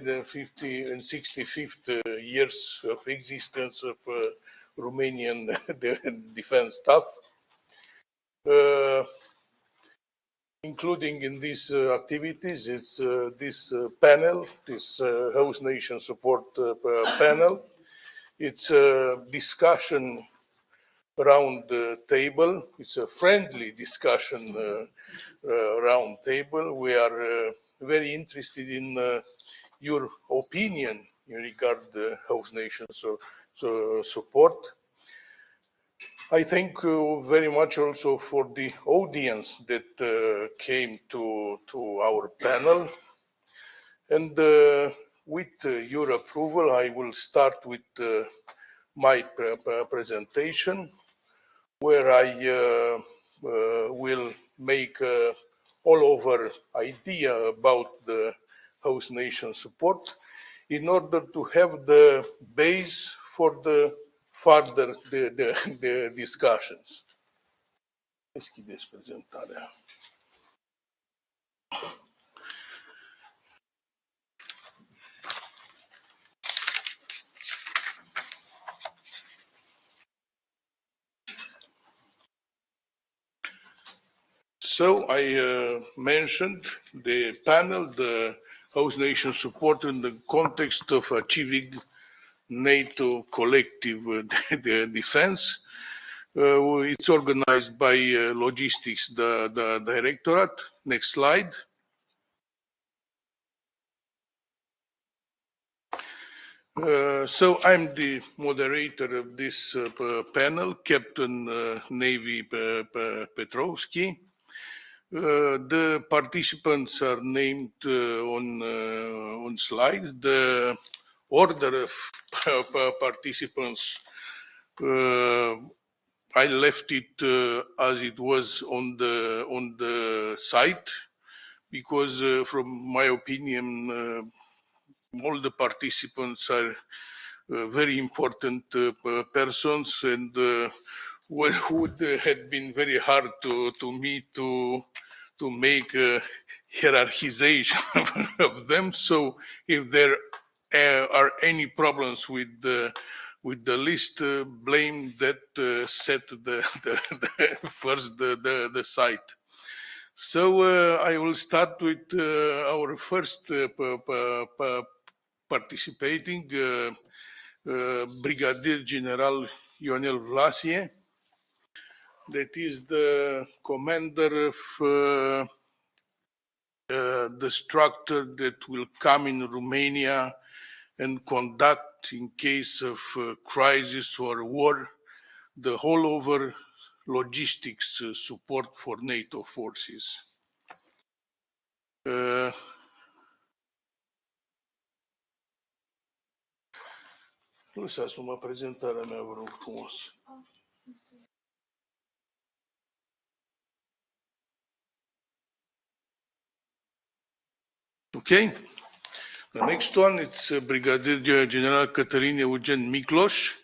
150 and 65th years of existence of Romanian defense staff, including in these activities is this panel, this host nation support panel. It's a discussion round the table. It's a friendly discussion round table. We are very interested in your opinion in regard to host nation support. I thank you very much also for the audience that came to our panel. And with your approval, I will start with my presentation, where I will make all over idea about the host nation support in order to have the base for the further the discussions. Deschideți prezentarea. So I mentioned the panel, the host nation support in the context of achieving NATO collective defense. It's organized by logistics, the Directorate. Next slide. So I'm the moderator of this panel, Captain Navy PETROVSCHI. The participants are named on slide. The order of participants, I left it as it was on the site, because from my opinion, all the participants are very important persons, and would have been very hard to me to make a hierarchization of them. So if there are any problems with the list, blame that set the first the site. So I will start with our first participating Brigadier General Ionel Vlasie, that is the commander of the structure that will come in Romania and conduct, in case of crisis or war, the whole over logistics support for NATO forces. Lăsați-mă prezentarea mea, vă rog frumos. Okay. The next one, it's Brigadier General Cătălin Eugen Miklos,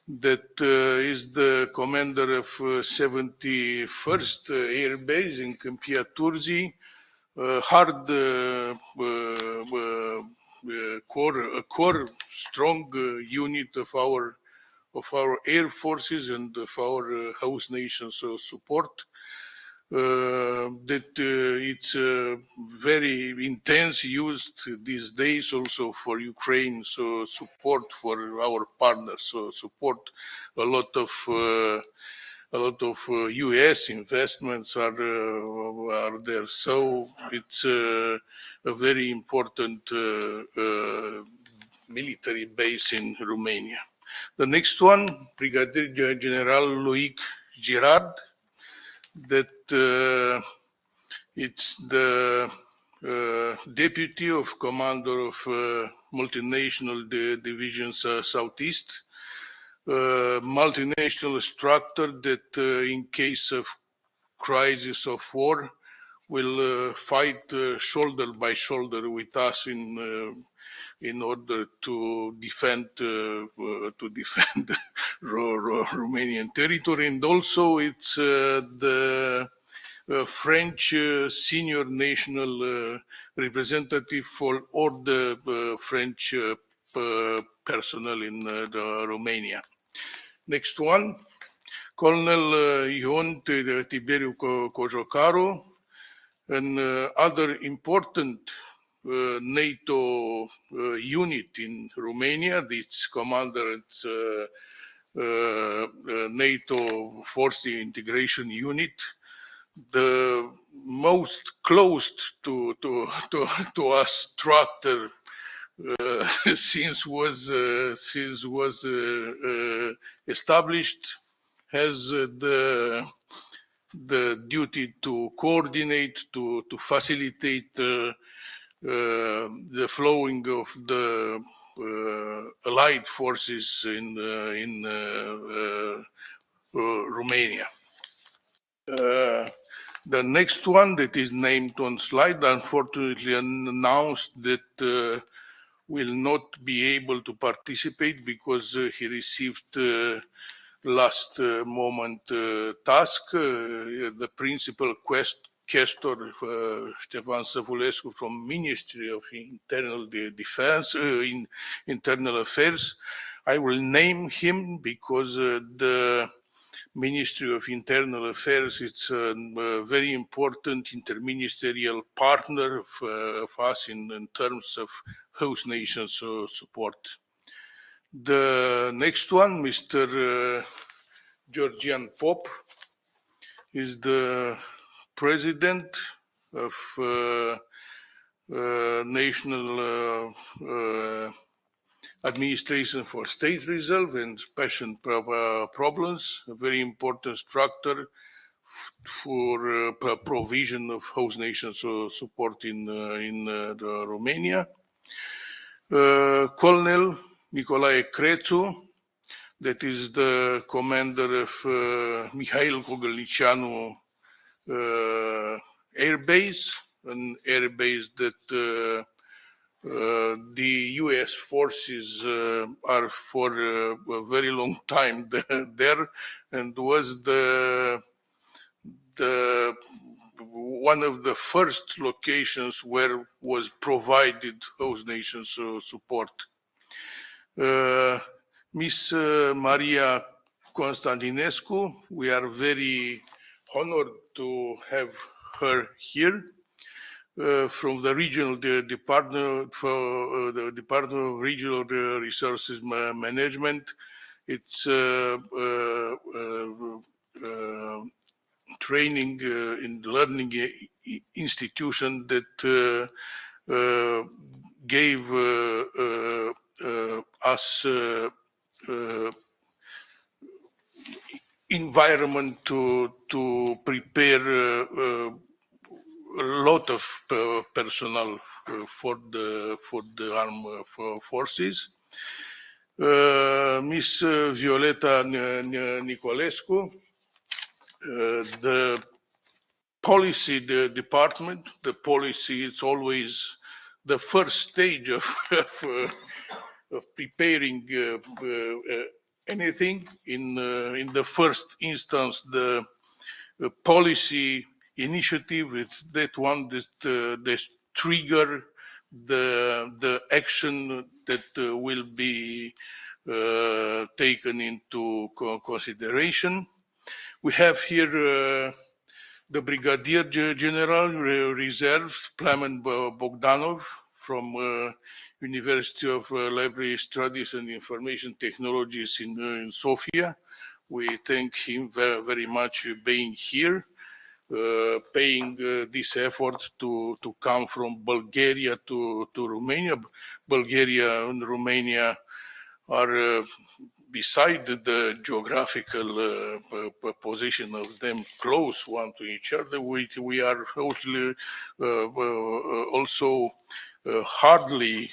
that is the commander of 71st Air Base in Câmpia Turzii, hard core strong unit of our air forces and of our host nations support. That it's very intense used these days also for Ukraine, so support for our partners, so support a lot of US investments are there, so it's a very important military base in Romania. The next one, Brigadier General Loic Girard, that it's the deputy of commander of multinational divisions Southeast, multinational structure that in case of crisis of war will fight shoulder by shoulder with us in order to defend Romanian territory. And also it's the French senior national representative for all the French personnel in Romania. Next one, Colonel Ion Tiberiu Cojocaru, and other important NATO unit in Romania. This commander at NATO Force Integration Unit, the most close to us structure since was established, has the duty to coordinate, to facilitate the flowing of the allied forces in Romania. The next one that is named on slide, unfortunately announced that will not be able to participate because he received last moment task. The principal questor, Ștefan Săvulescu from Ministry of Internal Defense, Internal Affairs. I will name him because the Ministry of Internal Affairs, it's a very important interministerial partner of us in terms of host nations support. The next one, Mr. Georgian Pop, is the president of National Administration for State Reserve and Special Problems, a very important structure for provision of host nations support in Romania. Colonel Nicolae Crețu, that is the commander of Mihail Cogălnicianu Air Base, an air base that the US forces are for a very long time there, and was the one of the first locations where was provided host nations support. Miss Maria Constantinescu, we are very honored to have her here from the regional department for the Department of Regional Resources Management. It's training and learning institution that gave us environment to prepare a lot of personnel for the armed forces. Miss Violeta Nicolescu, the policy department, the policy, it's always the first stage of preparing anything. In the first instance, the policy initiative, it's that one that trigger the action that will be taken into consideration. We have here the Brigadier General Reserve, Plamen Bogdanov from University of Library Studies and Information Technologies in Sofia. We thank him very much being here, paying this effort to come from Bulgaria to Romania. Bulgaria and Romania are beside the geographical position of them close one to each other, we are also hardly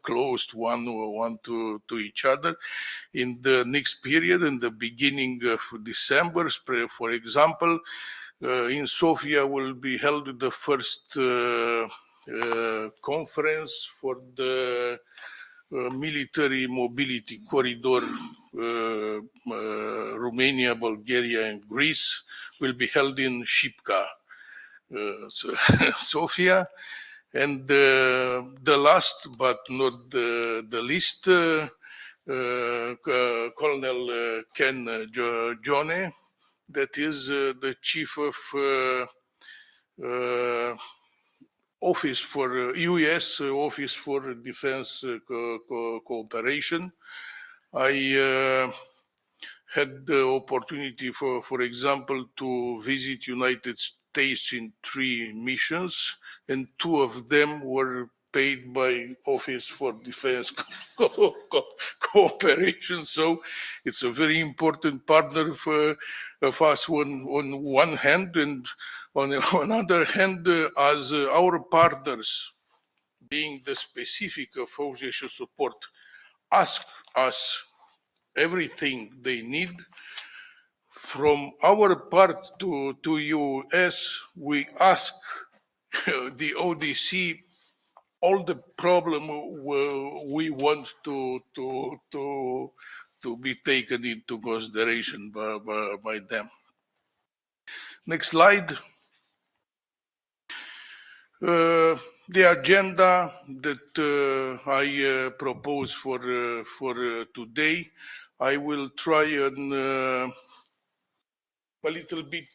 close one to each other. In the next period, in the beginning of December, for example, in Sofia will be held the first conference for the military mobility corridor, Romania, Bulgaria, and Greece, will be held in Shipka, Sofia. And the last but not the least, Colonel Ken Jone, that is the chief of Office for US Office for Defense Cooperation. I had the opportunity, for example, to visit United States in 3 missions, and 2 of them were paid by Office for Defense Cooperation. So it's a very important partner of us on one hand, and on another hand, as our partners, being the specific of association support, ask us everything they need. From our part to US, we ask the ODC all the problem we want to be taken into consideration by them. Next slide. The agenda that I propose for today, I will try and a little bit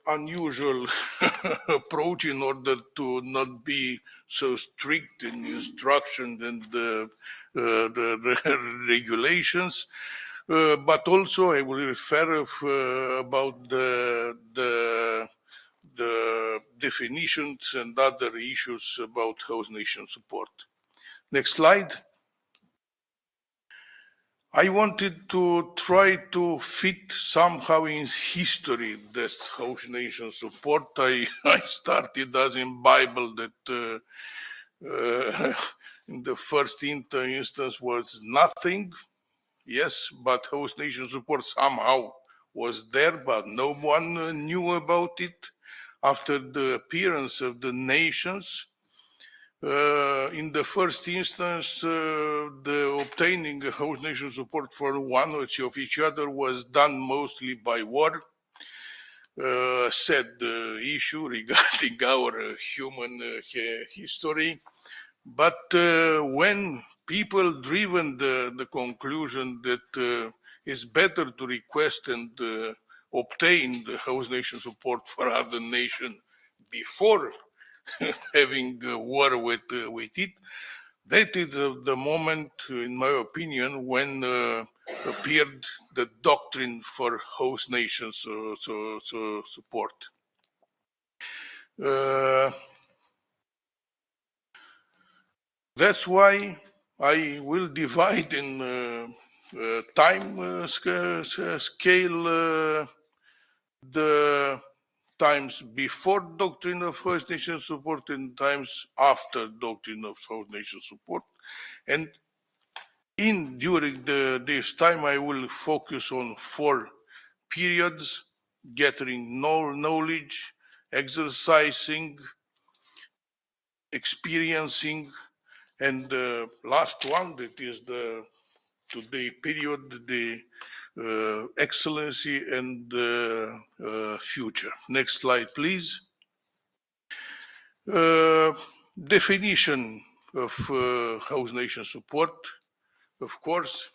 unusual approach in order to not be so strict in instruction and the regulations, but also I will refer about the definitions and other issues about host nation support. Next slide. I wanted to try to fit somehow in history this host nation support. I started as in Bible that in the first instance was nothing. Yes, but host nation support somehow was there, but no one knew about it. After the appearance of the nations, in the first instance, the obtaining host nation support for one of each other was done mostly by war. Sad issue regarding our human history. But when people driven the conclusion that it's better to request and obtain the host nation support for other nation before having war with it, that is the moment, in my opinion, when appeared the doctrine for host nations support. That's why I will divide in time scale the times before doctrine of host nation support and times after doctrine of host nation support. And during this time, I will focus on 4 periods: gathering knowledge, exercising, experiencing, and the last one, that is the today period, the excellency and the future. Next slide, please. Definition of host nation support, of course,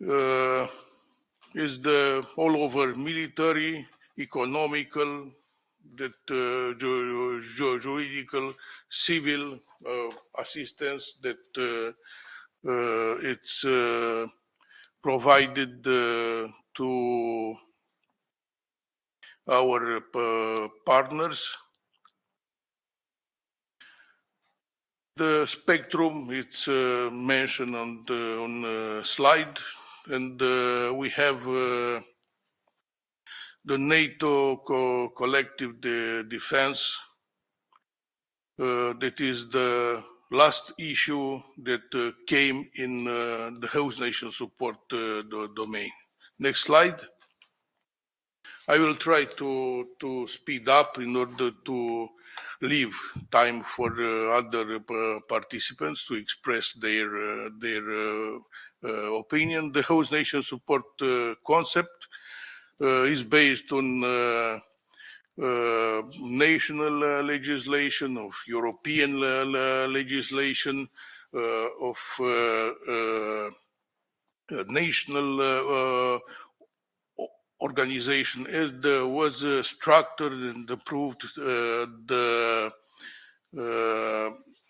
is the all over military, economical, that juridical, civil assistance that it's provided to our partners. The spectrum, it's mentioned on the slide, and we have the NATO collective defense. That is the last issue that came in the host nation support domain. Next slide. I will try to speed up in order to leave time for other participants to express their opinion. The host nation support concept is based on national legislation, of European legislation, of national organization. It was structured and approved the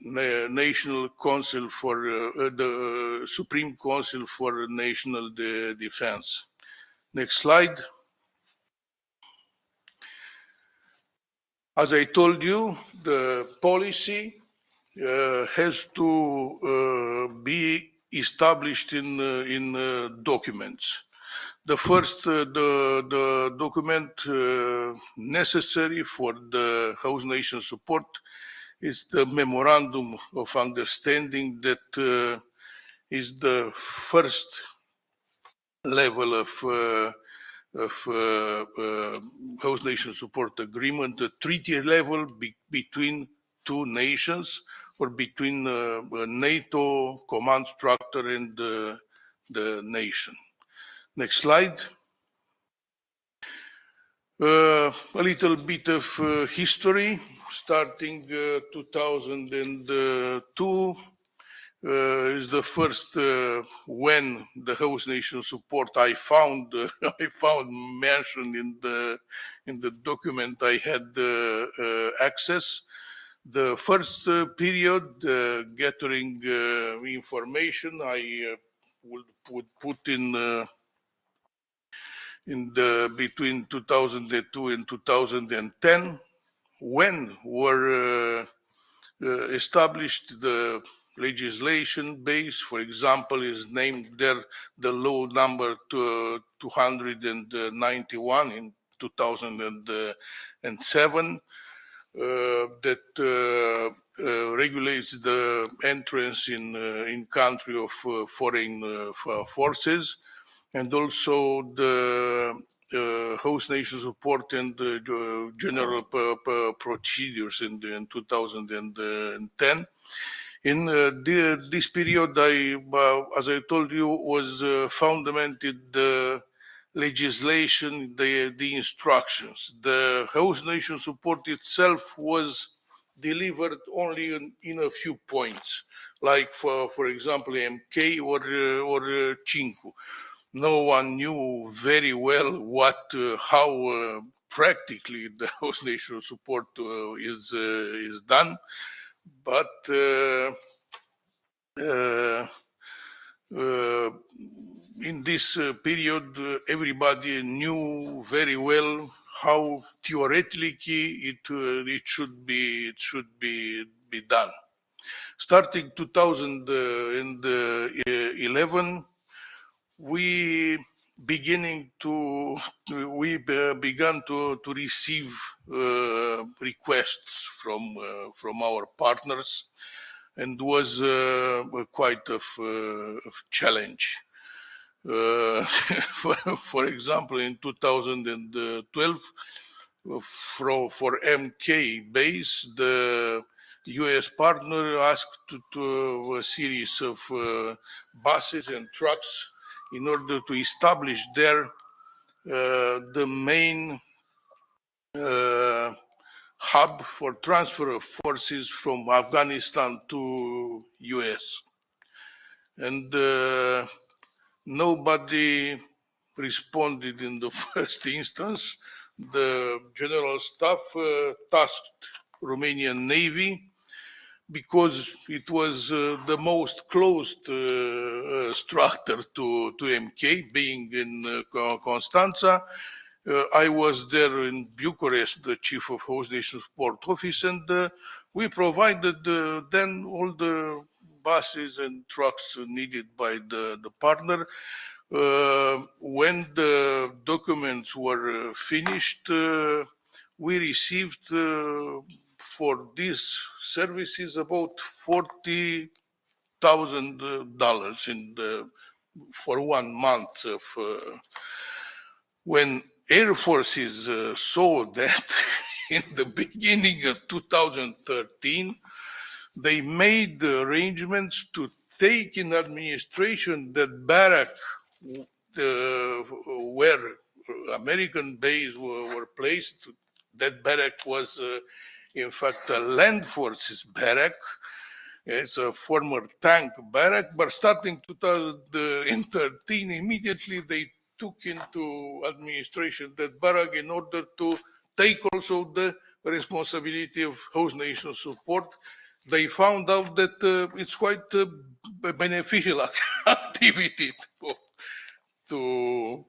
National Council for the Supreme Council for National Defense. Next slide. As I told you, the policy has to be established in documents. The first the document necessary for the host nation support is the memorandum of understanding that is the first level of host nation support agreement, the treaty level between two nations or between NATO command structure and the nation. Next slide. A little bit of history, starting 2002 is the first when the host nation support I found I found mentioned in the document I had access. The first period gathering information I would put in the between 2002 and 2010, when were established the legislation base. For example, is named there the law number 291 in 2007 that regulates the entrance in country of foreign forces, and also the host nation support and general procedures in 2010. In this period, as I told you, was fundamented the legislation, the instructions. The host nation support itself was delivered only in a few points, like for example MK or Cinque. No one knew very well how practically the host nation support is done, but in this period, everybody knew very well how theoretically it should be done. Starting 2011, we began to receive requests from our partners, and was quite of challenge. For example, in 2012, for MK base, the US partner asked to a series of buses and trucks in order to establish there the main hub for transfer of forces from Afghanistan to US. And nobody responded in the first instance. The general staff tasked Romanian Navy, because it was the most closed structure to MK, being in Constanța. I was there in Bucharest, the chief of host nation support office, and we provided then all the buses and trucks needed by the partner. When the documents were finished, we received for these services about $40,000 for 1 month of when Air Forces saw that in the beginning of 2013, they made the arrangements to take in administration that barrack where American bases were placed. That barrack was, in fact, a land forces barrack. It's a former tank barrack, but starting 2013, immediately they took into administration that barrack in order to take also the responsibility of host nation support. They found out that it's quite a beneficial activity to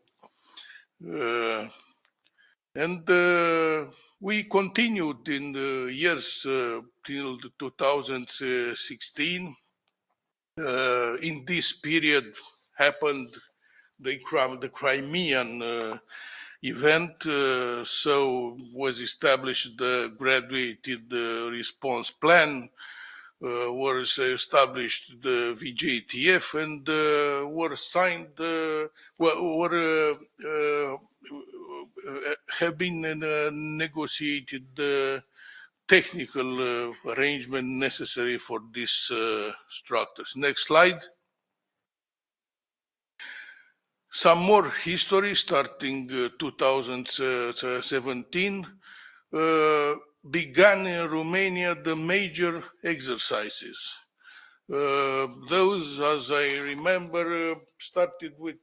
and we continued in the years till 2016. In this period happened the Crimean event, so was established the graduated response plan, was established the VJTF, and were signed, have been negotiated the technical arrangement necessary for these structures. Next slide. Some more history starting 2017 began in Romania the major exercises. Those, as I remember, started with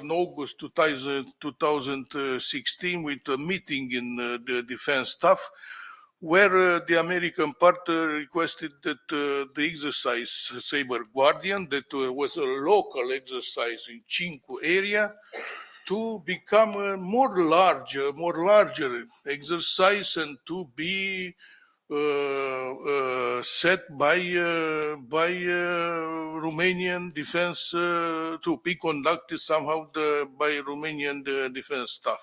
August 2016 with a meeting in the defense staff, where the American part requested that the exercise Saber Guardian, that was a local exercise in Cinque area, to become a more larger exercise and to be set by Romanian defense, to be conducted somehow by Romanian defense staff.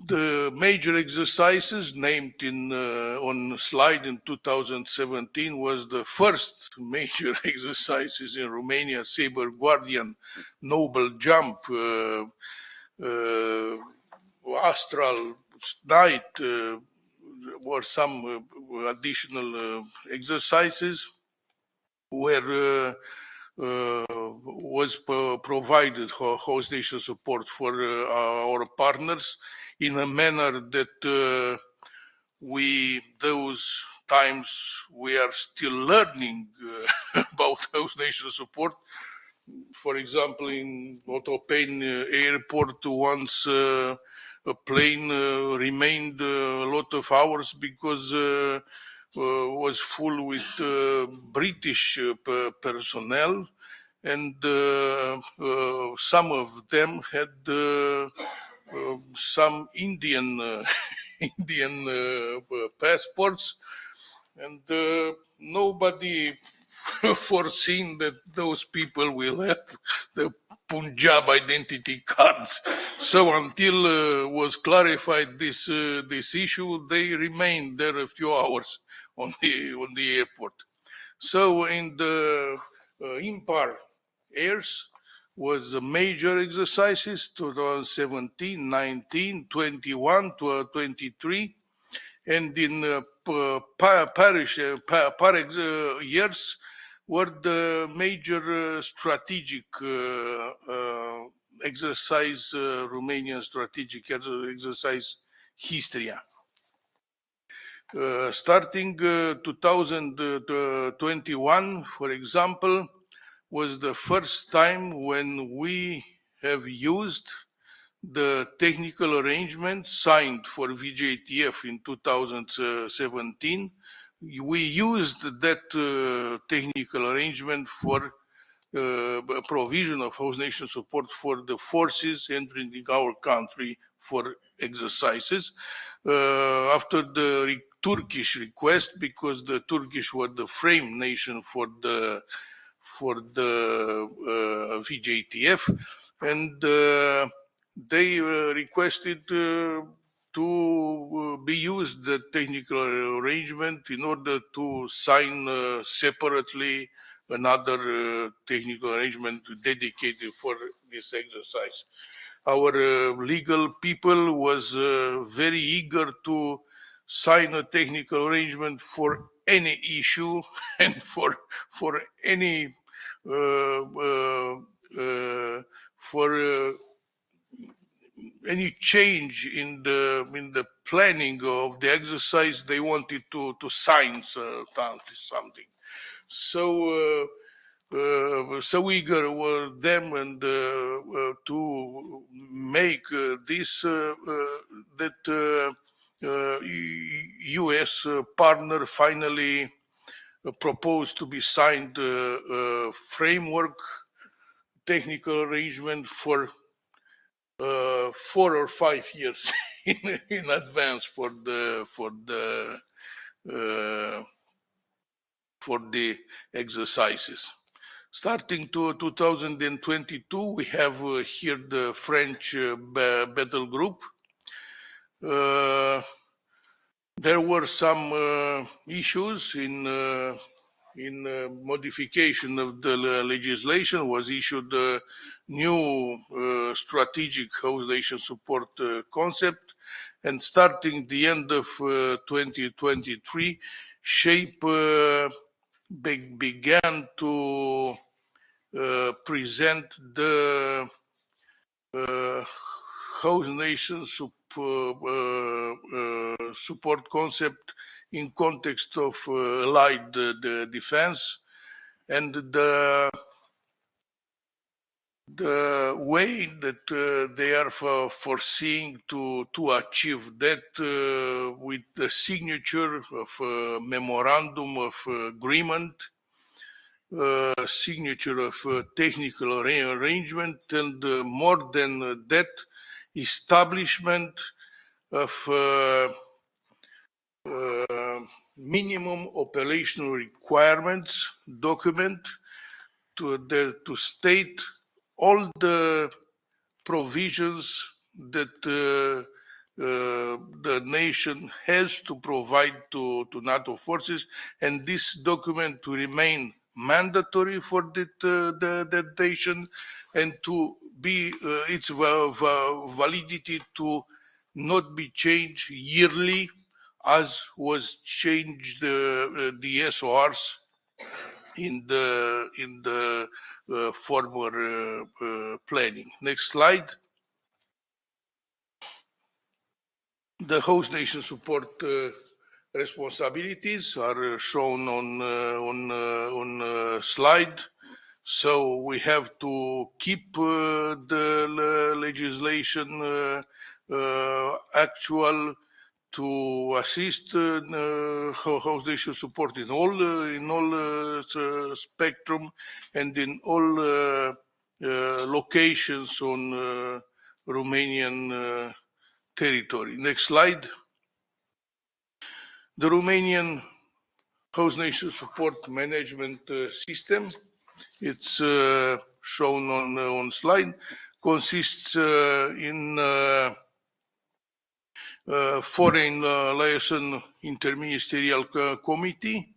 The major exercises named on slide in 2017 was the first major exercises in Romania, Saber Guardian, Noble Jump, Astral, Night, or some additional exercises where was provided host nation support for our partners in a manner that those times we are still learning about host nation support. For example, in Otopeni airport, once a plane remained a lot of hours because was full with British personnel, and some of them had some Indian passports, and nobody foreseen that those people will have the Punjab identity cards. So until was clarified this issue, they remained there a few hours on the airport. So in the impar airs was the major exercises 2017, 19, 21 to 23, and in parish years were the major strategic exercise, Romanian strategic exercise Histria. Starting 2021, for example, was the first time when we have used the technical arrangement signed for VJTF in 2017. We used that technical arrangement for provision of host nation support for the forces entering our country for exercises. After the Turkish request, because the Turkish were the frame nation for the VJTF, and they requested to be used the technical arrangement in order to sign separately another technical arrangement dedicated for this exercise. our legal people was very eager to sign a technical arrangement for any issue and for any for any change in the planning of the exercise. They wanted to sign something. So so eager were them and to make this that U.S. partner finally proposed to be signed framework technical arrangement for 4 or 5 years in advance uh, for the exercises. Starting to 2022, we have here the French battle group. There were some issues in modification of the legislation. Was issued a new strategic host nation support concept, and starting the end of 2023, SHAPE began to present the host nation support concept in context of allied the defense, and the way that they are foreseeing to achieve that with the signature of a memorandum of agreement, signature of technical arrangement, and more than that, establishment of minimum operational requirements document to state all the provisions that the nation has to provide to NATO forces, and this document to remain mandatory for that nation, and to be its validity to not be changed yearly as was changed the SORs in the former planning. Next slide. The host nation support responsibilities are shown on slide. So we have to keep the legislation actual, to assist host nation support in all spectrum and in all locations on Romanian territory. Next slide. The Romanian host nation support management system, it's shown on slide, consists in foreign liaison interministerial committee,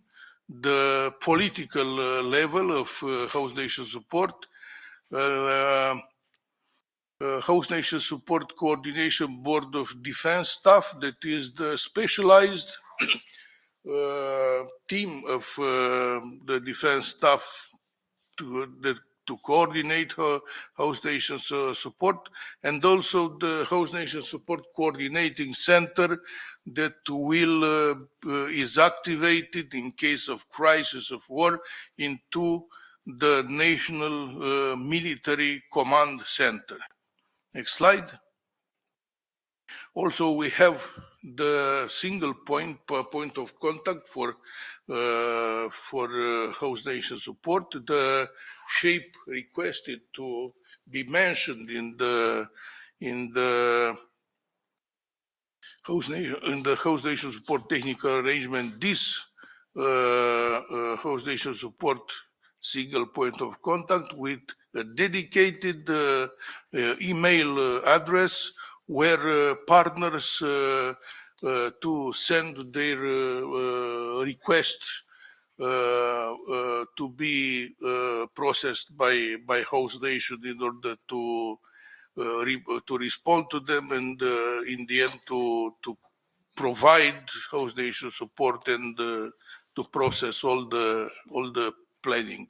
the political level of host nation support, host nation support coordination board of defense staff, that is the specialized team of the defense staff to coordinate host nation support, and also the host nation support coordinating center that will is activated in case of crisis of war into the national military command center. Next slide. Also, we have the single point of contact for host nation support. The SHAPE requested to be mentioned in the host nation support technical arrangement. This host nation support single point of contact with a dedicated email address where partners to send their requests to be processed by host nation in order to to respond to them, and in the end to provide host nation support and to process all the planning.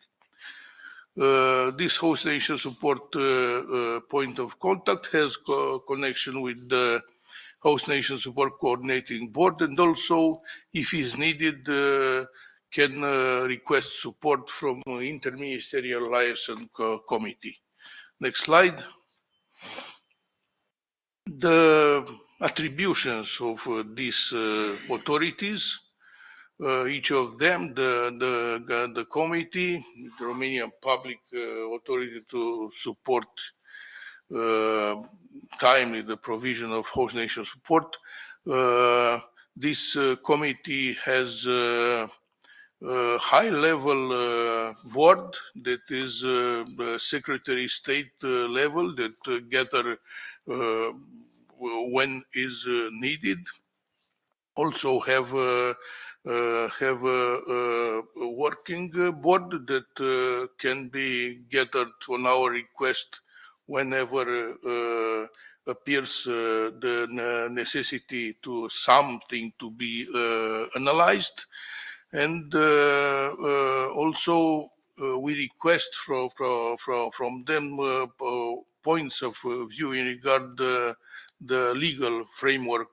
This host nation support point of contact has connection with the host nation support coordinating board, and also, if is needed, can request support from interministerial liaison committee. Next slide. The attributions of these authorities, each of them, the committee, the Romanian Public Authority to support timely the provision of host nation support. This committee has a high-level board that is Secretary State level that gather when is needed. Also have a working board that can be gathered on our request whenever appears the necessity to something to be analyzed. And also we request from them points of view in regard the legal framework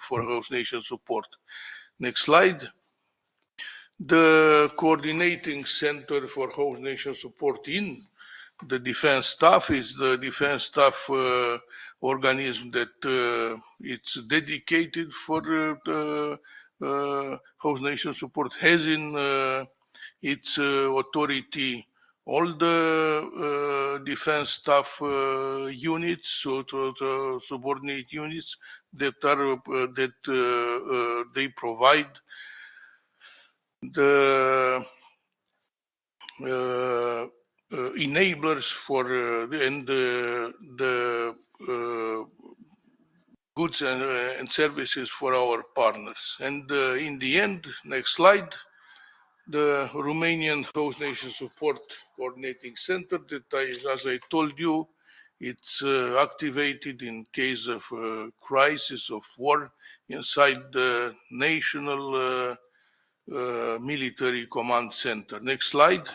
for host nation support. Next slide. The coordinating center for host nation support in the defense staff is the defense staff organism that it's dedicated for the host nation support, has in its authority all the defense staff units, so subordinate units that are they provide the enablers for and the goods and services for our partners. And in the end, next slide, the Romanian Host Nation Support Coordinating Center that, as I told you, it's activated in case of crisis of war inside the National Military Command Center. Next slide.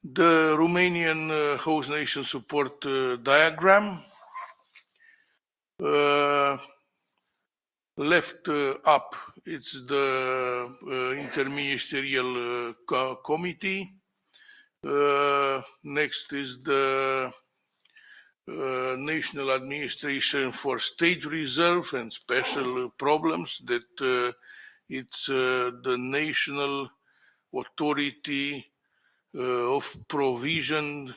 The Romanian Host Nation Support diagram. Left up, it's the interministerial committee. Next is the National Administration for State Reserve and Special Problems, that it's the national authority of provision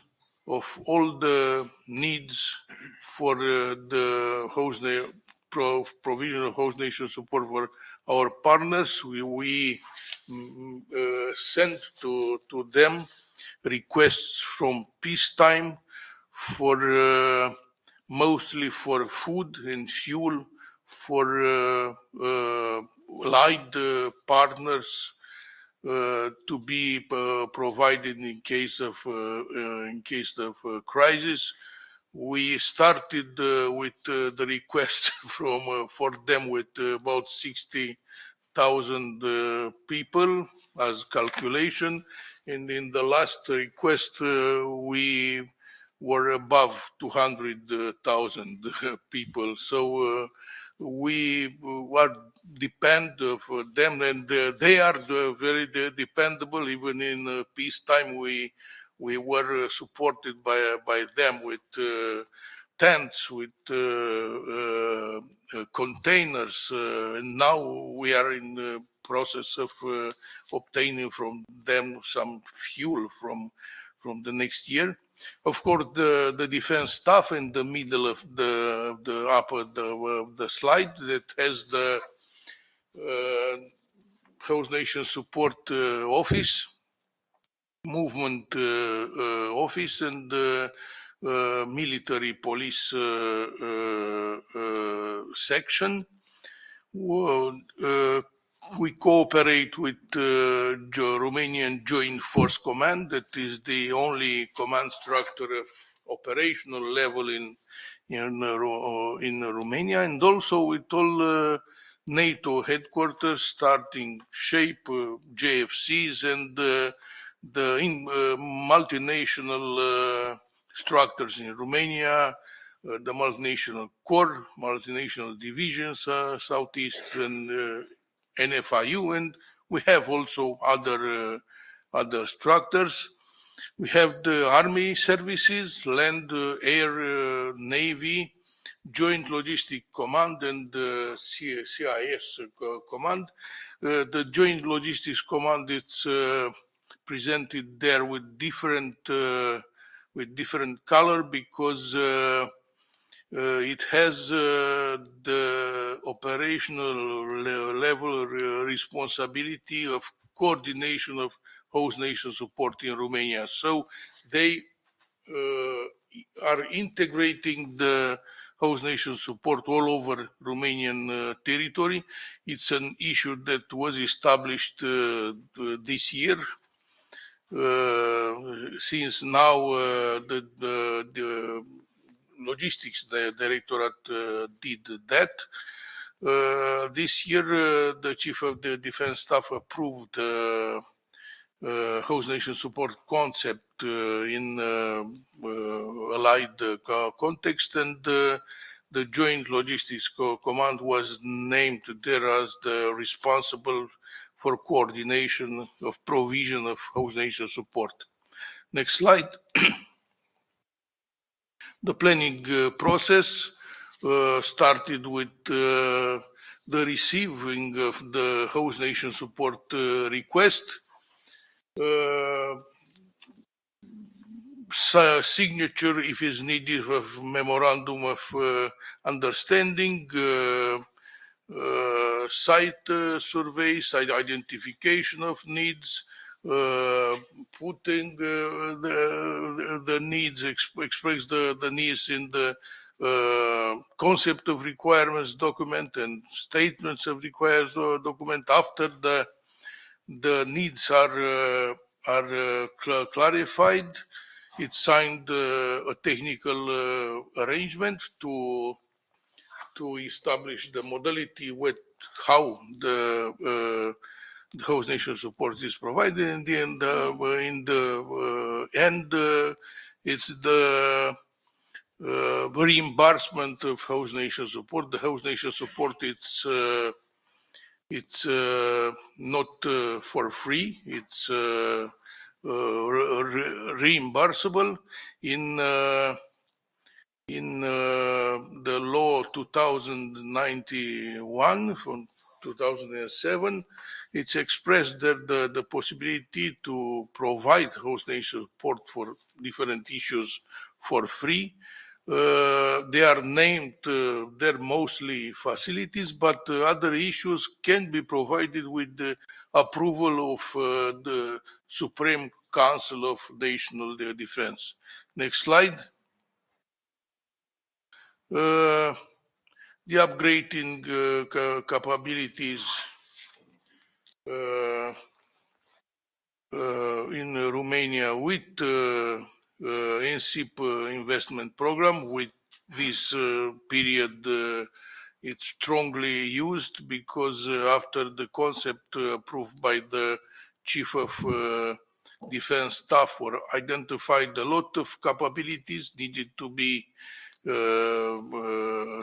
of all the needs for the provision of host nation support for our partners. We send to them requests from peacetime for mostly for food and fuel for allied partners to be provided in case of crisis. We started with the request for them with about 60,000 people as calculation, and in the last request we were above 200,000 people. So we are depend of them, and they are very dependable. Even in peacetime, we were supported by them with tents, with containers, and now we are in the process of obtaining from them some fuel from the next year. Of course, the defense staff in the middle of the upper the slide that has the host nation support office, movement office, and military police section. We cooperate with Romanian Joint Force Command, that is the only command structure operational level in Romania, and also with all NATO headquarters starting shape, JFCs, and the multinational structures in Romania, the multinational core, multinational divisions, Southeast, and NFIU, and we have also other structures. We have the Army services, Land, Air, Navy, Joint Logistic Command, and CIS Command. The Joint Logistics Command, it's presented there with different color because it has the operational level responsibility of coordination of host nation support in Romania. So they are integrating the host nation support all over Romanian territory. It's an issue that was established this year. Since now the logistics, the Directorate did that. This year, the Chief of the Defense Staff approved host nation support concept in allied context, and the Joint Logistics Command was named there as the responsible for coordination of provision of host nation support. Next slide. The planning process started with the receiving of the host nation support request, signature, if is needed, of memorandum of understanding, site survey, site identification of needs, putting the needs, express the needs in the concept of requirements document and statements of requirements document. After the needs are clarified, it's signed a technical arrangement to establish the modality with how the host nation support is provided, and in the end, it's the reimbursement of host nation support. The host nation support, it's not for free. It's reimbursable in the law 2091 from 2007. It's expressed that the possibility to provide host nation support for different issues for free. They are named, they're mostly facilities, but other issues can be provided with the approval of the Supreme Council of National Defense. Next slide. The upgrading capabilities in Romania with NSIP investment program. With this period, it's strongly used because after the concept approved by the Chief of Defense Staff were identified, a lot of capabilities needed to be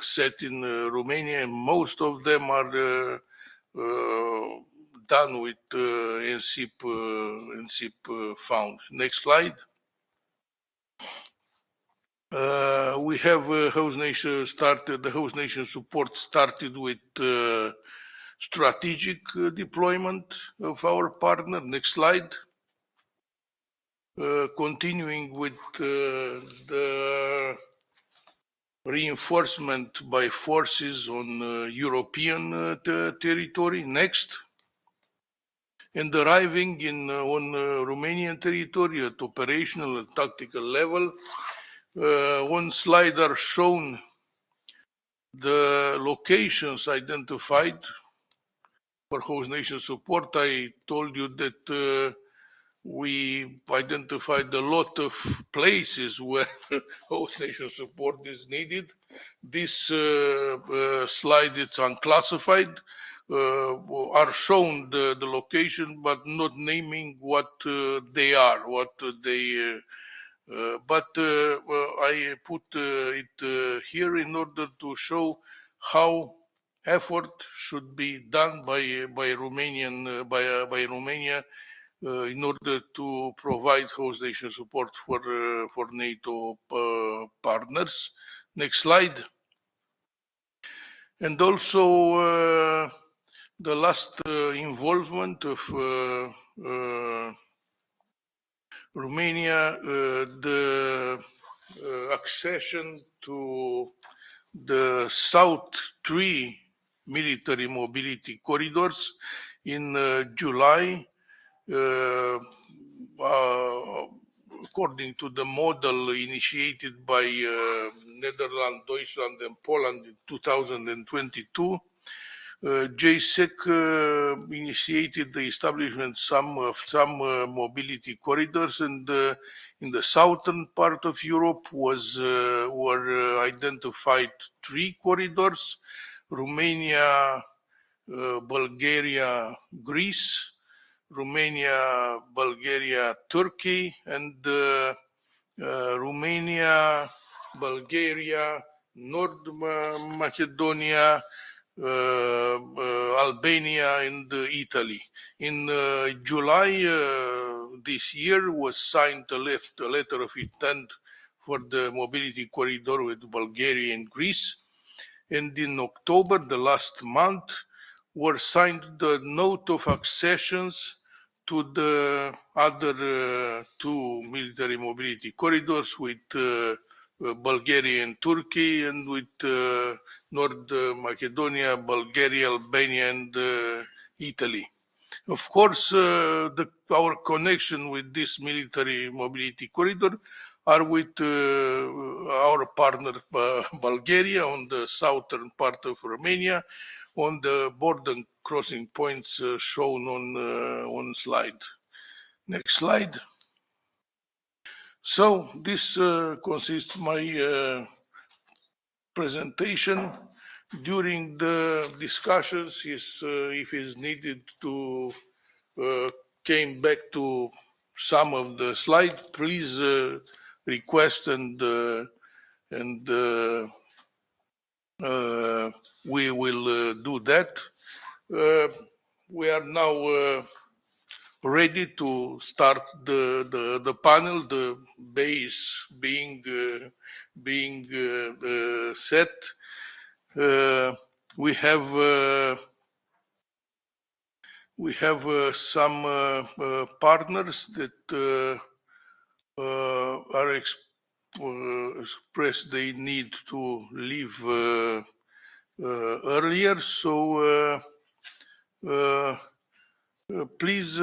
set in Romania, and most of them are done with NSIP found. Next slide. We have host nation started. The host nation support started with strategic deployment of our partner. Next slide. Continuing with the reinforcement by forces on European territory. Next. And arriving on Romanian territory at operational and tactical level. One slide are shown the locations identified for host nation support. I told you that we identified a lot of places where host nation support is needed. This slide, it's unclassified, are shown the location, but not naming what they are, but I put it here in order to show how effort should be done by Romania in order to provide host nation support for NATO partners. Next slide. And also the last involvement of Romania, the accession to the South 3 military mobility corridors in July, according to the model initiated by Netherlands, Deutschland, and Poland in 2022. JSEC initiated the establishment of some mobility corridors, and in the southern part of Europe were identified 3 corridors: Romania, Bulgaria, Greece, Romania, Bulgaria, Turkey, and Romania, Bulgaria, North Macedonia, Albania, and Italy. In July this year was signed a letter of intent for the mobility corridor with Bulgaria and Greece. And in October, the last month, were signed the note of accessions to the other 2 military mobility corridors with Bulgaria and Turkey, and with North Macedonia, Bulgaria, Albania, and Italy. Of course, our connection with this military mobility corridor are with our partner Bulgaria on the southern part of Romania, on the border crossing points shown on slide. Next slide. So this consists my presentation. During the discussions, if is needed to came back to some of the slides, please request, and we will do that. We are now ready to start the panel, the base being set. We have some partners that are expressed they need to leave earlier. So please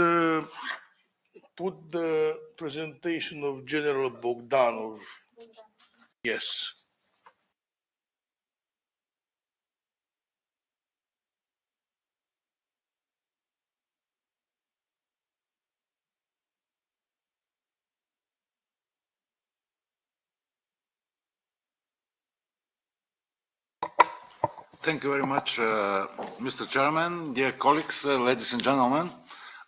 put the presentation of General Bogdanov. Yes. Thank you very much, Mr. Chairman. Dear colleagues, ladies and gentlemen,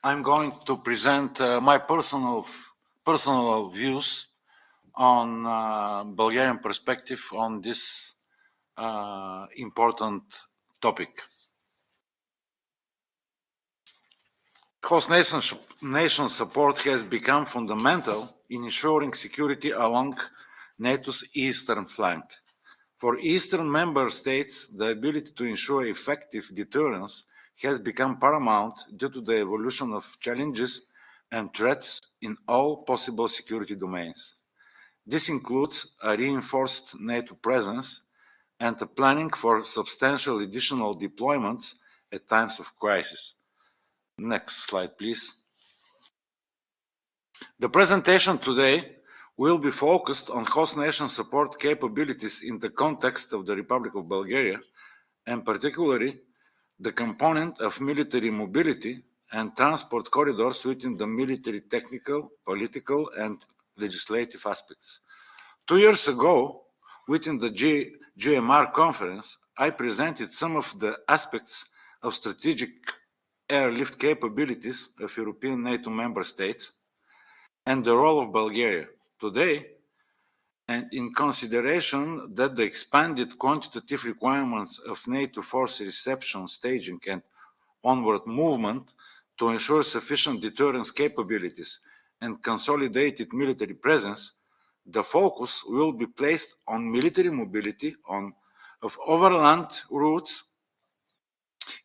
I'm going to present my personal views on Bulgarian perspective on this important topic. Host nation support has become fundamental in ensuring security along NATO's eastern flank. For Eastern member states, the ability to ensure effective deterrence has become paramount due to the evolution of challenges and threats in all possible security domains. This includes a reinforced NATO presence and the planning for substantial additional deployments at times of crisis. Next slide, please. The presentation today will be focused on host nation support capabilities in the context of the Republic of Bulgaria, and particularly the component of military mobility and transport corridors within the military, technical, political, and legislative aspects. 2 years ago, within the GMR conference, I presented some of the aspects of strategic airlift capabilities of European NATO member states and the role of Bulgaria. Today, and in consideration that the expanded quantitative requirements of NATO force reception, staging, and onward movement to ensure sufficient deterrence capabilities and consolidated military presence, the focus will be placed on military mobility of overland routes.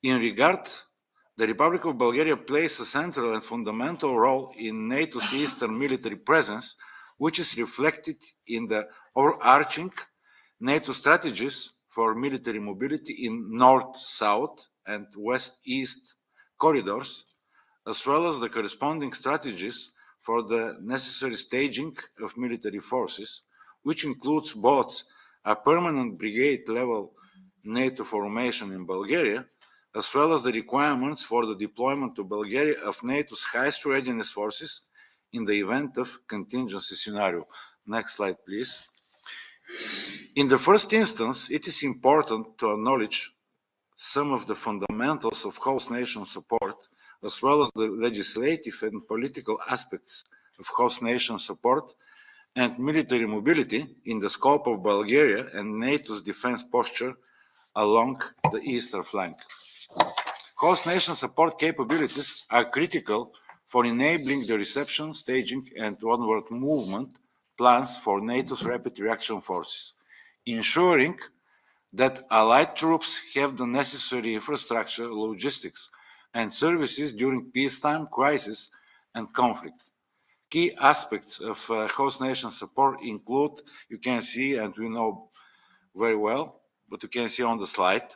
In regard, the Republic of Bulgaria plays a central and fundamental role in NATO's eastern military presence, which is reflected in the overarching NATO strategies for military mobility in north-south and west-east corridors, as well as the corresponding strategies for the necessary staging of military forces, which includes both a permanent brigade-level NATO formation in Bulgaria, as well as the requirements for the deployment to Bulgaria of NATO's highest readiness forces in the event of contingency scenario. Next slide, please. In the first instance, it is important to acknowledge some of the fundamentals of host nation support, as well as the legislative and political aspects of host nation support and military mobility in the scope of Bulgaria and NATO's defense posture along the eastern flank. Host nation support capabilities are critical for enabling the reception, staging, and onward movement plans for NATO's rapid reaction forces, ensuring that allied troops have the necessary infrastructure, logistics, and services during peacetime, crisis, and conflict. Key aspects of host nation support include, you can see, and we know very well, but you can see on the slide,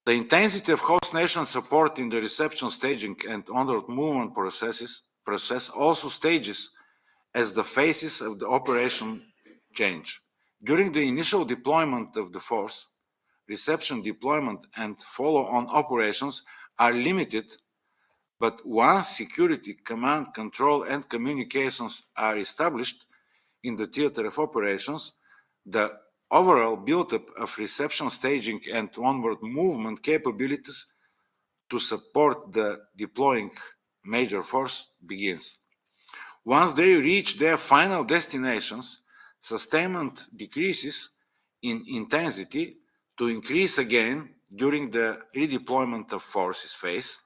the intensity of host nation support in the reception, staging, and onward movement process also stages as the phases of the operation change. During the initial deployment of the force, reception, deployment, and follow-on operations are limited, but once security, command, control, and communications are established in the theater of operations, the overall build-up of reception, staging, and onward movement capabilities to support the deploying major force begins. Once they reach their final destinations, sustainment decreases in intensity to increase again during the redeployment of forces phase,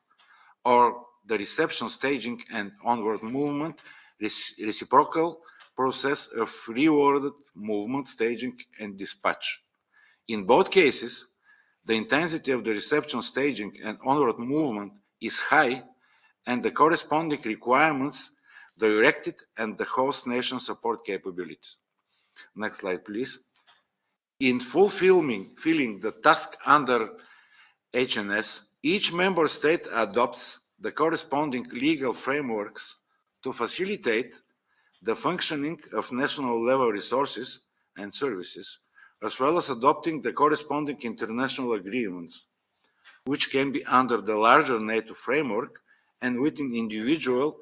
or the reception, staging, and onward movement reciprocal process of rewarded movement, staging, and dispatch. In both cases, the intensity of the reception, staging, and onward movement is high, and the corresponding requirements directed and the host nation support capabilities. Next slide, please. In fulfilling the task under HNS, each member state adopts the corresponding legal frameworks to facilitate the functioning of national level resources and services, as well as adopting the corresponding international agreements, which can be under the larger NATO framework and within individual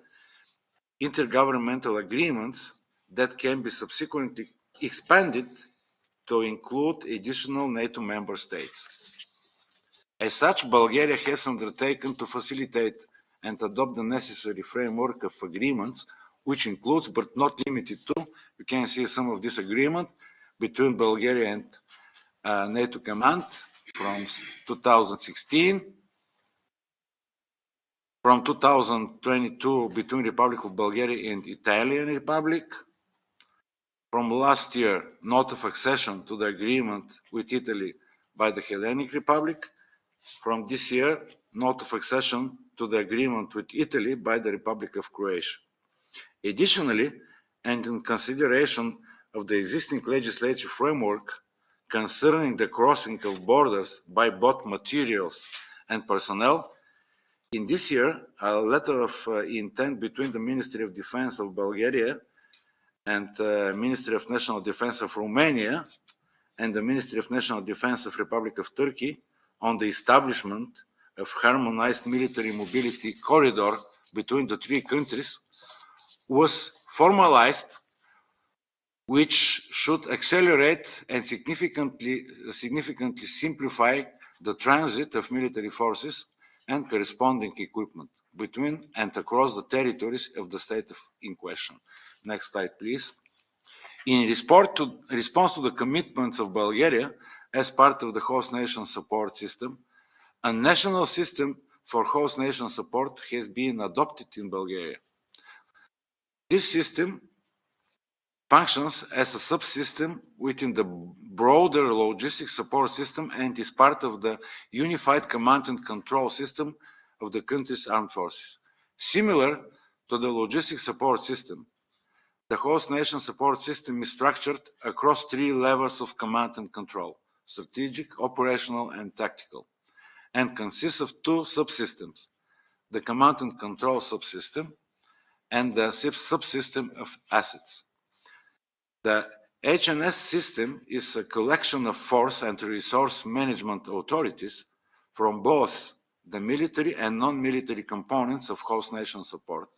intergovernmental agreements that can be subsequently expanded to include additional NATO member states. As such, Bulgaria has undertaken to facilitate and adopt the necessary framework of agreements, which includes, but not limited to, you can see some of this agreement between Bulgaria and NATO Command from 2016, from 2022 between Republic of Bulgaria and Italian Republic, from last year, note of accession to the agreement with Italy by the Hellenic Republic, from this year, note of accession to the agreement with Italy by the Republic of Croatia. Additionally, and in consideration of the existing legislative framework concerning the crossing of borders by both materials and personnel, in this year, a letter of intent between the Ministry of Defense of Bulgaria and the Ministry of National Defense of Romania and the Ministry of National Defense of Republic of Turkey on the establishment of harmonized military mobility corridor between the three countries was formalized, which should accelerate and significantly simplify the transit of military forces and corresponding equipment between and across the territories of the state in question. Next slide, please. In response to the commitments of Bulgaria as part of the host nation support system, a national system for host nation support has been adopted in Bulgaria. This system functions as a subsystem within the broader logistics support system and is part of the unified command and control system of the country's armed forces. Similar to the logistics support system, the host nation support system is structured across three levels of command and control: strategic, operational, and tactical, and consists of two subsystems: the command and control subsystem and the subsystem of assets. The HNS system is a collection of force and resource management authorities from both the military and non-military components of host nation support,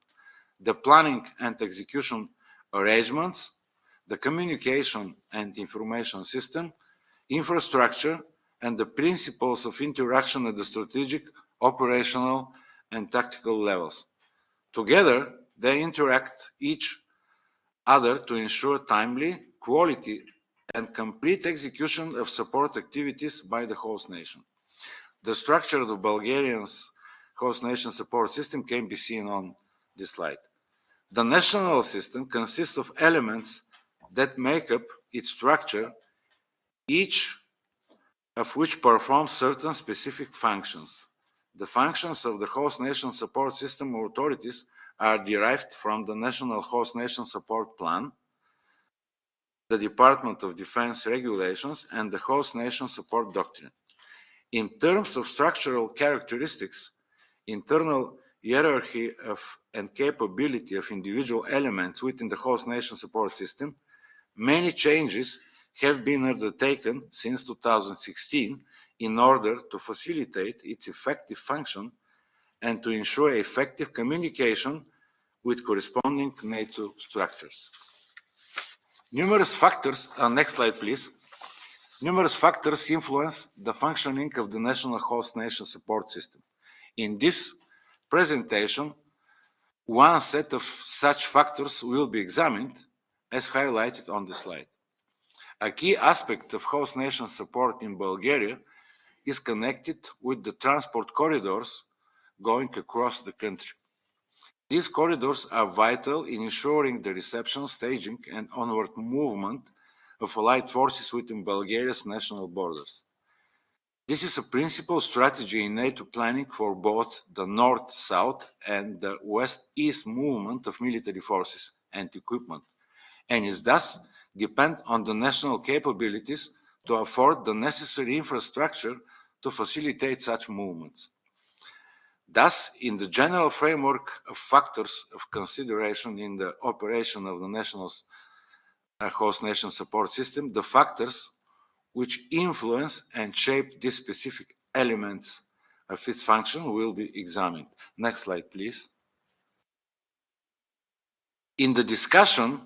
the planning and execution arrangements, the communication and information system, infrastructure, and the principles of interaction at the strategic, operational, and tactical levels. Together, they interact each other to ensure timely, quality, and complete execution of support activities by the host nation. The structure of the Bulgarian's host nation support system can be seen on this slide. The national system consists of elements that make up its structure, each of which performs certain specific functions. The functions of the host nation support system authorities are derived from the National Host Nation Support Plan, the Department of Defense regulations, and the Host Nation Support Doctrine. In terms of structural characteristics, internal hierarchy and capability of individual elements within the host nation support system, many changes have been undertaken since 2016 in order to facilitate its effective function and to ensure effective communication with corresponding NATO structures. Numerous factors, next slide please. Numerous factors influence the functioning of the national host nation support system. In this presentation, one set of such factors will be examined, as highlighted on the slide. A key aspect of host nation support in Bulgaria is connected with the transport corridors going across the country. These corridors are vital in ensuring the reception, staging, and onward movement of allied forces within Bulgaria's national borders. This is a principal strategy in NATO planning for both the north-south and the west-east movement of military forces and equipment, and is thus dependent on the national capabilities to afford the necessary infrastructure to facilitate such movements. Thus, in the general framework of factors of consideration in the operation of the national host nation support system, the factors which influence and shape these specific elements of its function will be examined. Next slide, please. In the discussion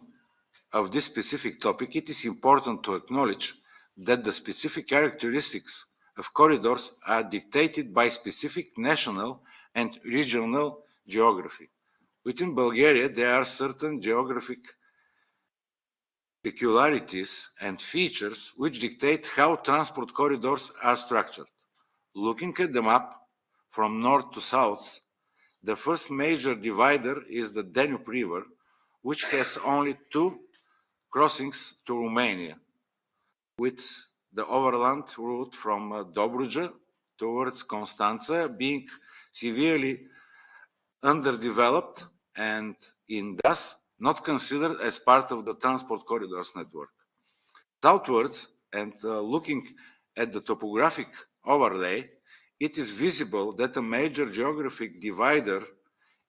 of this specific topic, it is important to acknowledge that the specific characteristics of corridors are dictated by specific national and regional geography. Within Bulgaria, there are certain geographic peculiarities and features which dictate how transport corridors are structured. Looking at the map from north to south, the first major divider is the Danube River, which has only two crossings to Romania, with the overland route from Dobruja towards Constanța being severely underdeveloped and thus not considered as part of the transport corridors network. Southwards, and looking at the topographic overlay, it is visible that a major geographic divider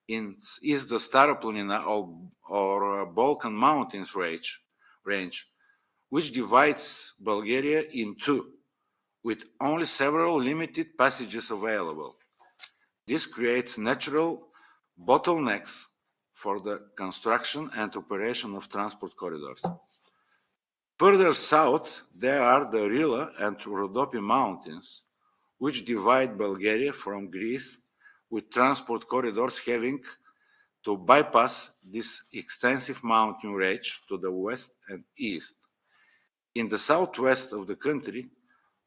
is the Stara Planina or Balkan Mountains range, which divides Bulgaria in two, with only several limited passages available. This creates natural bottlenecks for the construction and operation of transport corridors. Further south, there are the Rila and Rhodope mountains, which divide Bulgaria from Greece, with transport corridors having to bypass this extensive mountain range to the west and east. In the southwest of the country,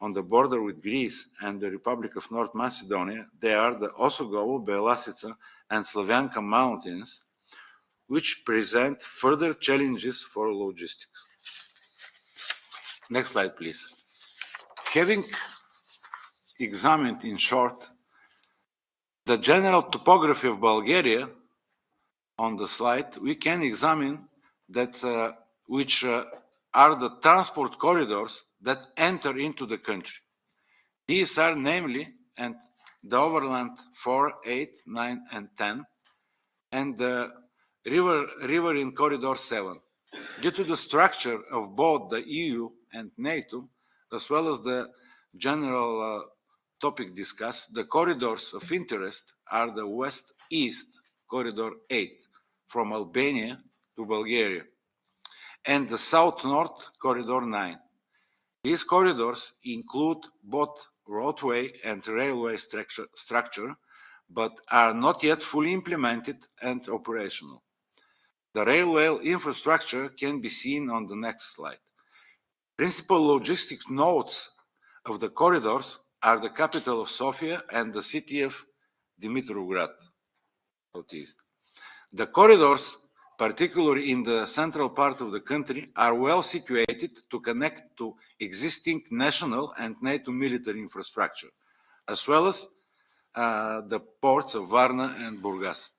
on the border with Greece and the Republic of North Macedonia, there are the Osogovo, Belasica, and Slavianka mountains, which present further challenges for logistics. Next slide, please. Having examined in short the general topography of Bulgaria on the slide, we can examine that which are the transport corridors that enter into the country. These are namely and the Overland 4, 8, 9, and 10, and the Riverine Corridor 7. Due to the structure of both the EU and NATO, as well as the general topic discussed, the corridors of interest are the West-East Corridor 8 from Albania to Bulgaria and the South-North Corridor 9. These corridors include both roadway and railway structure, but are not yet fully implemented and operational. The railway infrastructure can be seen on the next slide. Principal logistics nodes of the corridors are the capital of Sofia and the city of Dimitrovgrad, southeast. The corridors, particularly in the central part of the country, are well situated to connect to existing national and NATO military infrastructure, as well as the ports of Varna and Burgas.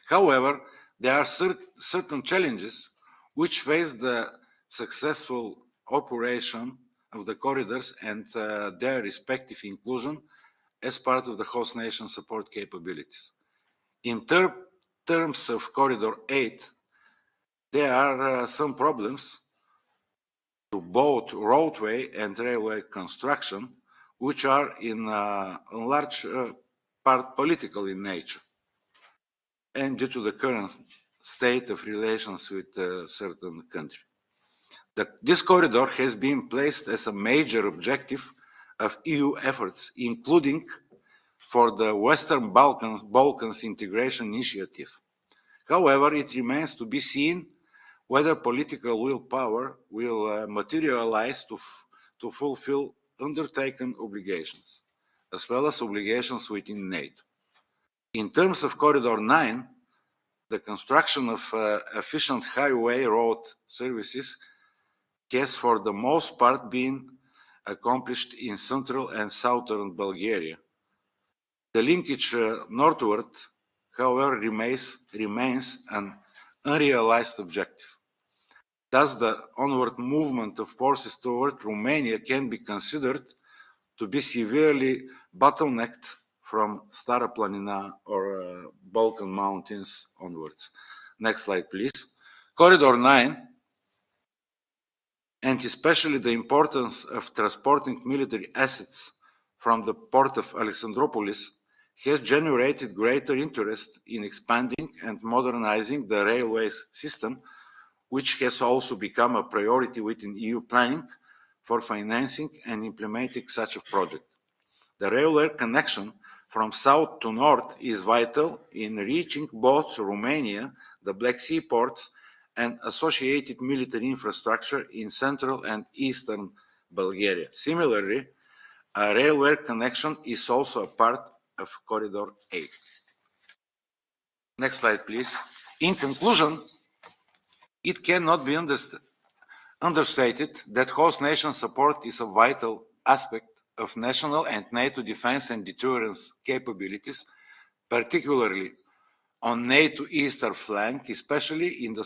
However, there are certain challenges which face the successful operation of the corridors and their respective inclusion as part of the host nation support capabilities. In terms of Corridor 8, there are some problems to both roadway and railway construction, which are in large part political in nature and due to the current state of relations with a certain country. This corridor has been placed as a major objective of EU efforts, including for the Western Balkans Integration Initiative. However, it remains to be seen whether political willpower will materialize to fulfill undertaken obligations, as well as obligations within NATO. In terms of Corridor 9, the construction of efficient highway road services has for the most part been accomplished in central and southern Bulgaria. The linkage northward, however, remains an unrealized objective. Thus, the onward movement of forces toward Romania can be considered to be severely bottlenecked from Stara Planina or Balkan Mountains onwards. Next slide, please. Corridor 9, and especially the importance of transporting military assets from the port of Alexandroupolis, has generated greater interest in expanding and modernizing the railways system, which has also become a priority within EU planning for financing and implementing such a project. The railway connection from south to north is vital in reaching both Romania, the Black Sea ports, and associated military infrastructure in central and eastern Bulgaria. Similarly, a railway connection is also a part of Corridor 8. Next slide, please. In conclusion, it cannot be understated that host nation support is a vital aspect of national and NATO defense and deterrence capabilities, particularly on NATO eastern flank, especially in the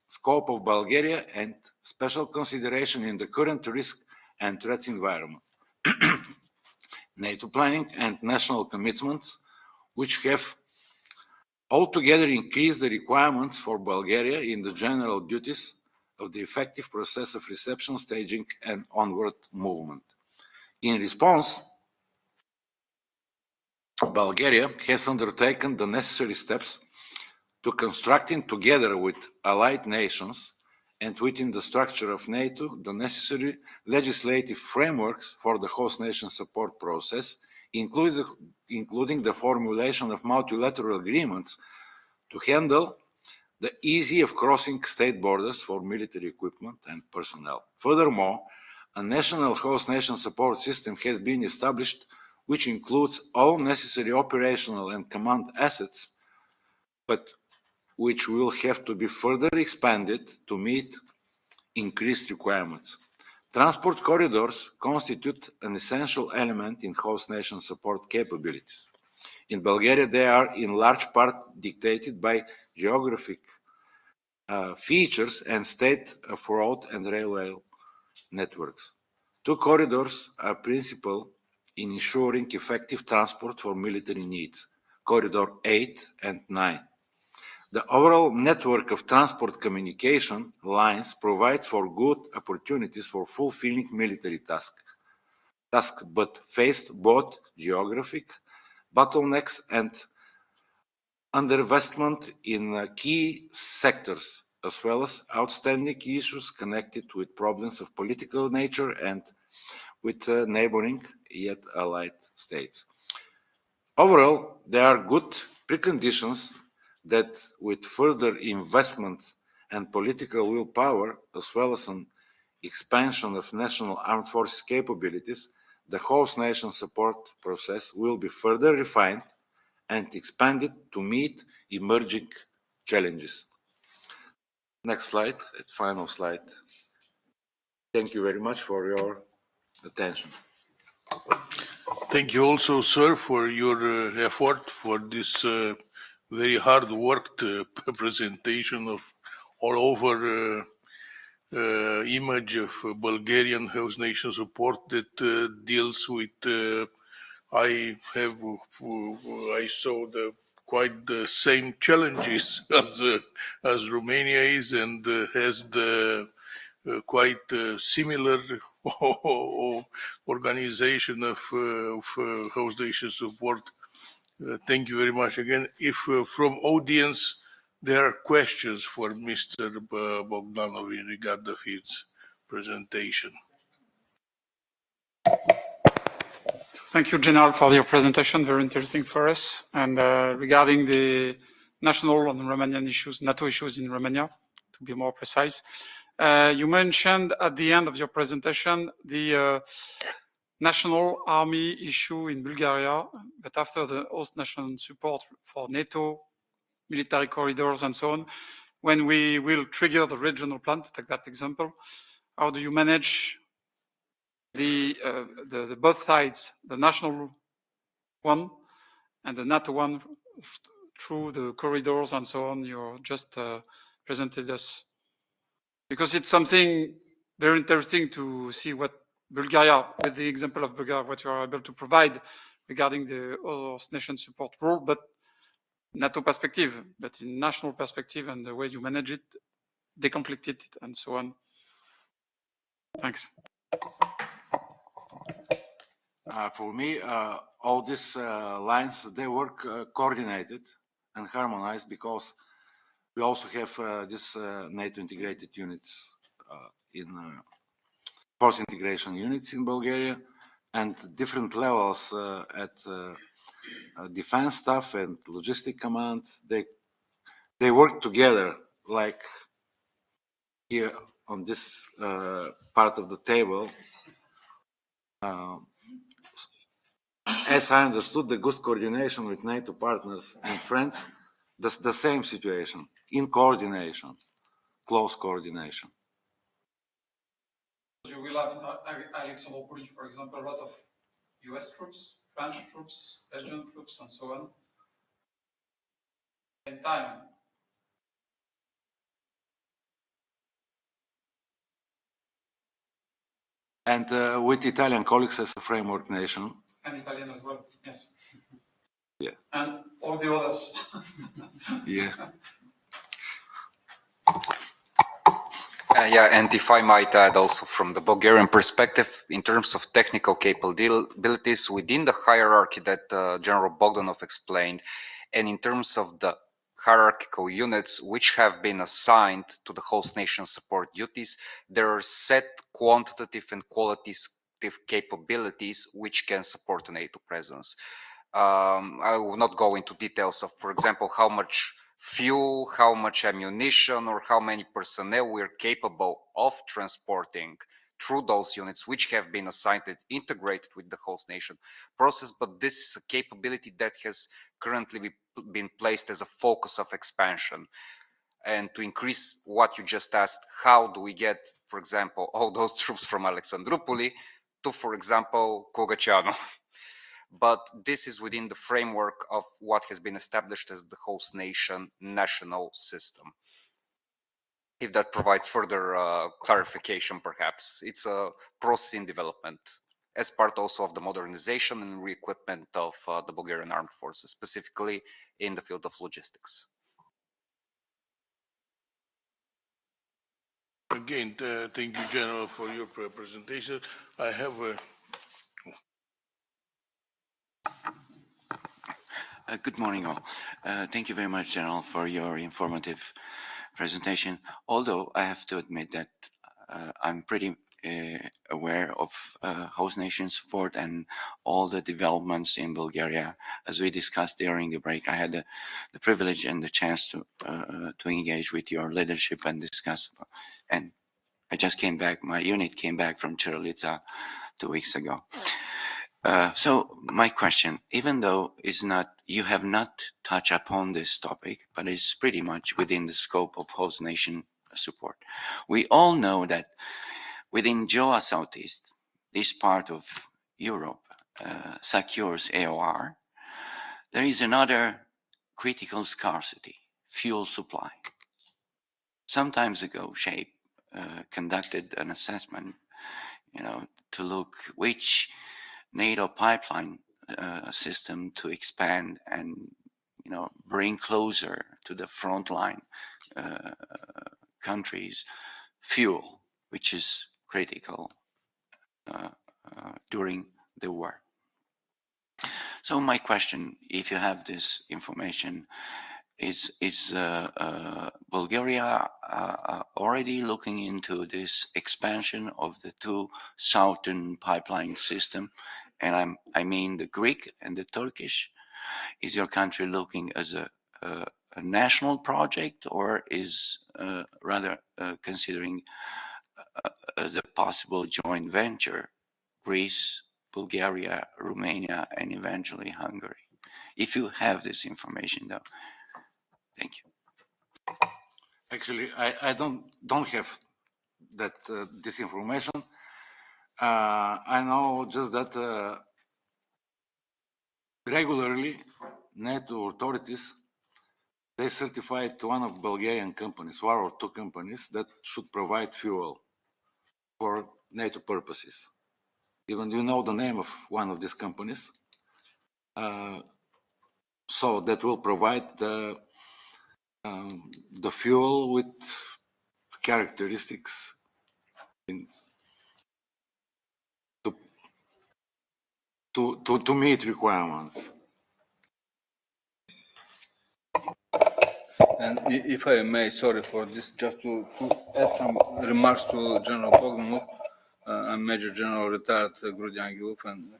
scope of Bulgaria and special consideration in the current risk and threat environment. NATO planning and national commitments, which have altogether increased the requirements for Bulgaria in the general duties of the effective process of reception, staging, and onward movement. In response, Bulgaria has undertaken the necessary steps to constructing together with allied nations and within the structure of NATO the necessary legislative frameworks for the host nation support process, including the formulation of multilateral agreements to handle the ease of crossing state borders for military equipment and personnel. Furthermore, a national host nation support system has been established which includes all necessary operational and command assets, but which will have to be further expanded to meet increased requirements. Transport corridors constitute an essential element in host nation support capabilities. In Bulgaria, they are in large part dictated by geographic features and state of road and railway networks. Two corridors are principal in ensuring effective transport for military needs, Corridor 8 and 9. The overall network of transport communication lines provides for good opportunities for fulfilling military tasks, but faced both geographic bottlenecks and underinvestment in key sectors, as well as outstanding issues connected with problems of political nature and with neighboring yet allied states. Overall, there are good preconditions that with further investment and political willpower, as well as an expansion of national armed forces capabilities, the host nation support process will be further refined and expanded to meet emerging challenges. Next slide, final slide. Thank you very much for your attention. Thank you also, sir, for your effort for this very hard worked presentation of all over image of Bulgarian host nation support that deals with I saw quite the same challenges as Romania is, and has the quite similar organization of host nation support. Thank you very much again. If from audience there are questions for Mr. Bogdanov in regard of his presentation. Thank you, General, for your presentation. Very interesting for us. And regarding the national and Romanian issues, NATO issues in Romania, to be more precise, you mentioned at the end of your presentation the national army issue in Bulgaria, but after the host nation support for NATO, military corridors and so on, when we will trigger the regional plan, to take that example, how do you manage the both sides, the national one and the NATO one, through the corridors and so on you just presented us? Because it's something very interesting to see what Bulgaria, with the example of Bulgaria, what you are able to provide regarding the host nation support role, but NATO perspective, but in national perspective and the way you manage it, deconflict it, and so on. Thanks. For me, all these lines, they work coordinated and harmonized because we also have this NATO integrated units in force integration units in Bulgaria, and different levels at defense staff and logistic command. They work together, like here on this part of the table. As I understood, the good coordination with NATO partners and friends, the same situation, in coordination, close coordination. You will have in Alexandropoli, for example, a lot of US troops, French troops, Belgian troops, and so on. In time. And with Italian colleagues as a framework nation. And Italian as well, yes. Yeah. And all the others. Yeah. Yeah, and if I might add also from the Bulgarian perspective, in terms of technical capabilities within the hierarchy that General Bogdanov explained, and in terms of the hierarchical units which have been assigned to the host nation support duties, there are set quantitative and qualitative capabilities which can support a NATO presence. I will not go into details of, for example, how much fuel, how much ammunition, or how many personnel we're capable of transporting through those units which have been assigned and integrated with the host nation process, but this is a capability that has currently been placed as a focus of expansion. And to increase what you just asked, how do we get, for example, all those troops from Alexandroupoli to, for example, Kogachano? But this is within the framework of what has been established as the host nation national system. If that provides further clarification, perhaps. It's a process in development as part also of the modernization and re-equipment of the Bulgarian armed forces, specifically in the field of logistics. Again, thank you, General, for your presentation. I have a Good morning, all. Thank you very much, General, for your informative presentation. Although I have to admit that I'm pretty aware of host nation support and all the developments in Bulgaria. As we discussed during the break, I had the privilege and the chance to engage with your leadership and discuss. And I just came back. My unit came back from Chirilica 2 weeks ago. So my question, even though you have not touched upon this topic, but it's pretty much within the scope of host nation support. We all know that within JOA Southeast, this part of Europe secures AOR. There is another critical scarcity, fuel supply. Some time ago, SHAPE conducted an assessment, to look which NATO pipeline system to expand and bring closer to the frontline countries fuel, which is critical during the war. So my question, if you have this information, is Bulgaria already looking into this expansion of the two southern pipeline system? And I mean the Greek and the Turkish. Is your country looking as a national project, or is rather considering as a possible joint venture, Greece, Bulgaria, Romania, and eventually Hungary? If you have this information, though. Thank you. Actually, I don't have that this information. I know just that regularly NATO authorities, they certified one of Bulgarian companies, one or two companies that should provide fuel for NATO purposes. Even you know the name of one of these companies. So that will provide the fuel with characteristics to meet requirements. And if I may, sorry for this, just to add some remarks to General Bogdanov. I'm Major General retired Grudyan Angilov and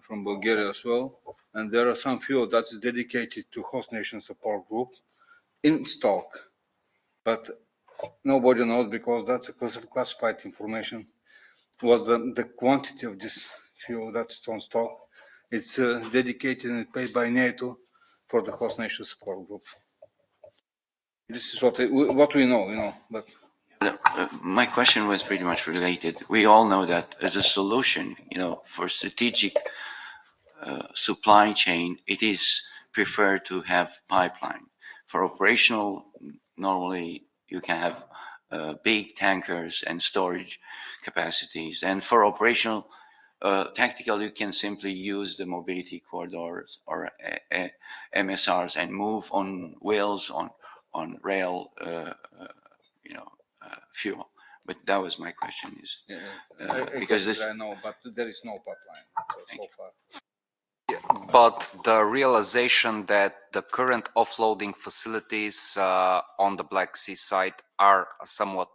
from Bulgaria as well. And there are some fuel that is dedicated to host nation support group in stock, but nobody knows because that's a classified information. Was the quantity of this fuel that's on stock? It's dedicated and paid by NATO for the host nation support group. This is what we know, but. My question was pretty much related. We all know that as a solution, for strategic supply chain, it is preferred to have pipeline. For operational, normally you can have big tankers and storage capacities. And for operational, tactical, you can simply use the mobility corridors or MSRs and move on wheels on rail, fuel. But that was my question is, Because this I know, but there is no pipeline so far. But the realization that the current offloading facilities on the Black Sea side are somewhat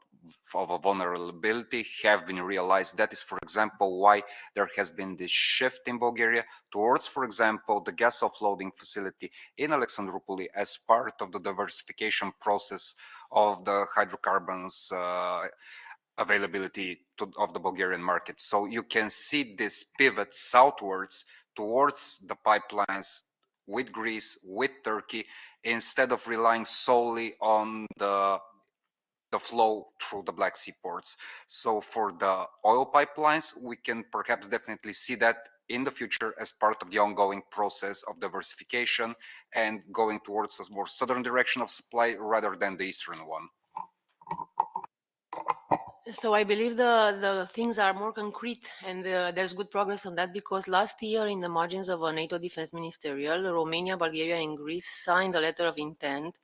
of a vulnerability have been realized. That is, for example, why there has been this shift in Bulgaria towards, for example, the gas offloading facility in Alexandroupoli as part of the diversification process of the hydrocarbons availability of the Bulgarian market. So you can see this pivot southwards towards the pipelines with Greece, with Turkey, instead of relying solely on the flow through the Black Sea ports. So for the oil pipelines, we can perhaps definitely see that in the future as part of the ongoing process of diversification and going towards a more southern direction of supply rather than the eastern one. So I believe the things are more concrete, and there's good progress on that, because last year in the margins of a NATO defense ministerial, Romania, Bulgaria, and Greece signed a letter of intent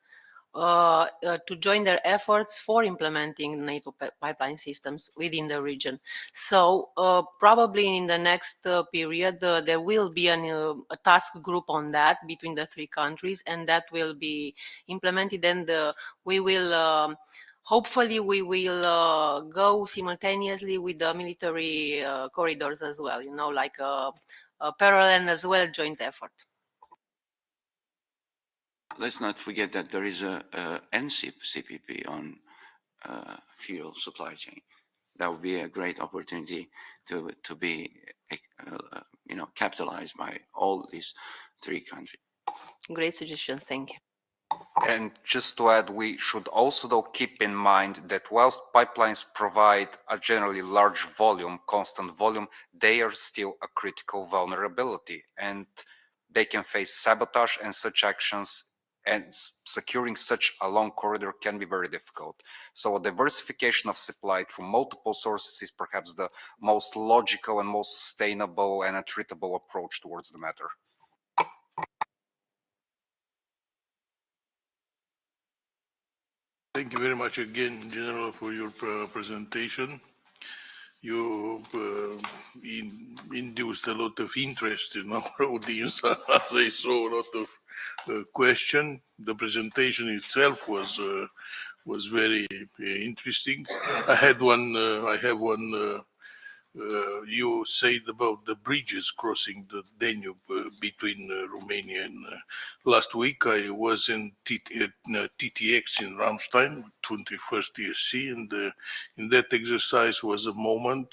to join their efforts for implementing NATO pipeline systems within the region. So probably in the next period, there will be a task group on that between the three countries, and that will be implemented. And we will hopefully we will go simultaneously with the military corridors as well, you know, like a parallel and as well joint effort. Let's not forget that there is a NCIP CPP on fuel supply chain. That would be a great opportunity to be, capitalized by all these three countries. Great suggestion, thank you. And just to add, we should also though keep in mind that whilst pipelines provide a generally large volume, constant volume, they are still a critical vulnerability, and they can face sabotage and such actions, and securing such a long corridor can be very difficult. So a diversification of supply through multiple sources is perhaps the most logical and most sustainable and a treatable approach towards the matter. Thank you very much again, General, for your presentation. You induced a lot of interest in our audience, as I saw a lot of questions. The presentation itself was very interesting. I have one. You said about the bridges crossing the Danube between Romania and last week I was in TTX in Ramstein, 21st ESC, and in that exercise was a moment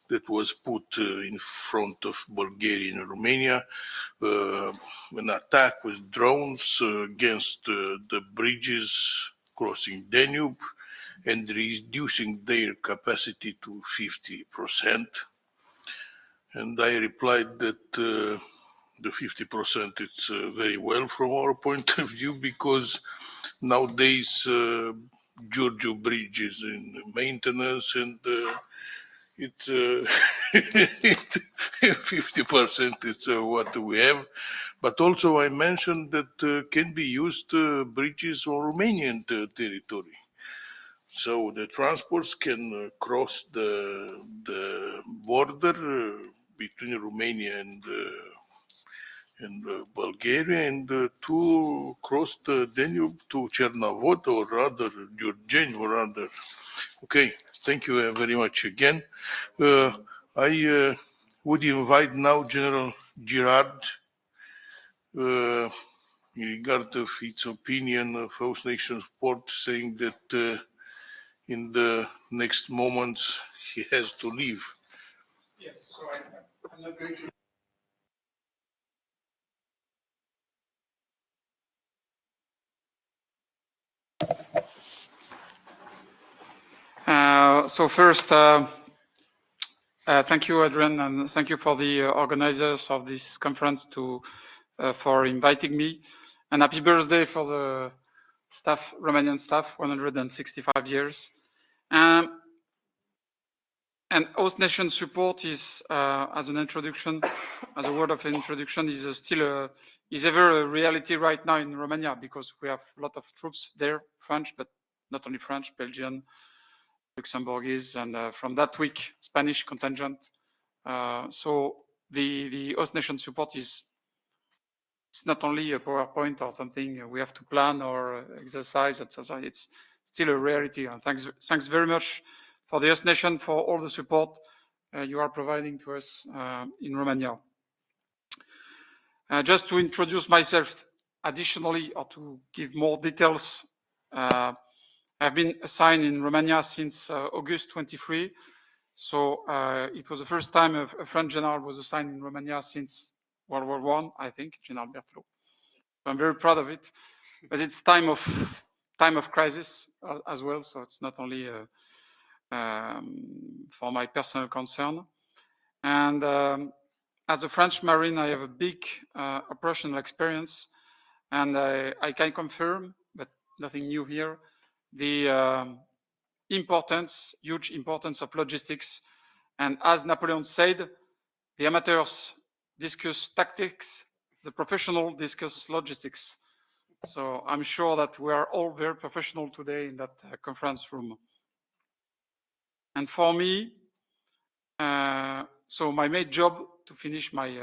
that was put in front of Bulgaria and Romania, an attack with drones against the bridges crossing Danube, and reducing their capacity to 50%. And I replied that the 50% it's very well from our point of view, because nowadays Giurgiu Bridge is in maintenance, and it's 50% it's what we have. But also I mentioned that can be used bridges on Romanian territory. So the transports can cross the border between Romania and Bulgaria, and to cross the Danube to Chernavod, or rather Giurgeni, or rather. Okay, thank you very much again. I would invite now General Girard in regard of its opinion of Host Nations Port, saying that in the next moments he has to leave. Yes, so I'm not going to. So first, thank you, Adrian, and thank you for the organizers of this conference for inviting me. And happy birthday for the staff, Romanian staff, 165 years. And host nation support is, as an introduction, as a word of introduction, is ever a reality right now in Romania, because we have a lot of troops there, French, but not only French, Belgian, Luxembourgese, and from that week, Spanish contingent. So the host nation support it's not only a PowerPoint or something we have to plan or exercise, etc. It's still a reality. And thanks very much for the host nation for all the support you are providing to us in Romania. Just to introduce myself additionally, or to give more details, I've been assigned in Romania since August 23. So it was the first time a French general was assigned in Romania since World War I think, General Berthelot. So I'm very proud of it. But it's time of crisis as well. So it's not only for my personal concern. And as a French Marine, I have a big operational experience, and I can confirm, but nothing new here, the huge importance of logistics. And as Napoleon said, the amateurs discuss tactics, the professional discuss logistics. So I'm sure that we are all very professional today in that conference room. And for me, so my main job, to finish my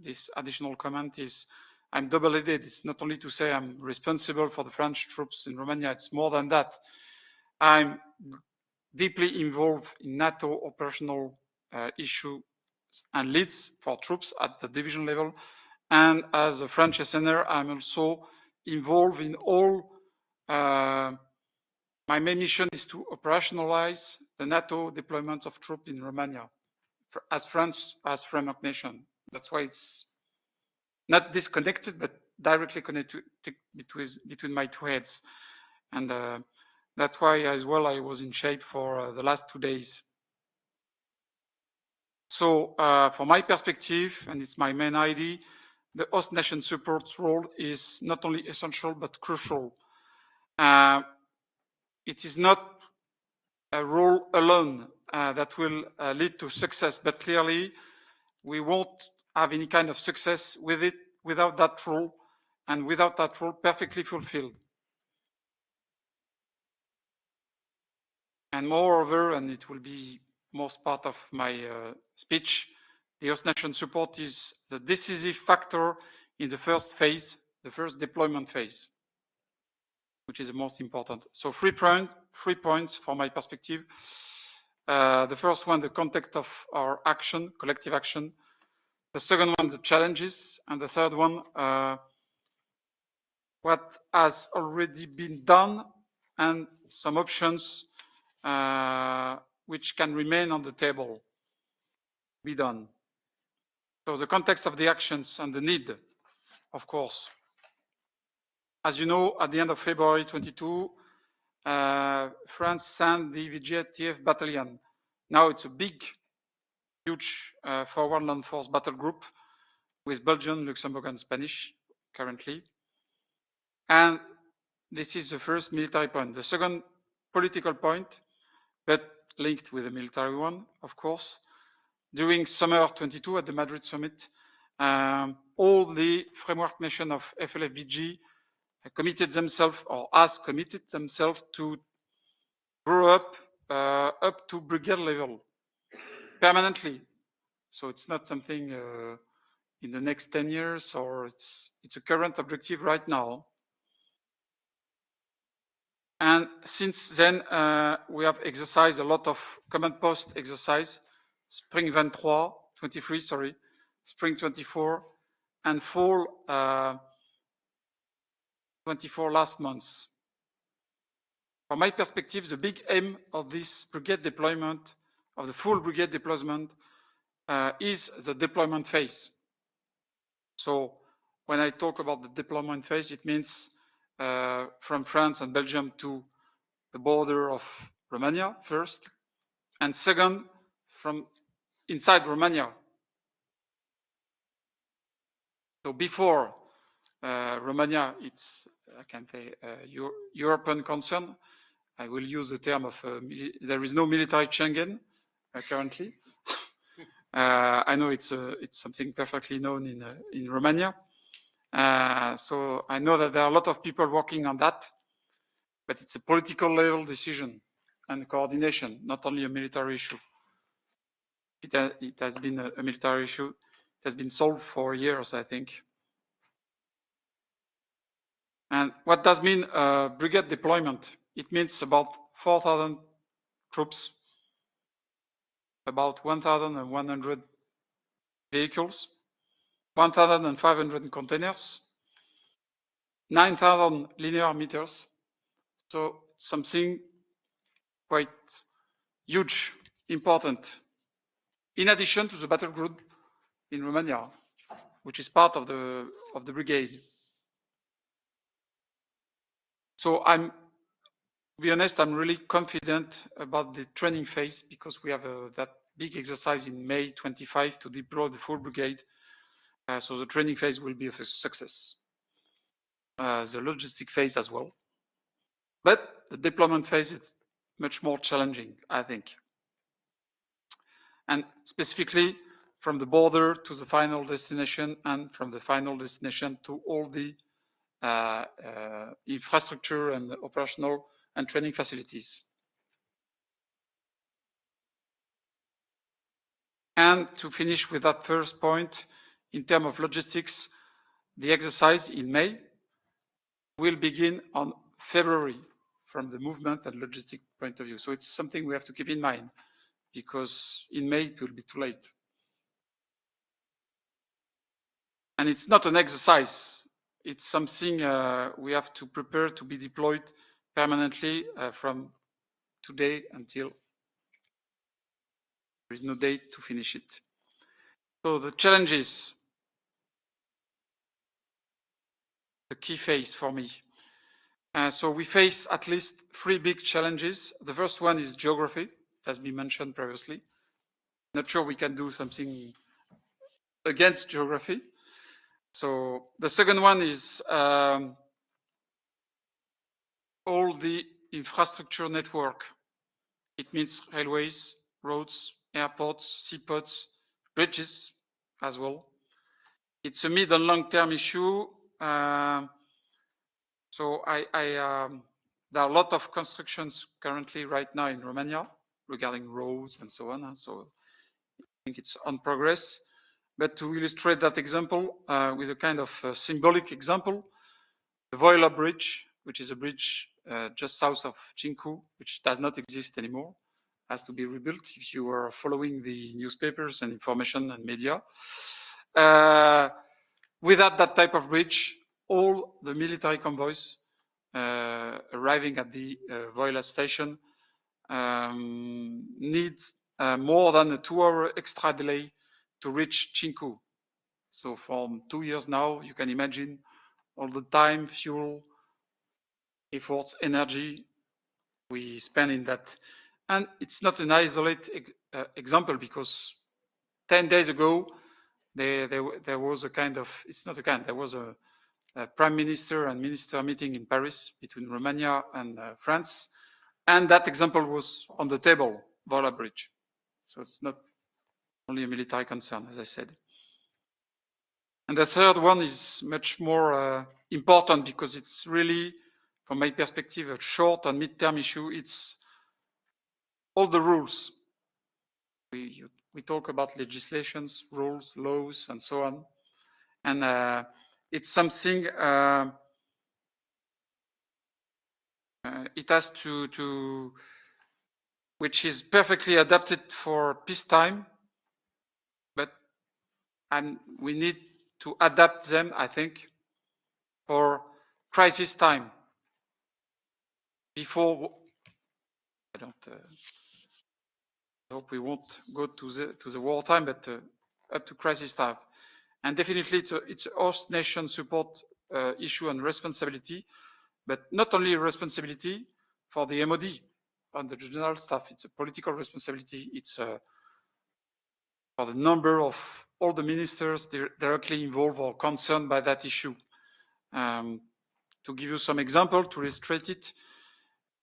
this additional comment, is I'm double-headed. It's not only to say I'm responsible for the French troops in Romania, it's more than that. I'm deeply involved in NATO operational issues and leads for troops at the division level. And as a French SNR, I'm also involved in all, my main mission is to operationalize the NATO deployment of troops in Romania as France, as framework nation. That's why it's not disconnected, but directly connected between my two heads. And that's why as well I was in shape for the last 2 days. So from my perspective, and it's my main idea, the host nation support role is not only essential, but crucial. It is not a role alone that will lead to success, but clearly we won't have any kind of success with it without that role, and without that role perfectly fulfilled. And moreover, and it will be most part of my speech, the host nation support is the decisive factor in the first phase, the first deployment phase, which is the most important. So 3 points from my perspective. The first one, the context of our action, collective action. The second one, the challenges. And the third one, what has already been done and some options which can remain on the table, be done. So the context of the actions and the need, of course. As you know, at the end of February 22, France sent the VJTF battalion. Now it's a big, huge forward land force battle group with Belgian, Luxembourg, and Spanish currently. And this is the first military point. The second political point, but linked with the military one, of course. During summer 22 at the Madrid summit, all the framework nations of FLFBG committed themselves, or has committed themselves, to grow up to brigade level permanently. So it's not something in the next 10 years, or it's a current objective right now. And since then, we have exercised a lot of command post exercise, spring 23, sorry, spring 24, and fall 24 last months. From my perspective, the big aim of this brigade deployment, of the full brigade deployment, is the deployment phase. So when I talk about the deployment phase, it means from France and Belgium to the border of Romania first, and second, from inside Romania. So before Romania, it's, I can say, European concern. I will use the term of, there is no military Schengen currently. I know it's something perfectly known in Romania. So I know that there are a lot of people working on that, but it's a political level decision. and coordination, not only a military issue. It has been a military issue. It has been solved for years, I think. And what does mean brigade deployment? It means about 4,000 troops, about 1,100 vehicles, 1,500 containers, 9,000 linear meters. So something quite huge, important, in addition to the battle group in Romania, which is part of the brigade. So to be honest, I'm really confident about the training phase because we have that big exercise in May 25 to deploy the full brigade. So the training phase will be a success. The logistic phase as well. But the deployment phase is much more challenging, I think. And specifically from the border to the final destination and from the final destination to all the infrastructure and operational and training facilities. And to finish with that first point, in terms of logistics, the exercise in May will begin on February from the movement and logistic point of view. So it's something we have to keep in mind because in May it will be too late. And it's not an exercise. It's something we have to prepare to be deployed permanently from today until there is no date to finish it. So the challenges, the key phase for me. So we face at least 3 big challenges. The first one is geography, it has been mentioned previously. Not sure we can do something against geography. So the second one is all the infrastructure network. It means railways, roads, airports, seaports, bridges as well. It's a mid and long-term issue. So there are a lot of constructions currently right now in Romania regarding roads and so on. So I think it's on progress. But to illustrate that example with a kind of symbolic example, the Voila Bridge, which is a bridge just south of Cinku, which does not exist anymore, has to be rebuilt if you are following the newspapers and information and media. Without that type of bridge, all the military convoys arriving at the Voila station need more than a 2-hour extra delay to reach Cinku. So from 2 years now, you can imagine all the time, fuel, efforts, energy we spend in that. And it's not an isolated example because 10 days ago, there was a kind of, it's not a kind, there was a prime minister and minister meeting in Paris between Romania and France. And that example was on the table, Vola Bridge. So it's not only a military concern, as I said. And the third one is much more important because it's really, from my perspective, a short and mid-term issue. It's all the rules. We talk about legislations, rules, laws, and so on. And it's something, it has to, which is perfectly adapted for peacetime, but we need to adapt them, I think, for crisis time. Before, I hope we won't go to the wartime, but up to crisis time. And definitely it's a host nation support issue and responsibility, but not only a responsibility for the MOD and the general staff, it's a political responsibility. It's for the number of all the ministers directly involved or concerned by that issue. To give you some example, to illustrate it,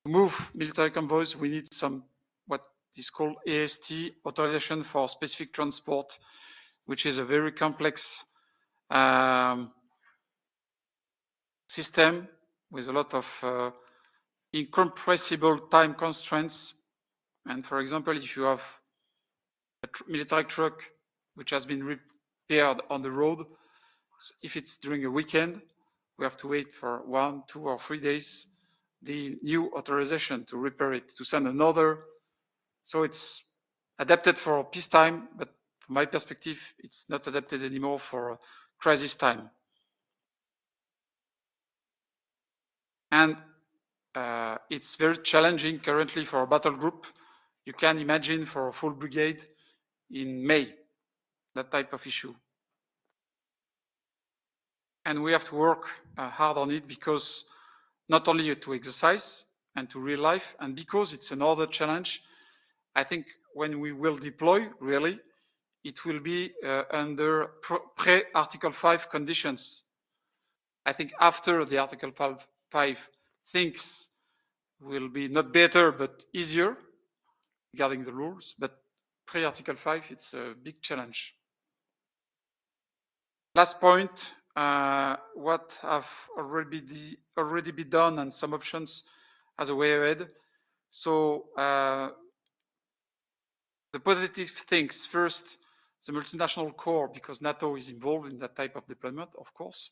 to move military convoys, we need some what is called AST, authorization for specific transport, which is a very complex system with a lot of incompressible time constraints. And for example, if you have a military truck which has been repaired on the road, if it's during a weekend, we have to wait for 1, 2, or 3 days the new authorization to repair it, to send another. So it's adapted for peacetime, but from my perspective, it's not adapted anymore for crisis time. And it's very challenging currently for a battle group. You can imagine for a full brigade in May, that type of issue. And we have to work hard on it because not only to exercise and to real life, and because it's another challenge, I think when we will deploy, really, it will be under pre-Article 5 conditions. I think after the Article 5, things will be not better, but easier regarding the rules. But pre-Article 5, it's a big challenge. Last point, what have already been done and some options as a way ahead. So the positive things, first, the multinational core, because NATO is involved in that type of deployment, of course,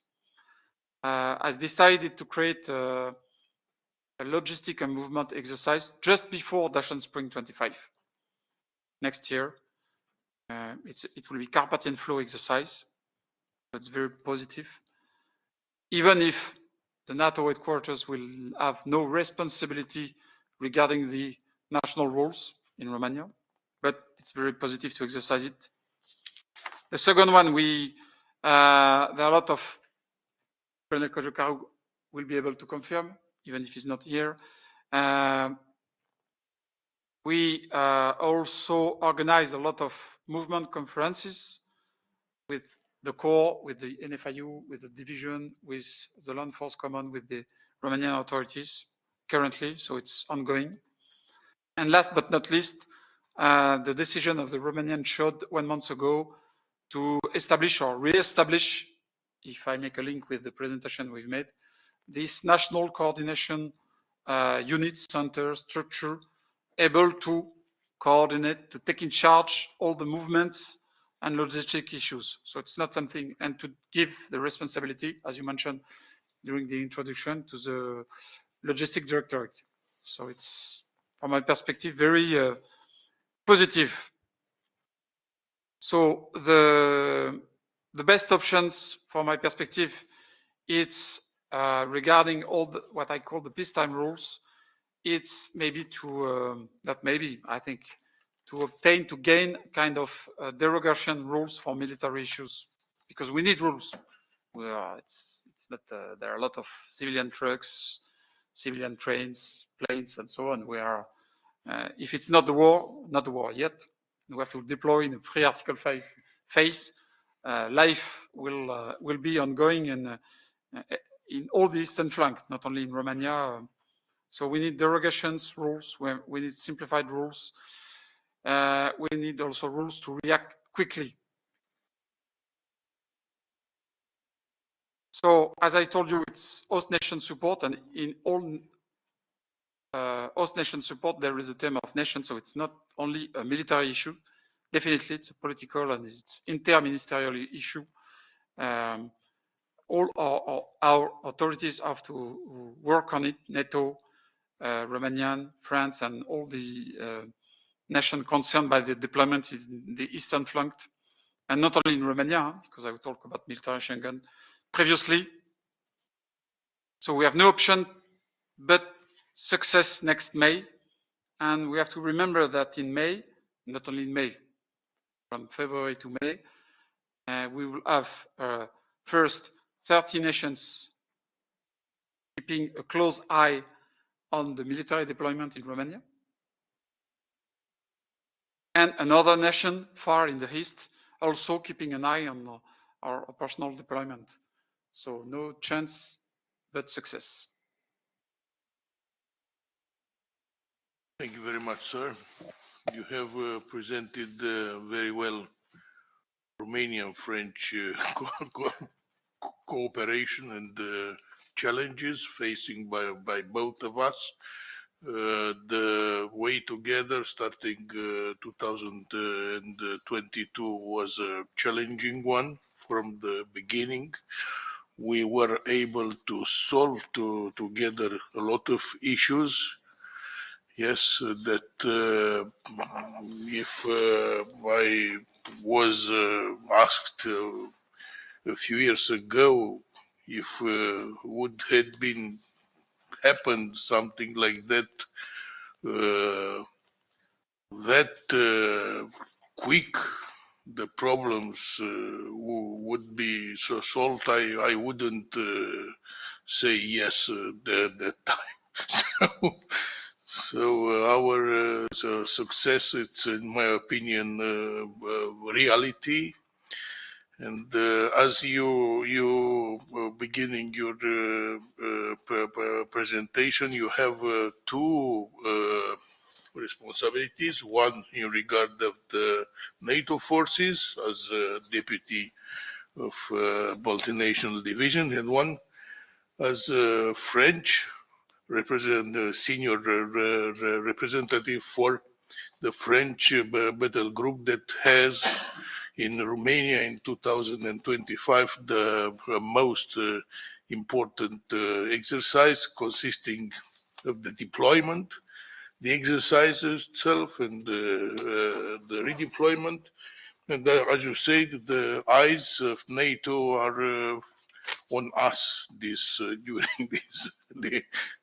has decided to create a logistic and movement exercise just before Dacian Spring 25 next year. It will be Carpathian Flow exercise. That's very positive. Even if the NATO headquarters will have no responsibility regarding the national roles in Romania, but it's very positive to exercise it. The second one, there are a lot of Colonel Kojokaru will be able to confirm, even if he's not here. We also organize a lot of movement conferences with the Corps, with the NFIU, with the division, with the Land Force Command, with the Romanian authorities currently, so it's ongoing. And last but not least, the decision of the Romanian CHOD 1 month ago to establish or re-establish, if I make a link with the presentation we've made, this national coordination unit, center, structure, able to coordinate, to take in charge all the movements and logistic issues. So it's not something, and to give the responsibility, as you mentioned during the introduction, to the logistic directorate. So it's, from my perspective, very positive. So the best options, from my perspective, it's regarding all what I call the peacetime rules. It's maybe to, not maybe, I think, to gain kind of derogation rules for military issues, because we need rules. It's not, there are a lot of civilian trucks, civilian trains, planes, and so on. We are, if it's not the war yet, we have to deploy in a pre-Article 5 phase. Life will be ongoing in all the eastern flank, not only in Romania. So we need derogations rules, we need simplified rules. We need also rules to react quickly. So as I told you, it's host nation support, and in all host nation support, there is a term of nation, so it's not only a military issue. Definitely, it's a political and it's inter-ministerial issue. All our authorities have to work on it, NATO, Romanian, France, and all the nations concerned by the deployment in the eastern flank, and not only in Romania, because I will talk about military Schengen previously. So we have no option but success next May. And we have to remember that in May, not only in May, from February to May, we will have first 30 nations keeping a close eye on the military deployment in Romania. And another nation far in the east also keeping an eye on our operational deployment. So no chance but success. Thank you very much, sir. You have presented very well Romanian-French cooperation and challenges facing by both of us. The way together starting 2022 was a challenging one from the beginning. We were able to solve together a lot of issues. Yes, that if I was asked a few years ago if would had been happened something like that, quick, the problems would be so solved. I wouldn't say yes that time. So our success, it's in my opinion reality. And as you beginning your presentation, you have two responsibilities. One in regard of the NATO forces as deputy of multinational division, and one as French senior representative for the French battle group that has in Romania in 2025 the most important exercise consisting of the deployment, the exercise itself, and the redeployment. And as you said, the eyes of NATO are on us during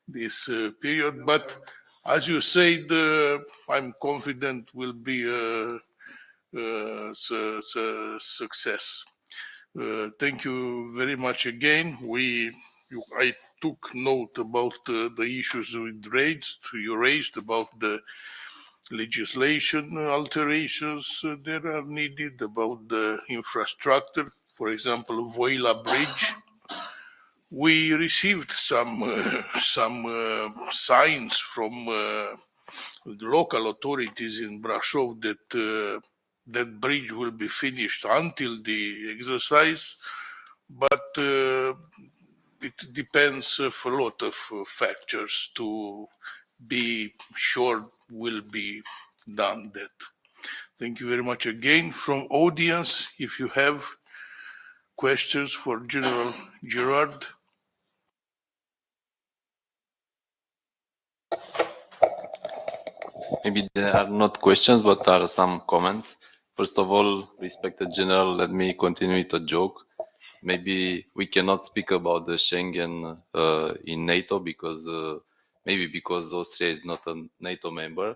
this period. But as you said, I'm confident will be a success. Thank you very much again. I took note about the issues you raised about the legislation alterations that are needed, about the infrastructure, for example, Voila Bridge. We received some signs from the local authorities in Brasov that that bridge will be finished until the exercise, but it depends of a lot of factors to be sure will be done that. Thank you very much again. From audience, if you have questions for General Gerard. Maybe there are not questions, but there are some comments. First of all, respected General, let me continue with a joke. Maybe we cannot speak about the Schengen in NATO because maybe because Austria is not a NATO member.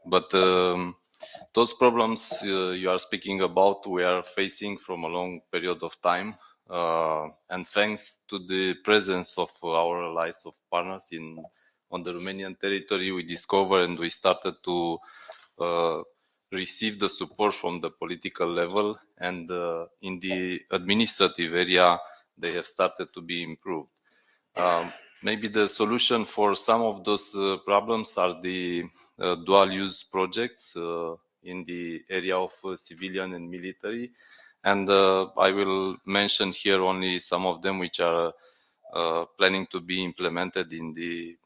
But those problems you are speaking about, we are facing from a long period of time. And thanks to the presence of our allies of partners on the Romanian territory, we discovered and we started to receive the support from the political level, and in the administrative area, they have started to be improved. Maybe the solution for some of those problems are the dual-use projects in the area of civilian and military. And I will mention here only some of them which are planning to be implemented in the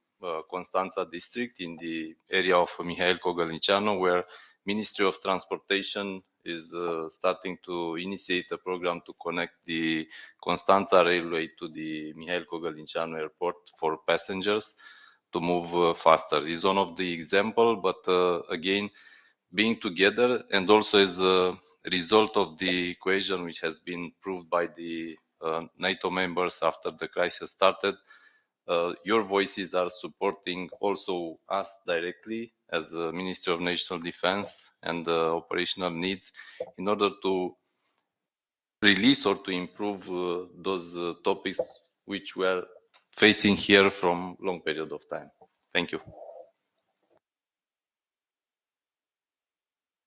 Constanța district, in the area of Mihail Cogălnicianu, where Ministry of Transportation is starting to initiate a program to connect the Constanța railway to the Mihail Cogălnicianu airport for passengers to move faster. It's one of the example, but again, being together and also as a result of the cohesion which has been proved by the NATO members after the crisis started, your voices are supporting also us directly as the Ministry of National Defense and operational needs in order to release or to improve those topics which we are facing here from long period of time. Thank you.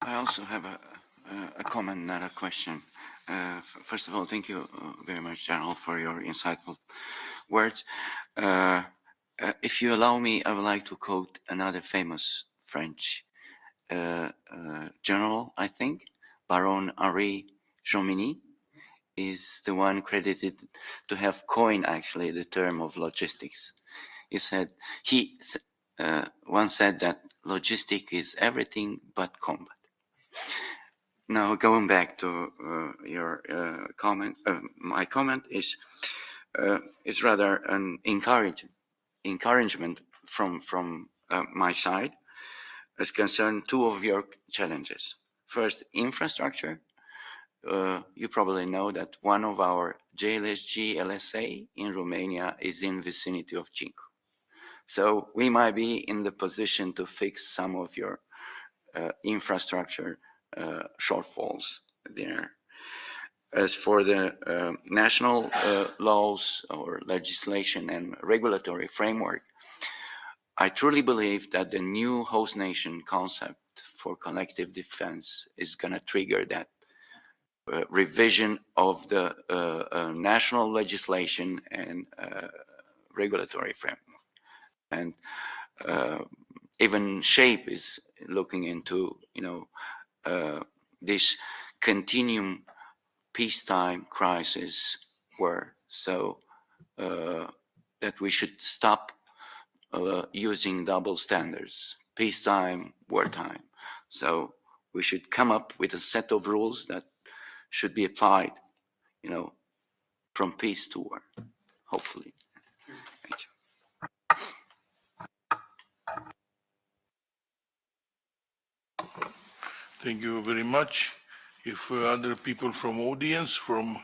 I also have a comment, not a question. First of all, thank you very much, General, for your insightful words. If you allow me, I would like to quote another famous French general, I think, Baron Henri Jomini. is the one credited to have coined actually the term of logistics. He once said that logistic is everything but combat. Now, going back to your comment, my comment is rather an encouragement from my side as concern two of your challenges. First, infrastructure. You probably know that one of our JLSG LSA in Romania is in vicinity of Cinco. So we might be in the position to fix some of your infrastructure shortfalls there. As for the national laws or legislation and regulatory framework, I truly believe that the new host nation concept for collective defense is going to trigger that revision of the national legislation and regulatory framework. And even SHAPE is looking into, this continuum peacetime crisis where, so that we should stop using double standards, peacetime, wartime. So we should come up with a set of rules that should be applied, from peace to war, hopefully. Thank you. Thank you very much. If other people from audience, from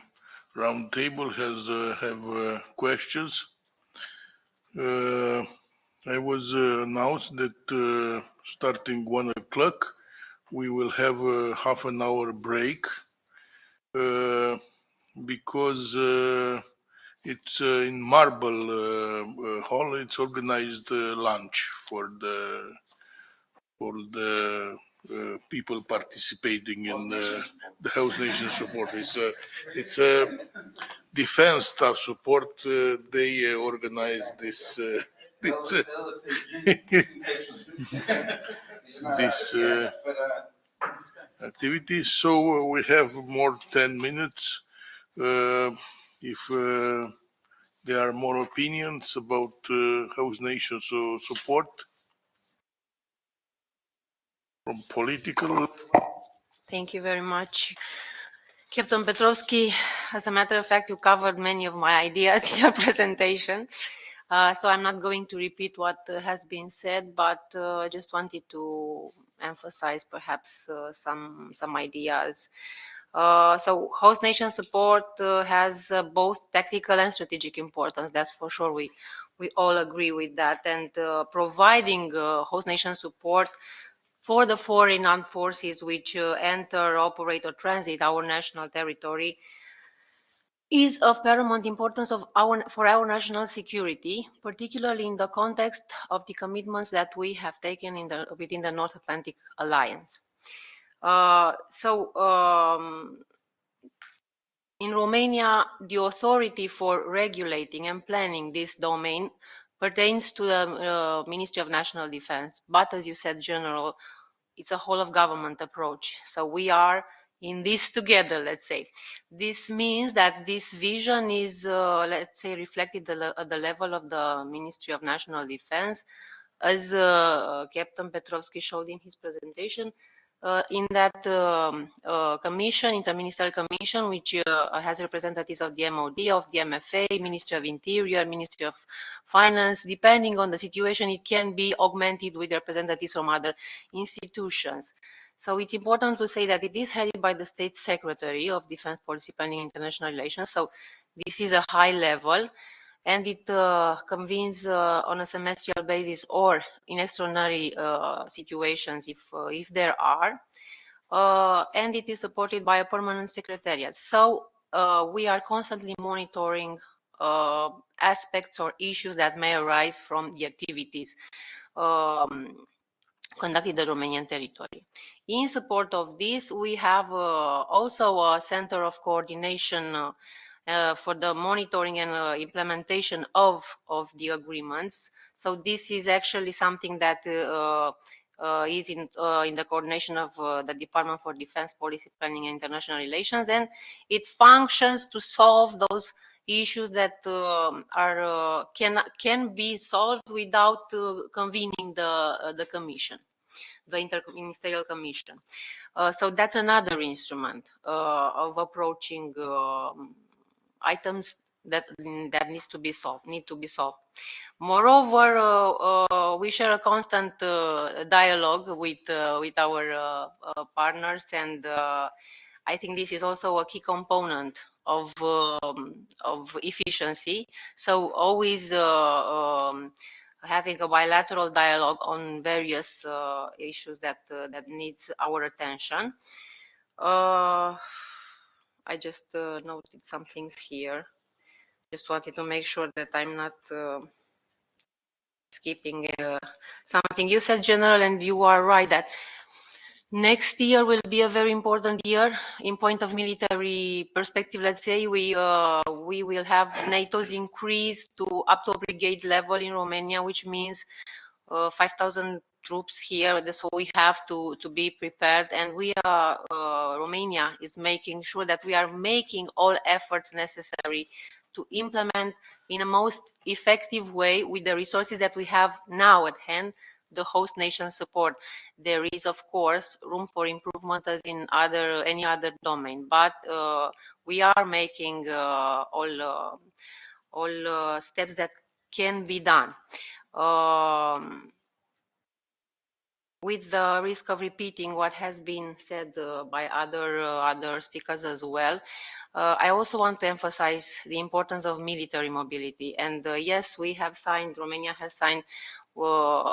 round table have questions, I was announced that starting 1 o'clock, we will have a half an hour break because it's in Marble Hall. It's organized lunch for the people participating in the House Nation support. It's a defense staff support. They organize this this activity. So we have more 10 minutes. If there are more opinions about House Nation support from political. Thank you very much. Captain Petrovsky, as a matter of fact, you covered many of my ideas in your presentation. So I'm not going to repeat what has been said, but I just wanted to emphasize perhaps some ideas. So host nation support has both tactical and strategic importance. That's for sure. We all agree with that. And providing host nation support for the foreign armed forces which enter, operate, or transit our national territory is of paramount importance for our national security, particularly in the context of the commitments that we have taken within the North Atlantic Alliance. In Romania, the authority for regulating and planning this domain pertains to the Ministry of National Defense. But as you said, General, it's a whole of government approach. So we are in this together, let's say. This means that this vision is, let's say, reflected at the level of the Ministry of National Defense, as Captain Petrovsky showed in his presentation, in that commission, interministerial commission, which has representatives of the MOD, of the MFA, Ministry of Interior, Ministry of Finance. Depending on the situation, it can be augmented with representatives from other institutions. So it's important to say that it is headed by the State Secretary of Defense Policy Planning and International Relations. So this is a high level, and it convenes on a semestrial basis or in extraordinary situations if there are. And it is supported by a permanent secretariat. So we are constantly monitoring aspects or issues that may arise from the activities conducted in the Romanian territory. In support of this, we have also a center of coordination for the monitoring and implementation of the agreements. So this is actually something that is in the coordination of the Department for Defense Policy Planning and International Relations, and it functions to solve those issues that can be solved without convening the commission, the Interministerial Commission. So that's another instrument of approaching items that need to be solved. Moreover, we share a constant dialogue with our partners, and I think this is also a key component of efficiency. So always having a bilateral dialogue on various issues that needs our attention. I just noted some things here. Just wanted to make sure that I'm not skipping something. You said, General, and you are right, that next year will be a very important year in point of military perspective. Let's say we will have NATO's increase to up to a brigade level in Romania, which means 5,000 troops here. So we have to be prepared, and we are Romania is making sure that we are making all efforts necessary to implement in a most effective way with the resources that we have now at hand the host nation support. There is, of course, room for improvement as in any other domain, but we are making all steps that can be done. With the risk of repeating what has been said by other speakers as well, I also want to emphasize the importance of military mobility. And yes, we have signed, Romania has signed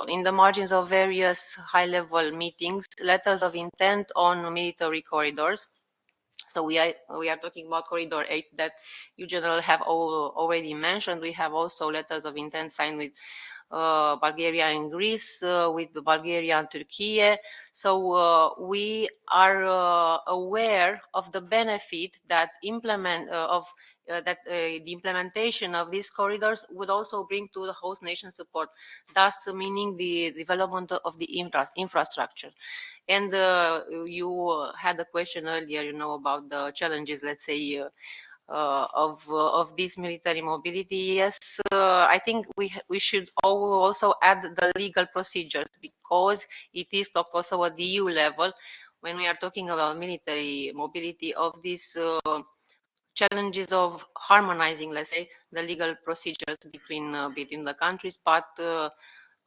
in the margins of various high-level meetings, letters of intent on military corridors. So we are talking about Corridor 8 that you, General, have already mentioned. We have also letters of intent signed with Bulgaria and Greece, with Bulgaria and Turkey. So we are aware of the benefit that the implementation of these corridors would also bring to the host nation support, thus meaning the development of the infrastructure. And you had a question earlier, about the challenges, let's say, of this military mobility. Yes, I think we should also add the legal procedures, because it is talked also at the EU level when we are talking about military mobility of these challenges of harmonizing, let's say, the legal procedures between the countries. But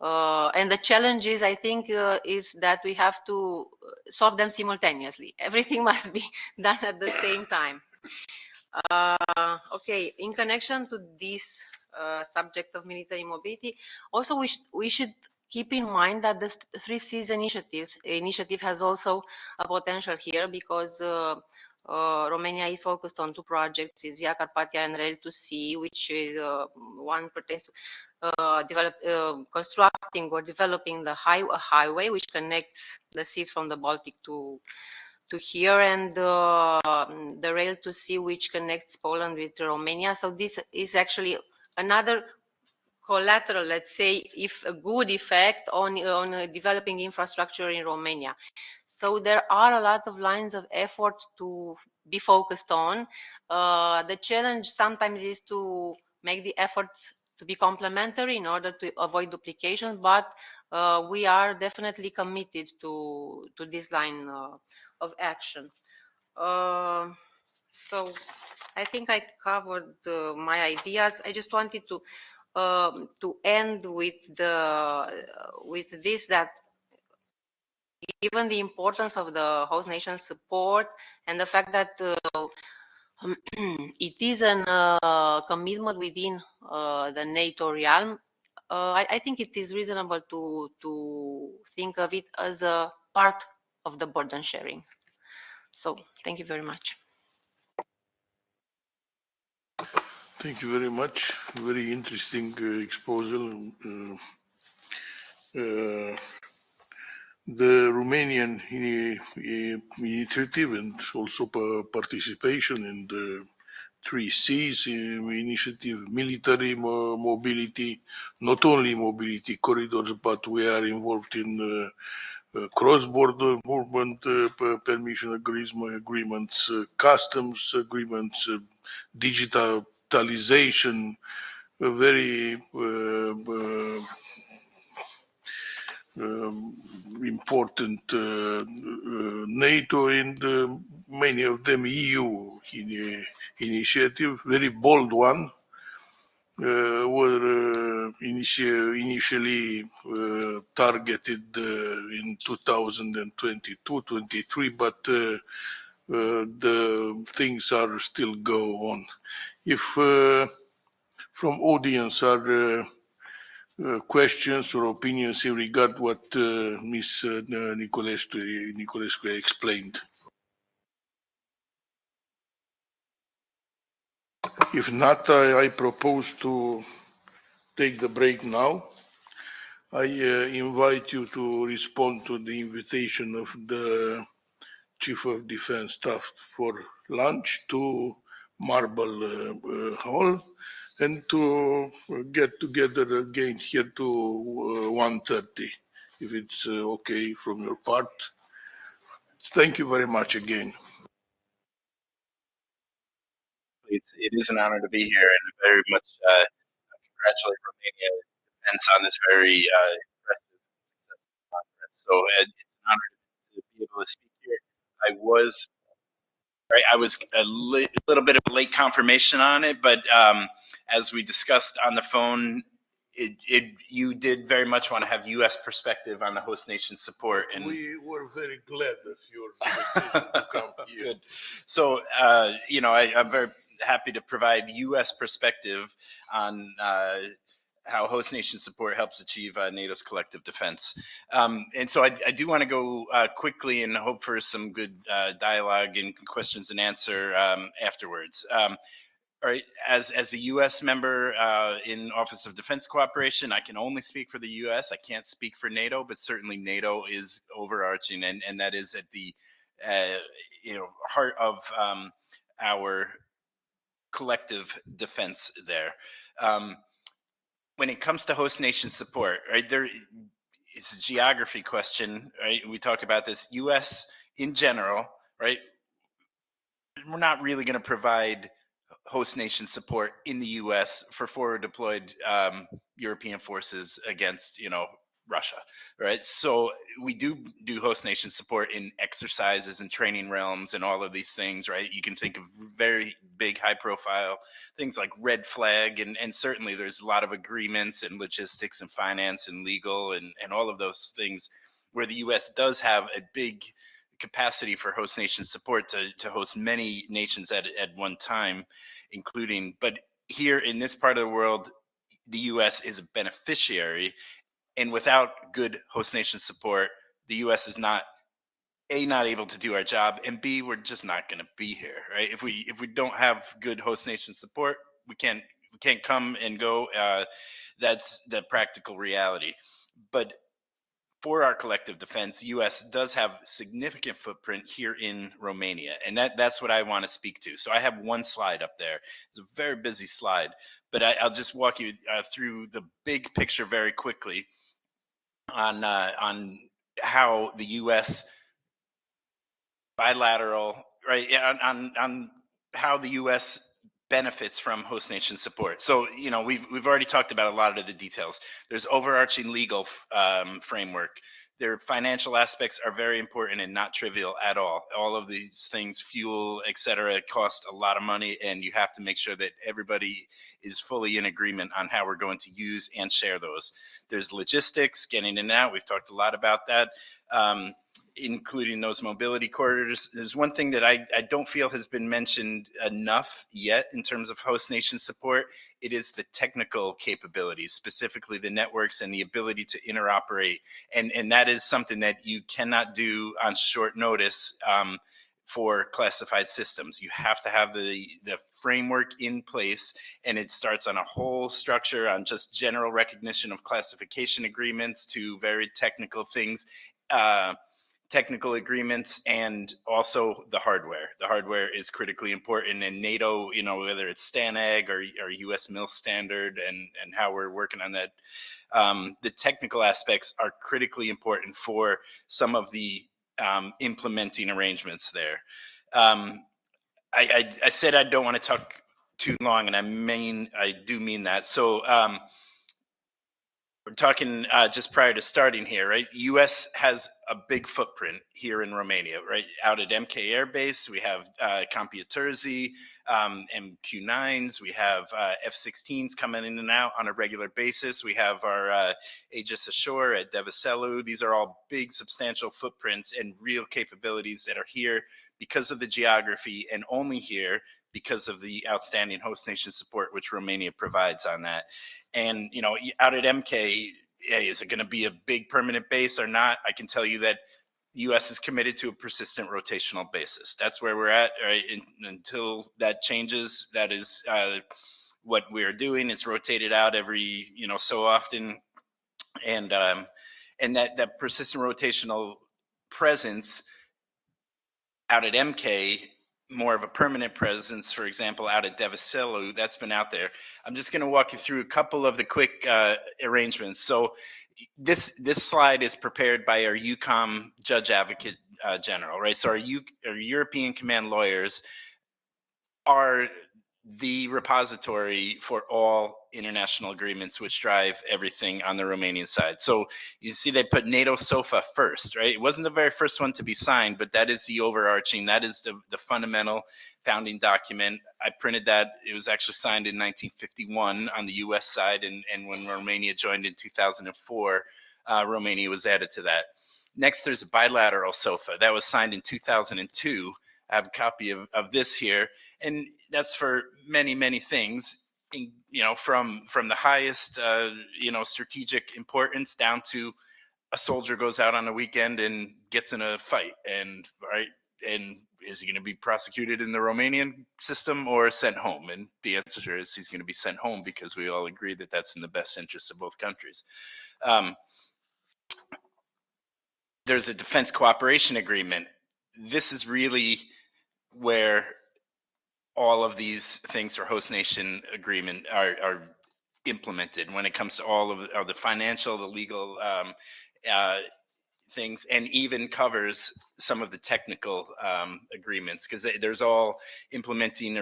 and the challenges, I think, is that we have to solve them simultaneously. Everything must be done at the same time. Okay, in connection to this subject of military mobility, also we should keep in mind that the 3 Seas initiative has also a potential here, because Romania is focused on 2 projects, is Via Carpathia and Rail to Sea, which is one pertains to constructing or developing the highway which connects the seas from the Baltic to here, and the Rail to Sea which connects Poland with Romania. So this is actually another collateral, let's say, if a good effect on developing infrastructure in Romania. So there are a lot of lines of effort to be focused on. The challenge sometimes is to make the efforts to be complementary in order to avoid duplication, but we are definitely committed to this line of action. So I think I covered my ideas. I just wanted to end with this, that given the importance of the host nation support and the fact that it is a commitment within the NATO realm, I think it is reasonable to think of it as a part of the burden sharing. So thank you very much. Thank you very much. Very interesting exposure. The Romanian initiative and also participation in the three C's initiative, military mobility, not only mobility corridors, but we are involved in cross-border movement permission agreements, customs agreements, digitalization, very important NATO and many of them EU initiative, very bold one, were initially targeted in 2022-23, but the things are still go on. If from audience are questions or opinions in regard what Ms. Nicolescu explained. If not, I propose to take the break now. I invite you to respond to the invitation of the Chief of Defense Staff for lunch to Marble Hall and to get together again here to 1:30, if it's okay from your part. Thank you very much again. It is an honor to be here and very much congratulate Romania Defense on this very impressive conference. So it's an honor to be able to speak here. I was a little bit of a late confirmation on it, but as we discussed on the phone, you did very much want to have U.S. perspective on the host nation support, and we were very glad of your decision to come here. Good. So I'm very happy to provide U.S. perspective on how host nation support helps achieve NATO's collective defense. And so I do want to go quickly and hope for some good dialogue and questions and answer afterwards. All right, as a U.S. member in Office of Defense Cooperation, I can only speak for the U.S. I can't speak for NATO, but certainly NATO is overarching, and that is at the heart of our collective defense there. When it comes to host nation support, right, it's a geography question, right? We talk about this. U.S. in general, right? We're not really going to provide host nation support in the U.S. for forward deployed European forces against, Russia, right? So we do host nation support in exercises and training realms and all of these things, right? You can think of very big, high profile things like Red Flag, and certainly there's a lot of agreements and logistics and finance and legal and all of those things where the U.S. does have a big capacity for host nation support to host many nations at one time, including, but here in this part of the world, the U.S. is a beneficiary, and without good host nation support, the U.S. is not able to do our job, and B, we're just not going to be here, right? If we don't have good host nation support, we can't come and go. That's the practical reality. But for our collective defense, U.S. does have significant footprint here in Romania, and that's what I want to speak to. So I have one slide up there. It's a very busy slide, but I'll just walk you through the big picture very quickly on how the U.S. bilateral, right? On how the U.S. benefits from host nation support. So we've already talked about a lot of the details. There's overarching legal framework. Their financial aspects are very important and not trivial at all. All of these things, fuel, et cetera, cost a lot of money, and you have to make sure that everybody is fully in agreement on how we're going to use and share those. There's logistics, getting in and out. We've talked a lot about that. Including those mobility corridors. There's one thing that I don't feel has been mentioned enough yet in terms of host nation support. It is the technical capabilities, specifically the networks and the ability to interoperate. And that is something that you cannot do on short notice for classified systems. You have to have the framework in place, and it starts on a whole structure on just general recognition of classification agreements to very technical things. technical agreements, and also the hardware. The hardware is critically important, and NATO, whether it's STANAG or US MIL standard and how we're working on that, the technical aspects are critically important for some of the implementing arrangements there. I said I don't want to talk too long, and I do mean that. So we're talking just prior to starting here, right? U.S. has a big footprint here in Romania, right? Out at MK Air Base, we have PETROVSCHI, MQ-9s, we have F-16s coming in and out on a regular basis. We have our Aegis Ashore at Devaselu. These are all big, substantial footprints and real capabilities that are here because of the geography, and only here because of the outstanding host nation support which Romania provides on that. And, out at MK, is it going to be a big permanent base or not? I can tell you that the U.S. is committed to a persistent rotational basis. That's where we're at, right? Until that changes, that is what we're doing. It's rotated out every, so often. And that persistent rotational presence out at MK, more of a permanent presence, for example, out at Devaselu, that's been out there. I'm just going to walk you through a couple of the quick arrangements. So this slide is prepared by our EUCOM Judge Advocate General, right? So our European Command lawyers are the repository for all international agreements which drive everything on the Romanian side. So you see they put NATO SOFA first, right? It wasn't the very first one to be signed, but that is the overarching, that is the fundamental founding document. I printed that. It was actually signed in 1951 on the US side, and when Romania joined in 2004, Romania was added to that. Next, there's a bilateral SOFA. That was signed in 2002. I have a copy of this here. And that's for many, many things, from the highest, strategic importance down to a soldier goes out on a weekend and gets in a fight, and is he going to be prosecuted in the Romanian system or sent home? And the answer is he's going to be sent home, because we all agree that that's in the best interest of both countries. There's a defense cooperation agreement. This is really where all of these things for host nation agreement are implemented when it comes to all of the financial, the legal things, and even covers some of the technical agreements, because there's all implementing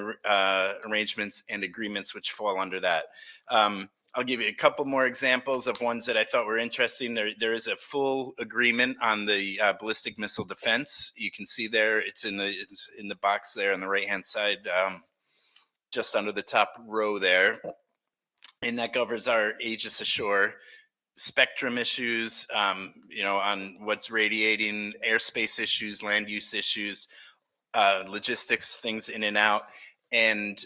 arrangements and agreements which fall under that. I'll give you a couple more examples of ones that I thought were interesting. There is a full agreement on the ballistic missile defense. You can see there, it's in the box there on the right-hand side, just under the top row there. And that covers our Aegis Ashore spectrum issues, on what's radiating, airspace issues, land use issues, logistics, things in and out. And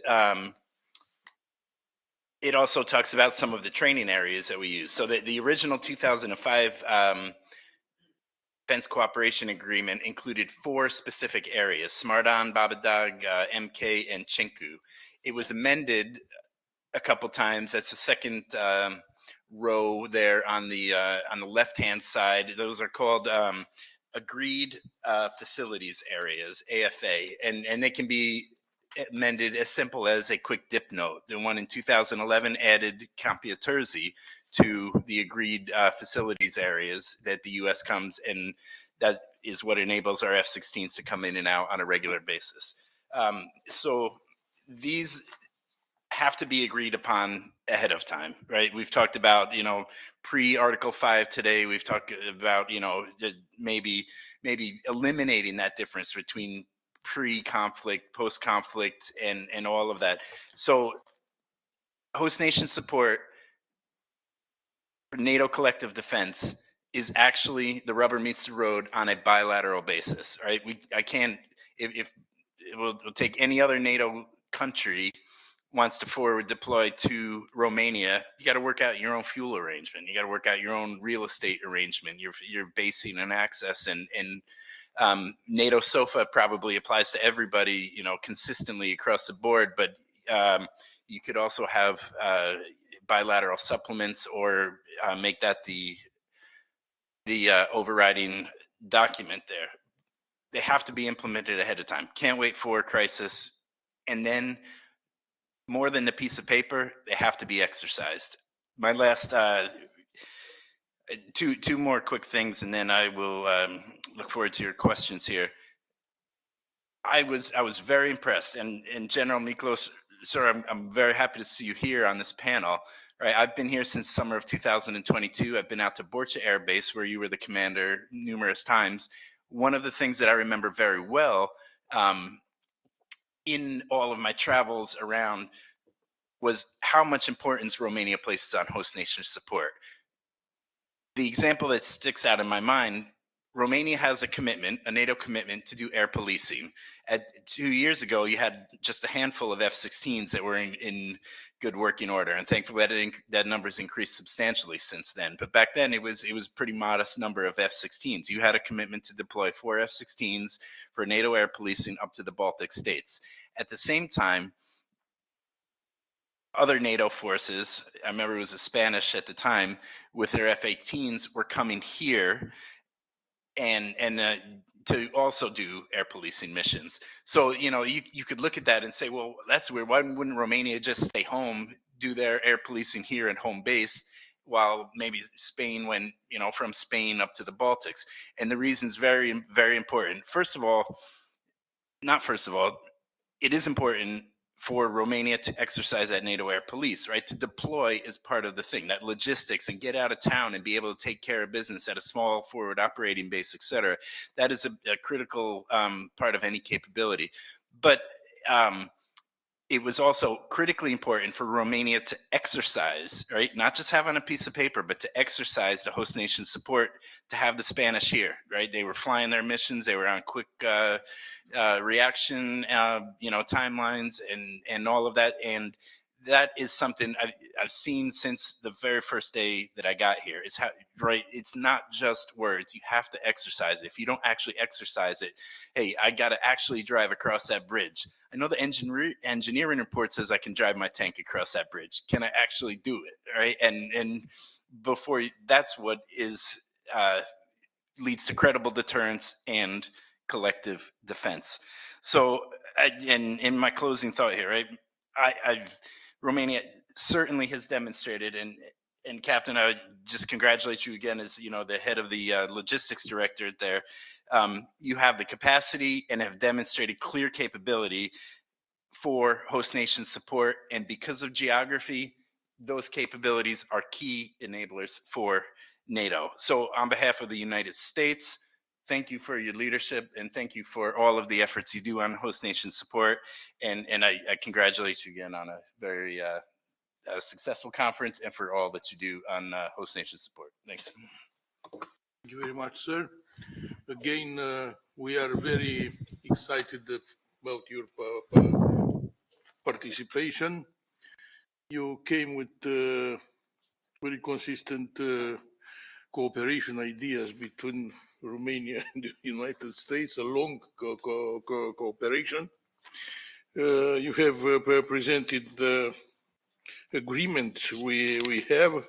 it also talks about some of the training areas that we use. So the original 2005 Defense Cooperation Agreement included 4 specific areas: Smardan, Babadag, MK, and Chinku. It was amended a couple times. That's the second row there on the left-hand side. Those are called Agreed Facilities Areas, AFA, and they can be amended as simple as a quick dip note. The one in 2011 added PETROVSCHI to the agreed facilities areas that the U.S. comes, and that is what enables our F-16s to come in and out on a regular basis. So these have to be agreed upon ahead of time, right? We've talked about, pre-Article 5 today. We've talked about, maybe eliminating that difference between pre-conflict, post-conflict, and all of that. So host nation support for NATO collective defense is actually the rubber meets the road on a bilateral basis, right? I can't, if we'll take any other NATO country wants to forward deploy to Romania, you got to work out your own fuel arrangement. You got to work out your own real estate arrangement, your basing and access, and NATO SOFA probably applies to everybody, consistently across the board. But you could also have bilateral supplements, or make that the overriding document there. They have to be implemented ahead of time. Can't wait for a crisis. And then more than the piece of paper, they have to be exercised. My last two more quick things, and then I will look forward to your questions here. I was very impressed, and General Miklos, sir, I'm very happy to see you here on this panel. Right, I've been here since summer of 2022. I've been out to Borcha Air Base, where you were the commander, numerous times. One of the things that I remember very well in all of my travels around was how much importance Romania places on host nation support. The example that sticks out in my mind, Romania has a commitment, a NATO commitment to do air policing. 2 years ago, you had just a handful of F-16s that were in good working order, and thankfully that number's increased substantially since then. But back then, it was a pretty modest number of F-16s. You had a commitment to deploy 4 F-16s for NATO air policing up to the Baltic states. At the same time, other NATO forces, I remember it was the Spanish at the time, with their F-18s were coming here and to also do air policing missions. So, you know, you could look at that and say, well, that's weird. Why wouldn't Romania just stay home, do their air policing here at home base, while maybe Spain went, you know, from Spain up to the Baltics? And the reason's very, very important. It is important for Romania to exercise that NATO air police, right? To deploy is part of the thing, that logistics and get out of town and be able to take care of business at a small forward operating base, et cetera. That is a critical part of any capability. But it was also critically important for Romania to exercise, right? Not just have on a piece of paper, but to exercise the host nation support to have the Spanish here, right? They were flying their missions. They were on quick reaction, you know, timelines and all of that. And that is something I've seen since the very first day that I got here. Is how, right? It's not just words. You have to exercise it. If you don't actually exercise it, hey, I got to actually drive across that bridge. I know the engineering report says I can drive my tank across that bridge. Can I actually do it? Right? And before that's what is leads to credible deterrence and collective defense. So, in my closing thought here, right? Romania certainly has demonstrated, and Captain, I would just congratulate you again as, you know, the head of the logistics directorate there. You have the capacity and have demonstrated clear capability for host nation support, and because of geography, those capabilities are key enablers for NATO. So on behalf of the United States, thank you for your leadership, and thank you for all of the efforts you do on host nation support. And I congratulate you again on a very successful conference and for all that you do on host nation support. Thanks. Thank you very much, sir. Again, we are very excited about your participation. You came with very consistent cooperation ideas between Romania and the United States, a long cooperation. You have presented the agreements we have.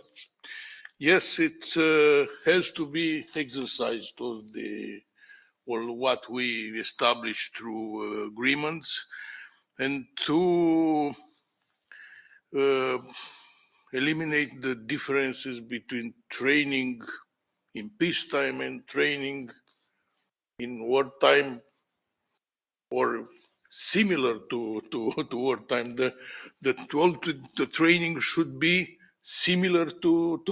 Yes, it has to be exercised, what we established through agreements, and to eliminate the differences between training in peacetime and training in wartime, or similar to wartime. The training should be similar to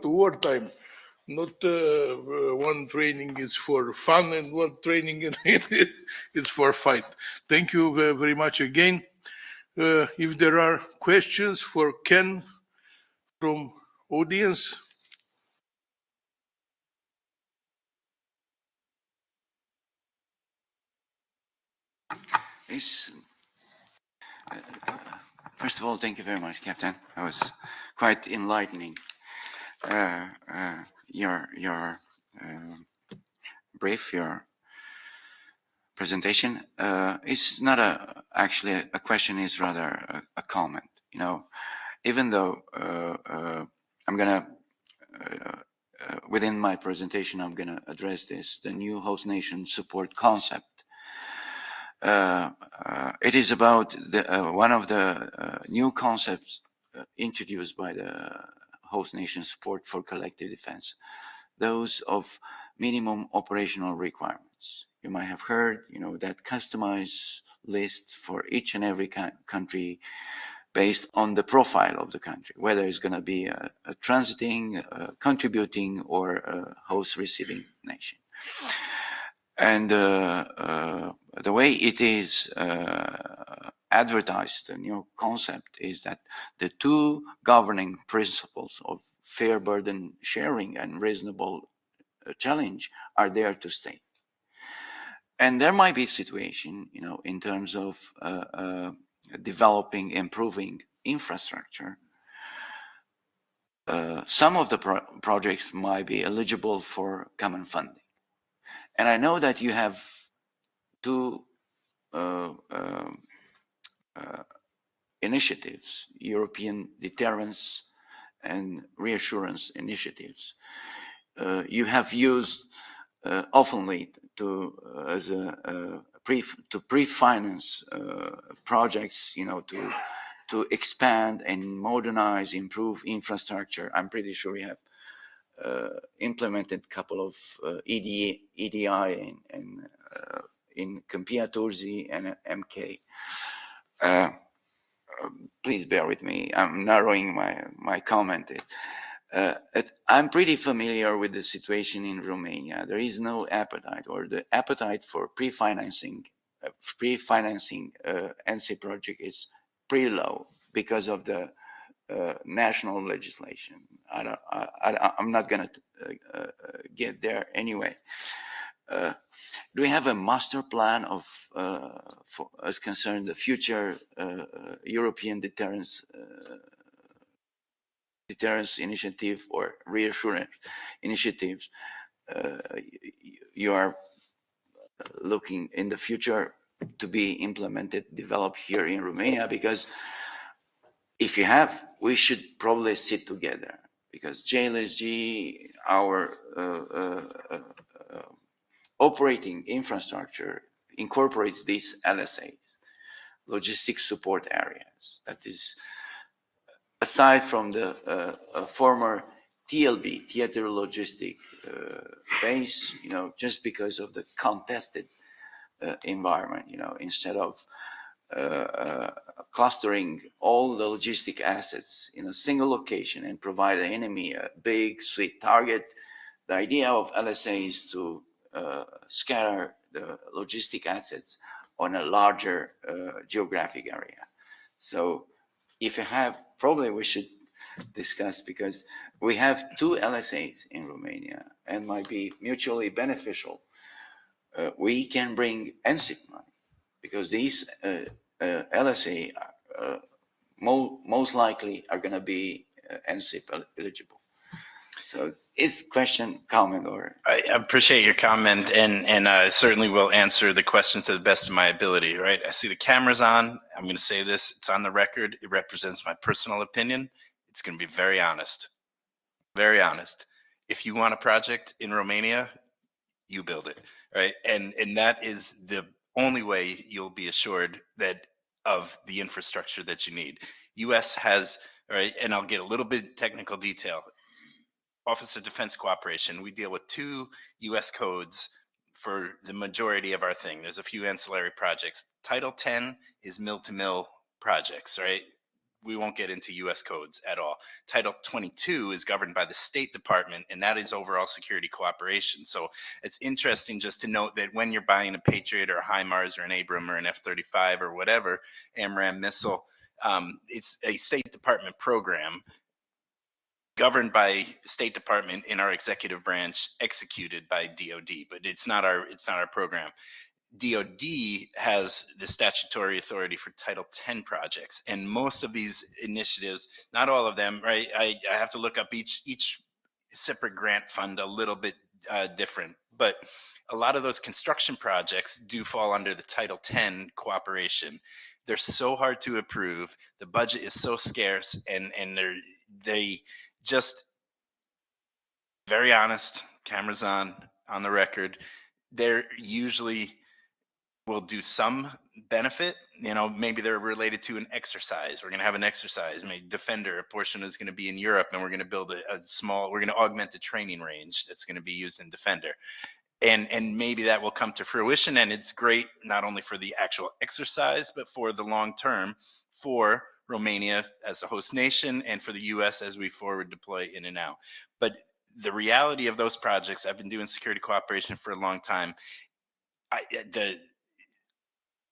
wartime. Not one training is for fun and one training is for fight. Thank you very much again. If there are questions for Ken from audience. First of all, thank you very much, Captain. That was quite enlightening. Your brief, your presentation is not actually a question, is rather a comment. You know, even though I'm gonna within my presentation, I'm going to address this, the new host nation support concept. It is about one of the new concepts introduced by the host nation support for collective defense, those of minimum operational requirements. You might have heard, that customized list for each and every country based on the profile of the country, whether it's going to be a transiting, contributing, or a host receiving nation. And the way it is advertised, the new concept, is that the two governing principles of fair burden sharing and reasonable challenge are there to stay. And there might be a situation, in terms of developing, improving infrastructure. Some of the projects might be eligible for common funding. And I know that you have two initiatives, European deterrence and reassurance initiatives. You have used oftenly to pre-finance projects, to expand and modernize, improve infrastructure. I'm pretty sure you have implemented a couple of EDI in Campia Turzi and MK. Please bear with me. I'm narrowing my comment. I'm pretty familiar with the situation in Romania. There is no appetite, or the appetite for pre-financing NC project is pretty low because of the national legislation. I'm not going to get there anyway. Do we have a master plan of, for as concerned the future European deterrence initiative or reassurance initiatives you are looking in the future to be implemented, developed here in Romania? Because if you have, we should probably sit together, because JLSG, our operating infrastructure, incorporates these LSAs, logistic support areas. That is, aside from the former TLB, theater logistic base, just because of the contested environment, instead of clustering all the logistic assets in a single location and provide the enemy a big, sweet target, the idea of LSA is to scatter the logistic assets on a larger geographic area. So if you have, probably we should discuss, because we have two LSAs in Romania and might be mutually beneficial. We can bring NCIP money, because these LSA most likely are going to be NCIP eligible. So is question, comment, or? I appreciate your comment, and I certainly will answer the question to the best of my ability, right? I see the camera's on. I'm going to say this. It's on the record. It represents my personal opinion. It's going to be very honest. Very honest. If you want a project in Romania, you build it, right? And that is the only way you'll be assured that of the infrastructure that you need. U.S. has, right, and I'll get a little bit technical detail. Office of Defense Cooperation, we deal with 2 U.S. codes for the majority of our thing. There's a few ancillary projects. Title 10 is mill-to-mill projects, right? We won't get into U.S. codes at all. Title 22 is governed by the State Department, and that is overall security cooperation. So it's interesting just to note that when you're buying a Patriot or a HIMARS or an Abram or an F-35 or whatever, AMRAAM missile, it's a State Department program governed by State Department in our executive branch, executed by DoD, but it's not our program. DoD has the statutory authority for Title 10 projects, and most of these initiatives, not all of them, right? I have to look up each separate grant fund a little bit different, but a lot of those construction projects do fall under the Title 10 cooperation. They're so hard to approve. The budget is so scarce, and they just very honest, cameras on the record, they're usually will do some benefit. You know, maybe they're related to an exercise. We're going to have an exercise. Maybe Defender, a portion is going to be in Europe, and we're going to build we're going to augment the training range that's going to be used in Defender. And maybe that will come to fruition, and it's great not only for the actual exercise, but for the long term for Romania as a host nation and for the US as we forward deploy in and out. But the reality of those projects, I've been doing security cooperation for a long time,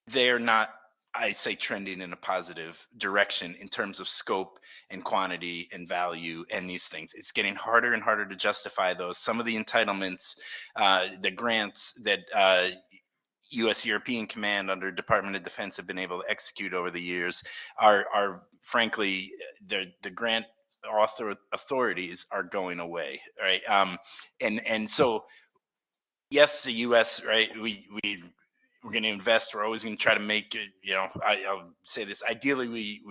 they're not, I say, trending in a positive direction in terms of scope and quantity and value and these things. It's getting harder and harder to justify those. Some of the entitlements, the grants that U.S. European Command under Department of Defense have been able to execute over the years are frankly, the grant authorities are going away, right? And so, yes, the U.S., right, we're going to invest. We're always going to try to make it, you know, I'll say this. Ideally, we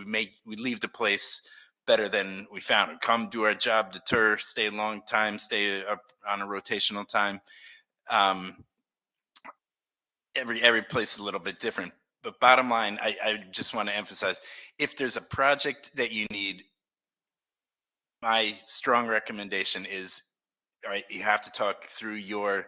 leave the place better than we found it. Come do our job, deter, stay a long time, stay up on a rotational time. Every place is a little bit different. But bottom line, I just want to emphasize, if there's a project that you need, my strong recommendation is, all right, you have to talk through your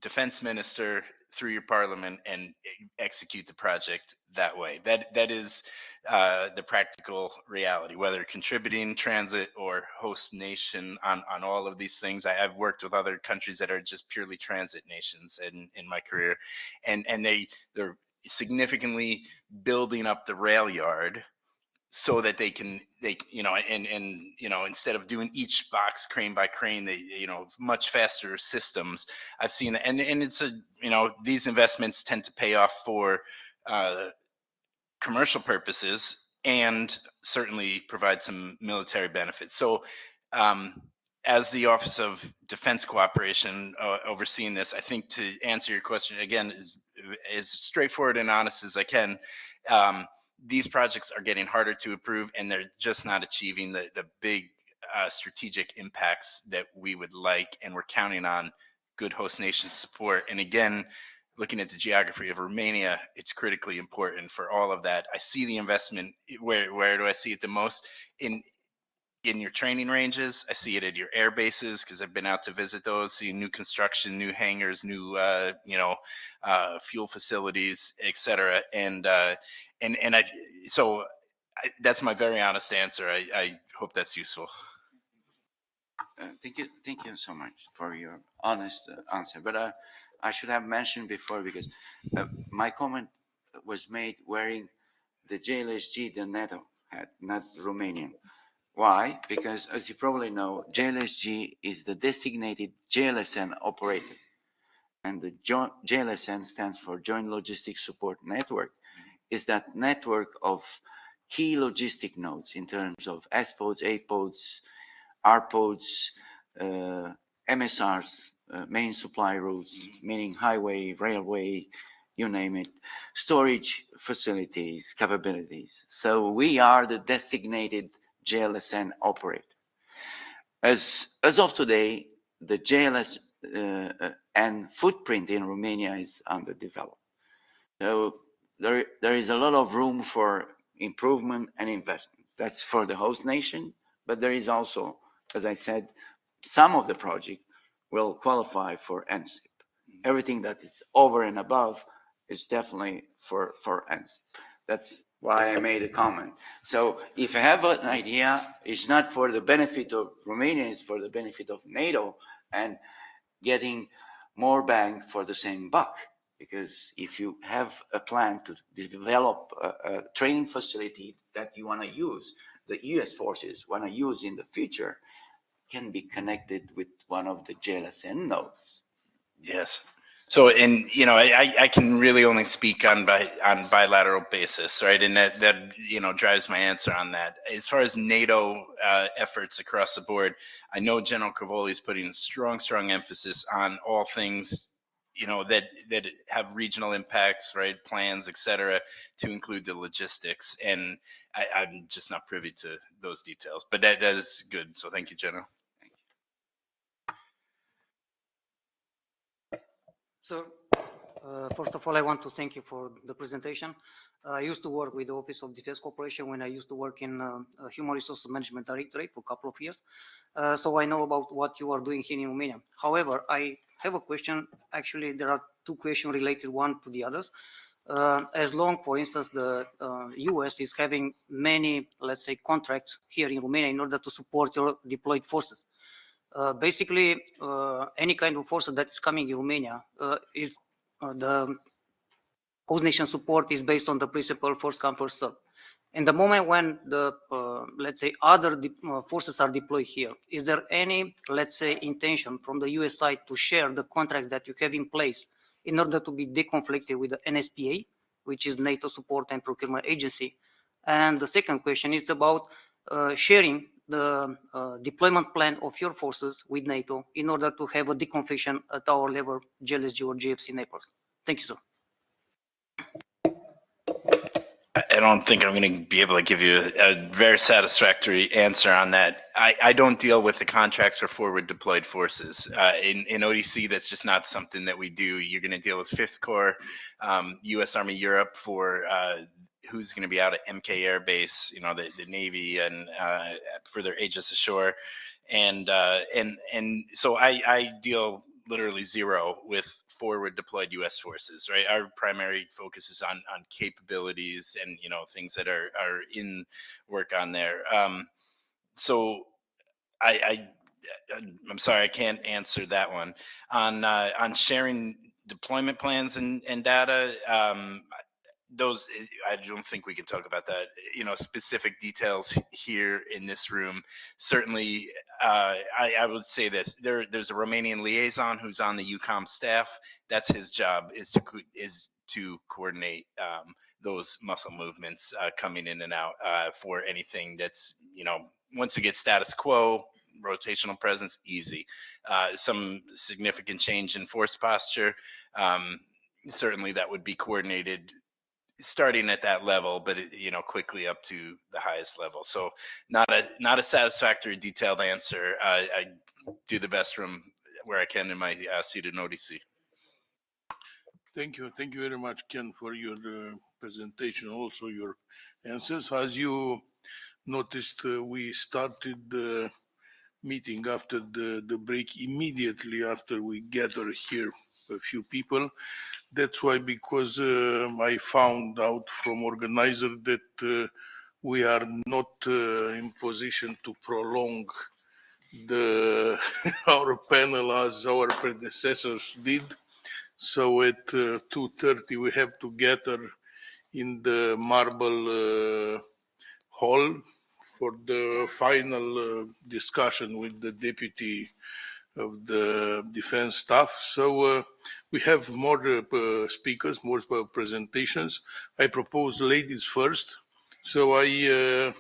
defense minister, through your parliament, and execute the project that way. That is the practical reality, whether contributing transit or host nation on all of these things. I've worked with other countries that are just purely transit nations in my career, and they're significantly building up the rail yard so that they you know, and you know, instead of doing each box crane by crane, they, you know, much faster systems. I've seen that, and it's a, you know, these investments tend to pay off for commercial purposes and certainly provide some military benefits. So as the Office of Defense Cooperation overseeing this, I think, to answer your question again, is as straightforward and honest as I can, these projects are getting harder to approve, and they're just not achieving the big strategic impacts that we would like, and we're counting on good host nation support. And again, looking at the geography of Romania, it's critically important for all of that. I see the investment. Where do I see it the most? In your training ranges. I see it at your air bases because I've been out to visit those, seeing new construction, new hangars, new fuel facilities, etc. And that's my very honest answer. I hope that's useful. Thank you so much for your honest answer. But I should have mentioned before, because my comment was made wearing the JLSG the NATO had, not Romanian. Why? Because, as you probably know, JLSG is the designated JLSN operator, and the JLSN stands for Joint Logistics Support Network. Is that network of key logistic nodes in terms of S-pods, A-pods, R-pods, MSRs, main supply routes, meaning highway, railway, you name it, storage facilities, capabilities. So we are the designated JLSN operator. As of today, the JLSN footprint in Romania is underdeveloped. So there is a lot of room for improvement and investment. That's for the host nation, but there is also, as I said, some of the project will qualify for NSIP. Everything that is over and above is definitely for NSIP. That's why I made a comment. So if I have an idea, it's not for the benefit of Romania, it's for the benefit of NATO and getting more bang for the same buck. Because if you have a plan to develop a training facility that you want to use, the US forces want to use in the future, can be connected with one of the JLSN nodes. Yes. So, and you know, I can really only speak on bilateral basis, right? And that drives my answer on that. As far as NATO efforts across the board, I know General Cavoli is putting strong emphasis on all things, you know, that have regional impacts, right? Plans, etc., to include the logistics. And I'm just not privy to those details, but that is good. So, thank you, General. So, first of all, I want to thank you for the presentation. I used to work with the Office of Defense Cooperation when I used to work in Human Resources Management Directorate for a couple of years. So I know about what you are doing here in Romania. However, I have a question. Actually, there are two questions related one to the others. As long, for instance, the US is having many, let's say, contracts here in Romania in order to support your deployed forces. Basically, any kind of force that is coming in Romania is the host nation support is based on the principle first come, first serve. In the moment when the, let's say, other forces are deployed here, is there any, let's say, intention from the US side to share the contracts that you have in place in order to be deconflicted with the NSPA, which is NATO Support and Procurement Agency? And the second question is about sharing the deployment plan of your forces with NATO in order to have a deconfliction at our level, GLSG or GFC Naples. Thank you, sir. I don't think I'm going to be able to give you a very satisfactory answer on that. I don't deal with the contracts for forward deployed forces. In ODC, that's just not something that we do. You're going to deal with Fifth Corps, U.S. Army Europe for who's going to be out at MK Air Base, you know, the Navy, and for their Aegis Ashore, and so I deal literally zero with forward deployed U.S. forces, right? Our primary focus is on capabilities and, you know, things that are in work on there. So I'm sorry, I can't answer that one. On sharing deployment plans and data, those, I don't think we can talk about that, you know, specific details here in this room. Certainly, I would say this, there's a Romanian liaison who's on the UCOM staff. That's his job, is to coordinate those muscle movements coming in and out for anything that's, you know, once it gets status quo, rotational presence, easy. Some significant change in force posture, certainly that would be coordinated starting at that level, but you know, quickly up to the highest level. So not a satisfactory detailed answer. I do the best from where I can in my seat in ODC. Thank you very much, Ken, for your presentation, also your answers. As you noticed, we started the meeting after the break, immediately after we gathered here a few people. That's why, because I found out from organizer that we are not in position to prolong our panel as our predecessors did. So at 2:30 we have to gather in the Marble Hall for the final discussion with the deputy of the defense staff. So we have more speakers, more presentations. I propose ladies first. So I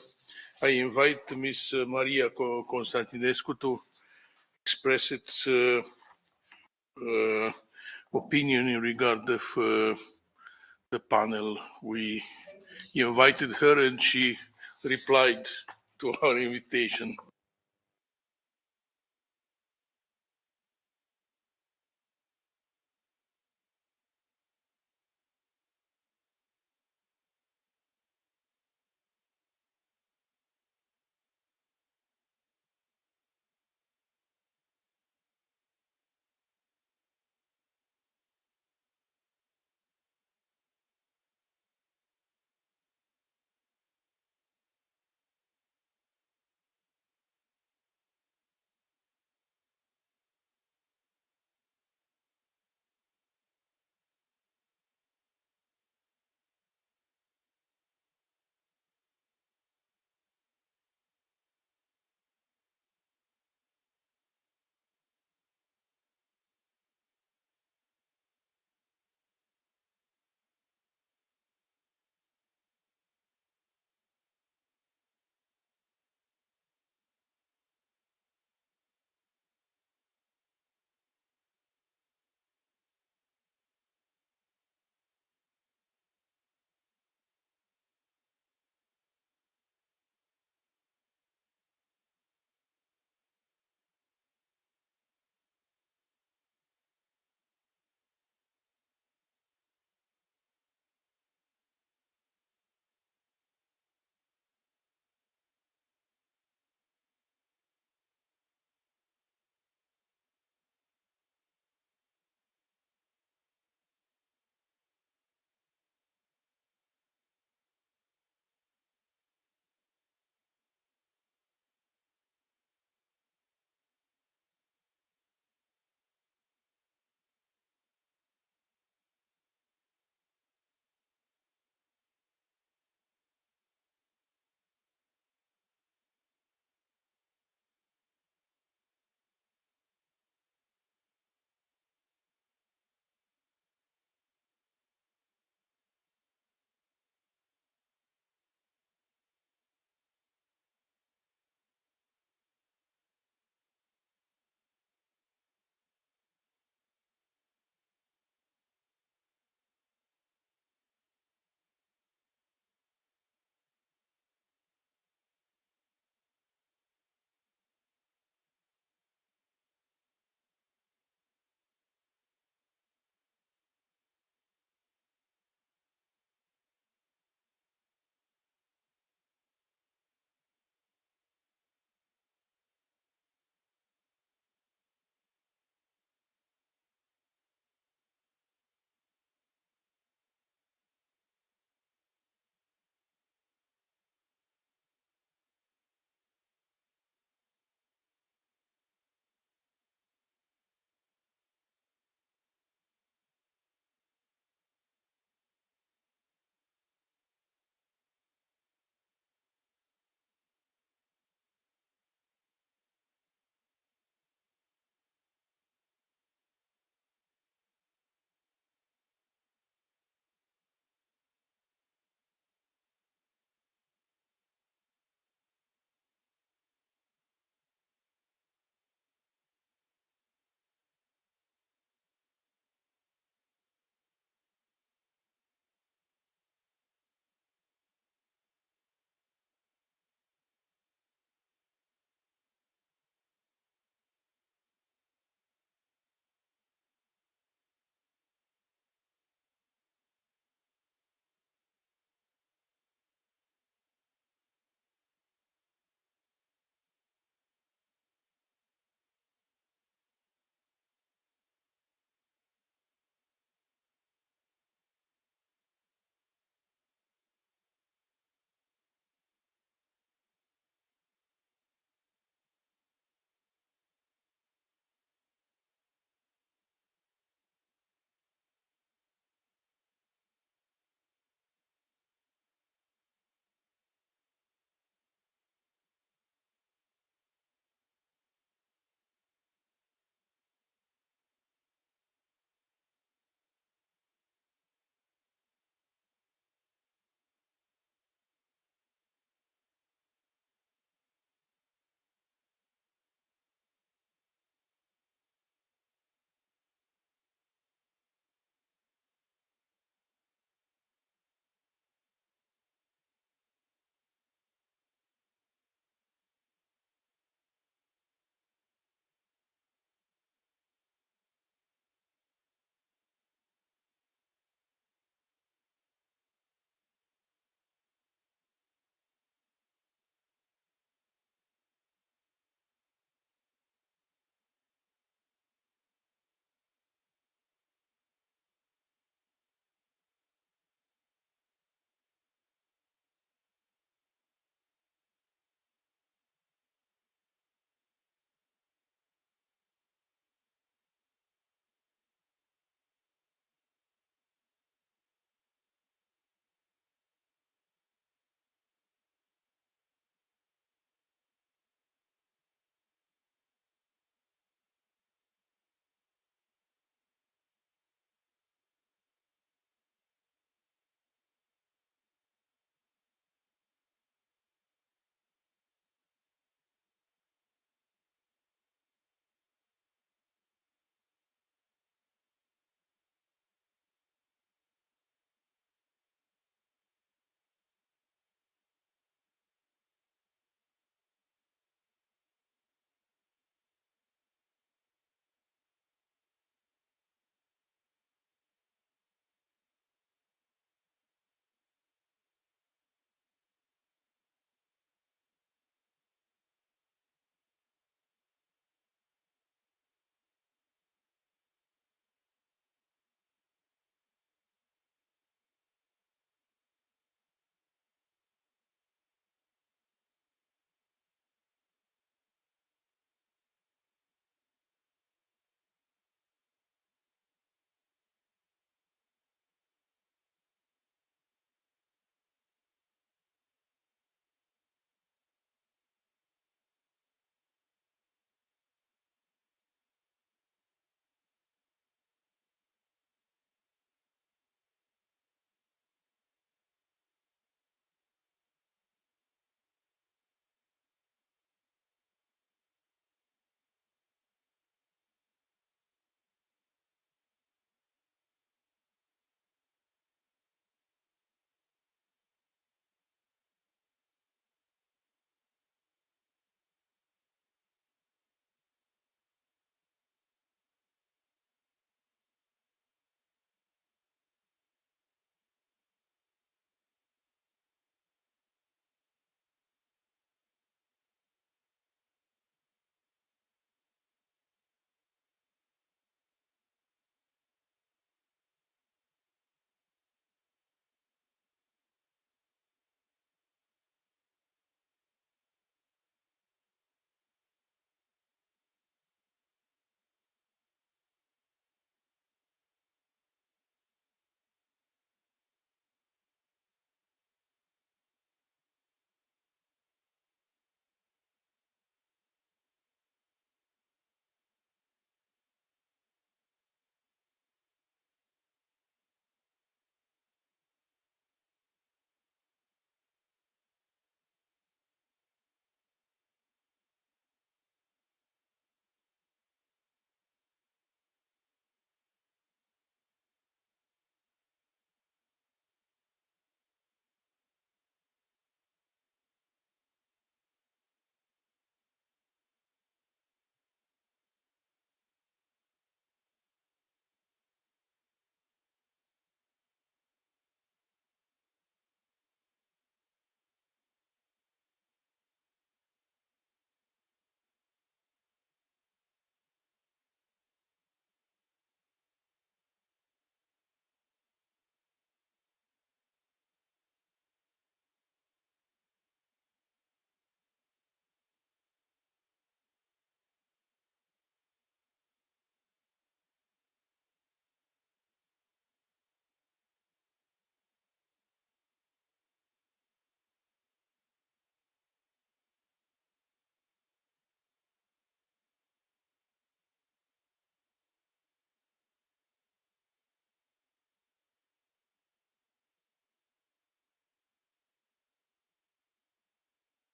invite Ms. Maria Constantinescu to express its opinion in regard of the panel. We invited her and she replied to our invitation.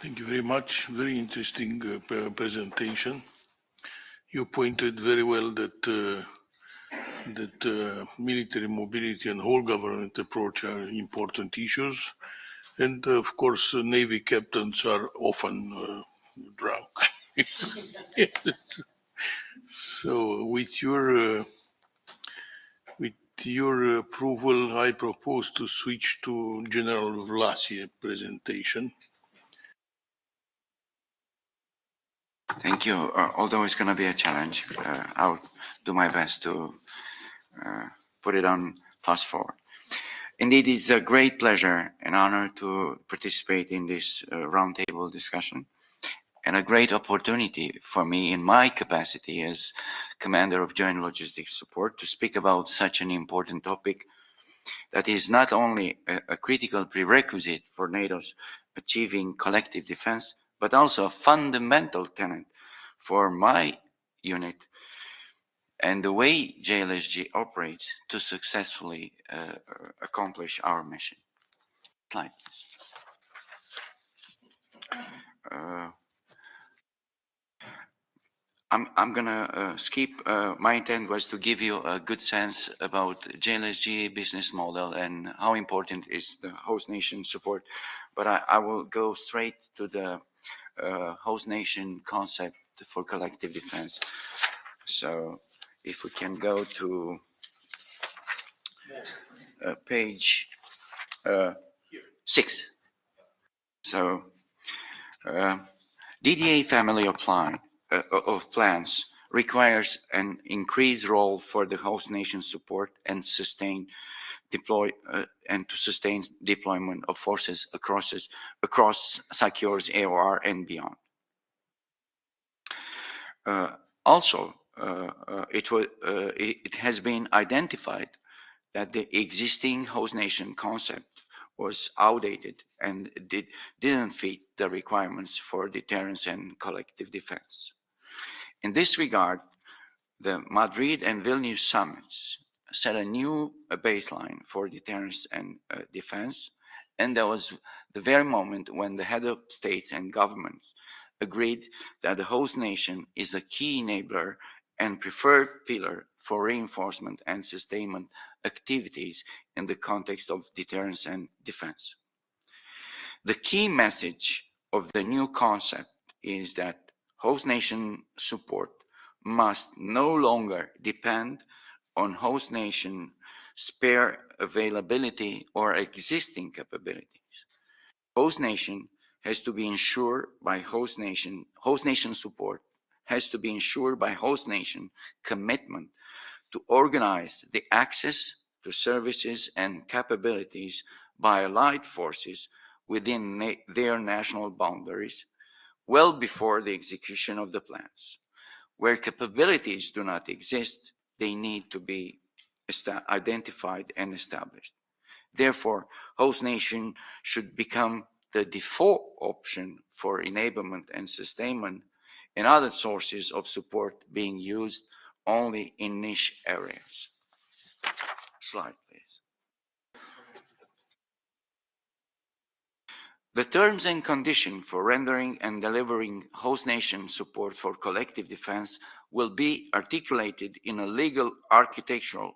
Thank you very much. Very interesting presentation. You pointed very well that military mobility and whole government approach are important issues. And of course, Navy captains are often drunk. So with your approval, I propose to switch to General Vlasie's presentation. Thank you. Although it's going to be a challenge, I'll do my best to put it on fast forward. Indeed, it's a great pleasure and honor to participate in this roundtable discussion, and a great opportunity for me in my capacity as Commander of Joint Logistics Support to speak about such an important topic that is not only a critical prerequisite for NATO's achieving collective defense, but also a fundamental tenet for my unit and the way JLSG operates to successfully accomplish our mission. Slide, please. I'm gonna skip. My intent was to give you a good sense about JLSG business model and how important is the host nation support, but I will go straight to the host nation concept for collective defense. So if we can go to page 6. So DDA family of plans requires an increased role for the host nation support and to sustain deployment of forces across SACEUR's AOR and beyond. It has been identified that the existing host nation concept was outdated and didn't fit the requirements for deterrence and collective defense. In this regard, the Madrid and Vilnius summits set a new baseline for deterrence and defense, and that was the very moment when the head of states and governments agreed that the host nation is a key enabler and preferred pillar for reinforcement and sustainment activities in the context of deterrence and defense. The key message of the new concept is that host nation support must no longer depend on host nation spare availability or existing capabilities. Host nation has to be ensured by host nation support has to be ensured by host nation commitment to organize the access to services and capabilities by allied forces within their national boundaries well before the execution of the plans. Where capabilities do not exist, they need to be identified and established. Therefore, host nation should become the default option for enablement and sustainment, and other sources of support being used only in niche areas. Slide, please. The terms and conditions for rendering and delivering host nation support for collective defense will be articulated in a legal architecture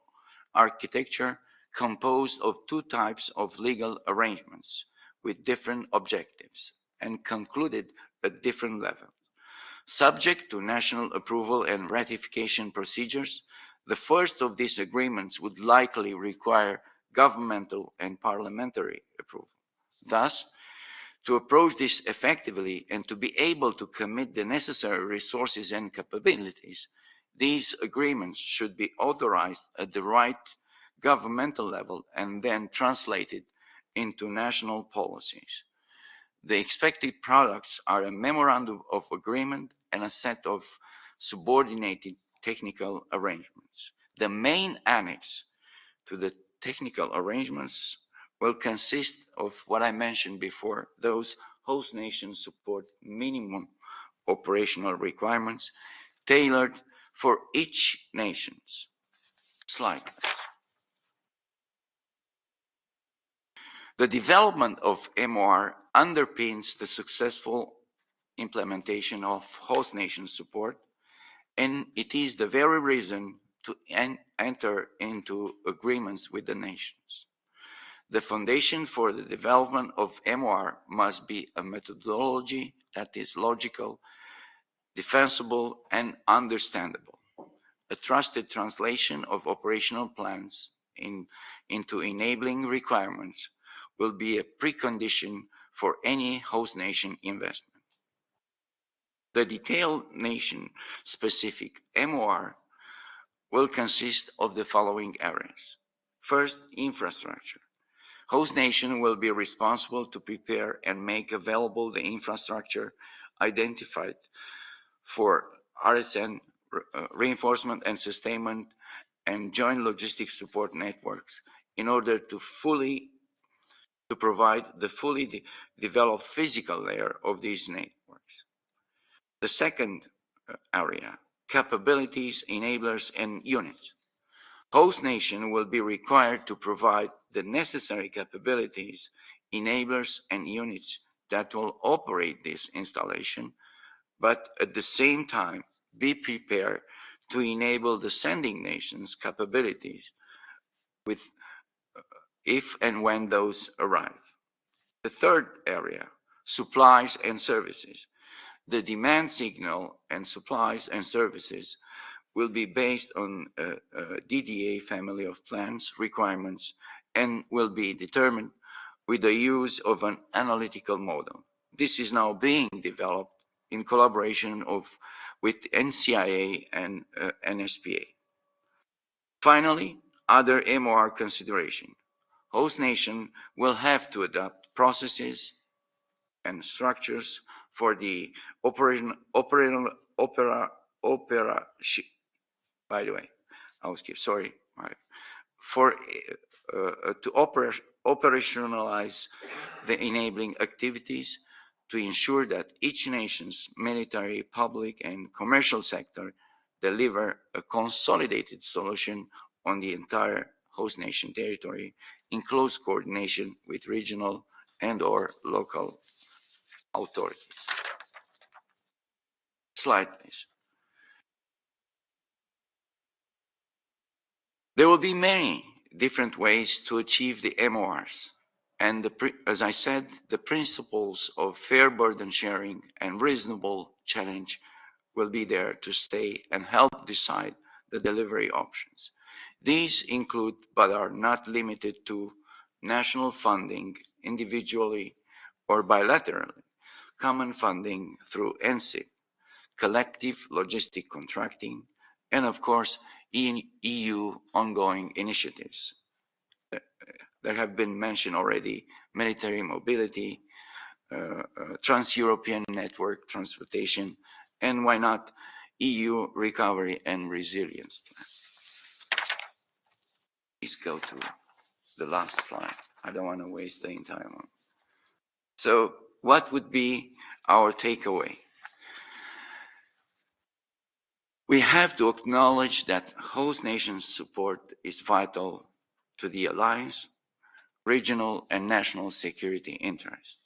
composed of two types of legal arrangements with different objectives and concluded at different levels. Subject to national approval and ratification procedures, the first of these agreements would likely require governmental and parliamentary approval. Thus, to approach this effectively and to be able to commit the necessary resources and capabilities, these agreements should be authorized at the right governmental level and then translated into national policies. The expected products are a memorandum of agreement and a set of subordinated technical arrangements. The main annex to the technical arrangements will consist of what I mentioned before, those host nation support minimum operational requirements tailored for each nation's. Slide, please. The development of MOR underpins the successful implementation of host nation support, and it is the very reason to enter into agreements with the nations. The foundation for the development of MOR must be a methodology that is logical, defensible, and understandable. A trusted translation of operational plans into enabling requirements will be a precondition for any host nation investment. The detailed nation-specific MOR will consist of the following areas. First, infrastructure. Host nation will be responsible to prepare and make available the infrastructure identified for RSN reinforcement and sustainment and joint logistics support networks in order to provide the fully developed physical layer of these networks. The second area, capabilities, enablers, and units. Host nation will be required to provide the necessary capabilities, enablers, and units that will operate this installation, but at the same time be prepared to enable the sending nation's capabilities if and when those arrive. The third area, supplies and services. The demand signal and supplies and services will be based on a DDA family of plans requirements and will be determined with the use of an analytical model. This is now being developed in collaboration with NCIA and NSPA. Finally, other MOR consideration. Host nation will have to adopt processes and structures for the by the way, I was sorry, for to operationalize the enabling activities to ensure that each nation's military, public, and commercial sector deliver a consolidated solution on the entire host nation territory in close coordination with regional and/or local authorities. Slide, please. There will be many different ways to achieve the MORs. And as I said, the principles of fair burden sharing and reasonable challenge will be there to stay and help decide the delivery options. These include, but are not limited to, national funding individually or bilaterally, common funding through NCIP, collective logistic contracting, and of course, EU ongoing initiatives. There have been mentioned already, military mobility, trans-European network transportation, and why not EU recovery and resilience plan. Please go to the last slide. I don't want to waste the entire one. So what would be our takeaway? We have to acknowledge that host nations' support is vital to the alliance, regional and national security interests.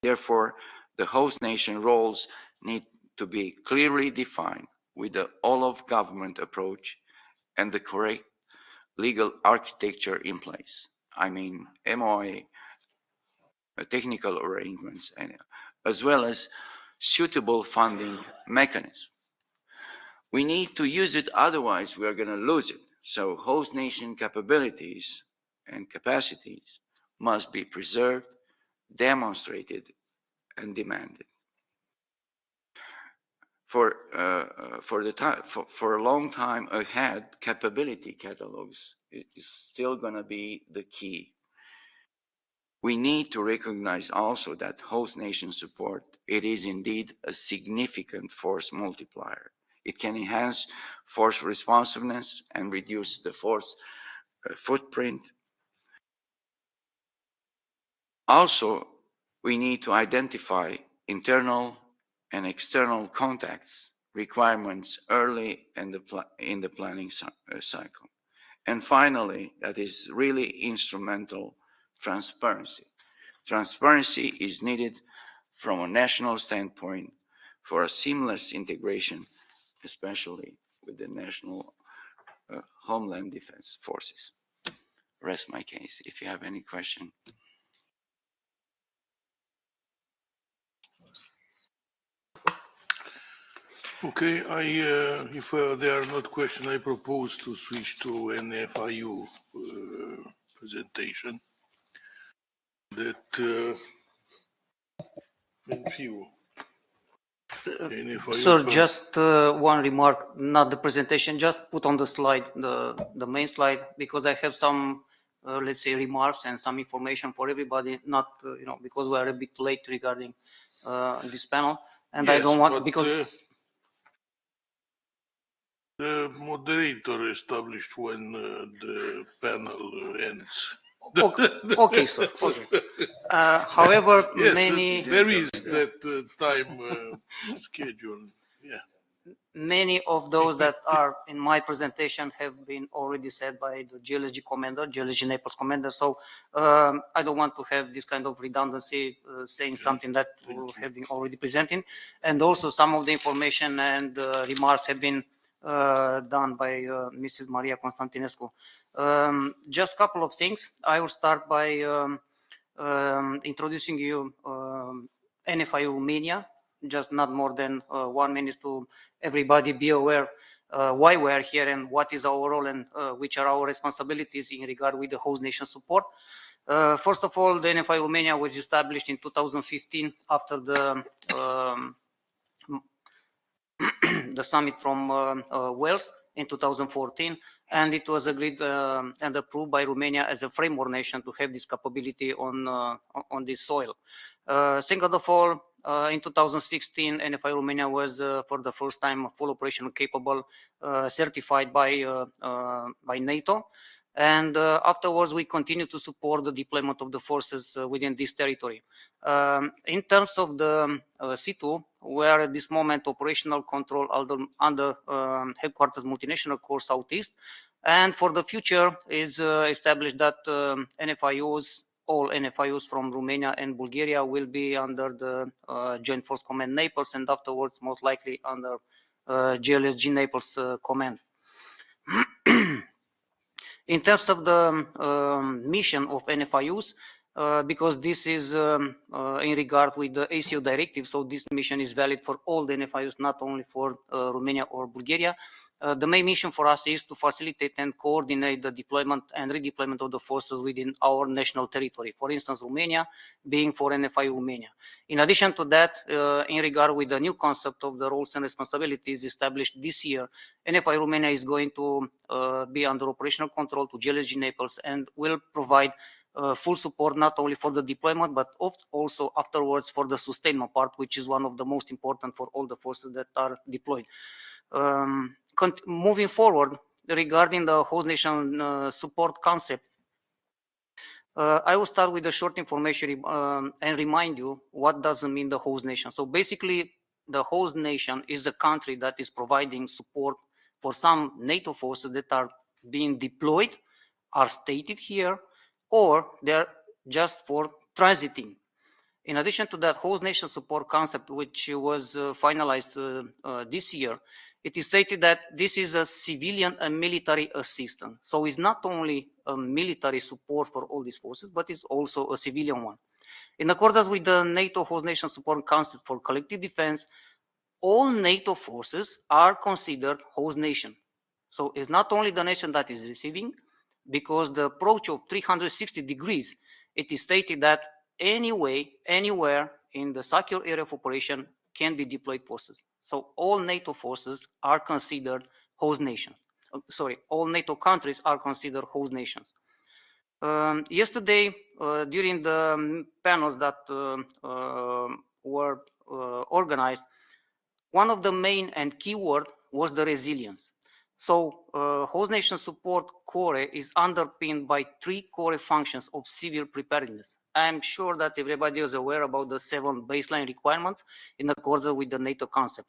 Therefore, the host nation roles need to be clearly defined with the all-of-government approach and the correct legal architecture in place. I mean, MOA, technical arrangements, as well as suitable funding mechanisms. We need to use it, otherwise we are going to lose it. So host nation capabilities and capacities must be preserved, demonstrated, and demanded. For a long time ahead, capability catalogs is still going to be the key. We need to recognize also that host nation support, it is indeed a significant force multiplier. It can enhance force responsiveness and reduce the force footprint. Also, we need to identify internal and external contacts requirements early in the planning cycle. And finally, that is really instrumental transparency. Transparency is needed from a national standpoint for a seamless integration, especially with the national Homeland Defense Forces. Rest my case. If you have any question. Okay, if there are not questions, I propose to switch to NFIU presentation. That NFIU Sir, just one remark, not the presentation, just put on the slide, the main slide, because I have some, let's say, remarks and some information for everybody, not, because we are a bit late regarding this panel. And yes, I don't want, because... The moderator established when the panel ends. Okay, sir. Okay. However, yes, many there is that time schedule. Yeah. Many of those that are in my presentation have been already said by the geology commander, geology Naples commander. So I don't want to have this kind of redundancy saying something that have been already presented. And also some of the information and remarks have been done by Mrs. Maria Constantinescu. Just a couple of things. I will start by introducing you NFIU Romania, just not more than 1 minute to everybody be aware why we are here and what is our role and which are our responsibilities in regard with the host nation support. First of all, the NFIU Romania was established in 2015 after the the summit from Wales in 2014, and it was agreed and approved by Romania as a framework nation to have this capability on this soil. Second of all, in 2016, NFI Romania was for the first time full operational capable, certified by NATO. And afterwards, we continue to support the deployment of the forces within this territory. In terms of the C2, we are at this moment operational control under headquarters multinational core Southeast. And for the future is established that NFIUs, all NFIUs from Romania and Bulgaria will be under the Joint Force Command Naples, and afterwards most likely under GLSG Naples Command. In terms of the mission of NFIUs, because this is in regard with the ACO directive, so this mission is valid for all the NFIUs, not only for Romania or Bulgaria. The main mission for us is to facilitate and coordinate the deployment and redeployment of the forces within our national territory. For instance, Romania being for NFIU Romania. In addition to that, in regard with the new concept of the roles and responsibilities established this year, NFIU Romania is going to be under operational control to GLSG Naples and will provide full support not only for the deployment but also afterwards for the sustainment part, which is one of the most important for all the forces that are deployed. Moving forward, regarding the host nation support concept, I will start with a short information and remind you what does it mean the host nation. So basically, the host nation is a country that is providing support for some NATO forces that are being deployed, are stated here, or they're just for transiting. In addition to that host nation support concept, which was finalized this year, it is stated that this is a civilian and military assistance. So it's not only a military support for all these forces, but it's also a civilian one. In accordance with the NATO host nation support concept for collective defense, all NATO forces are considered host nation. So it's not only the nation that is receiving, because the approach of 360 degrees, it is stated that anyway, anywhere in the secure area of operation can be deployed forces. So all NATO forces are considered host nations. All NATO countries are considered host nations. Yesterday, during the panels that were organized, one of the main and key word was the resilience. So host nation support core is underpinned by 3 core functions of civil preparedness. I'm sure that everybody is aware about the 7 baseline requirements in accordance with the NATO concept.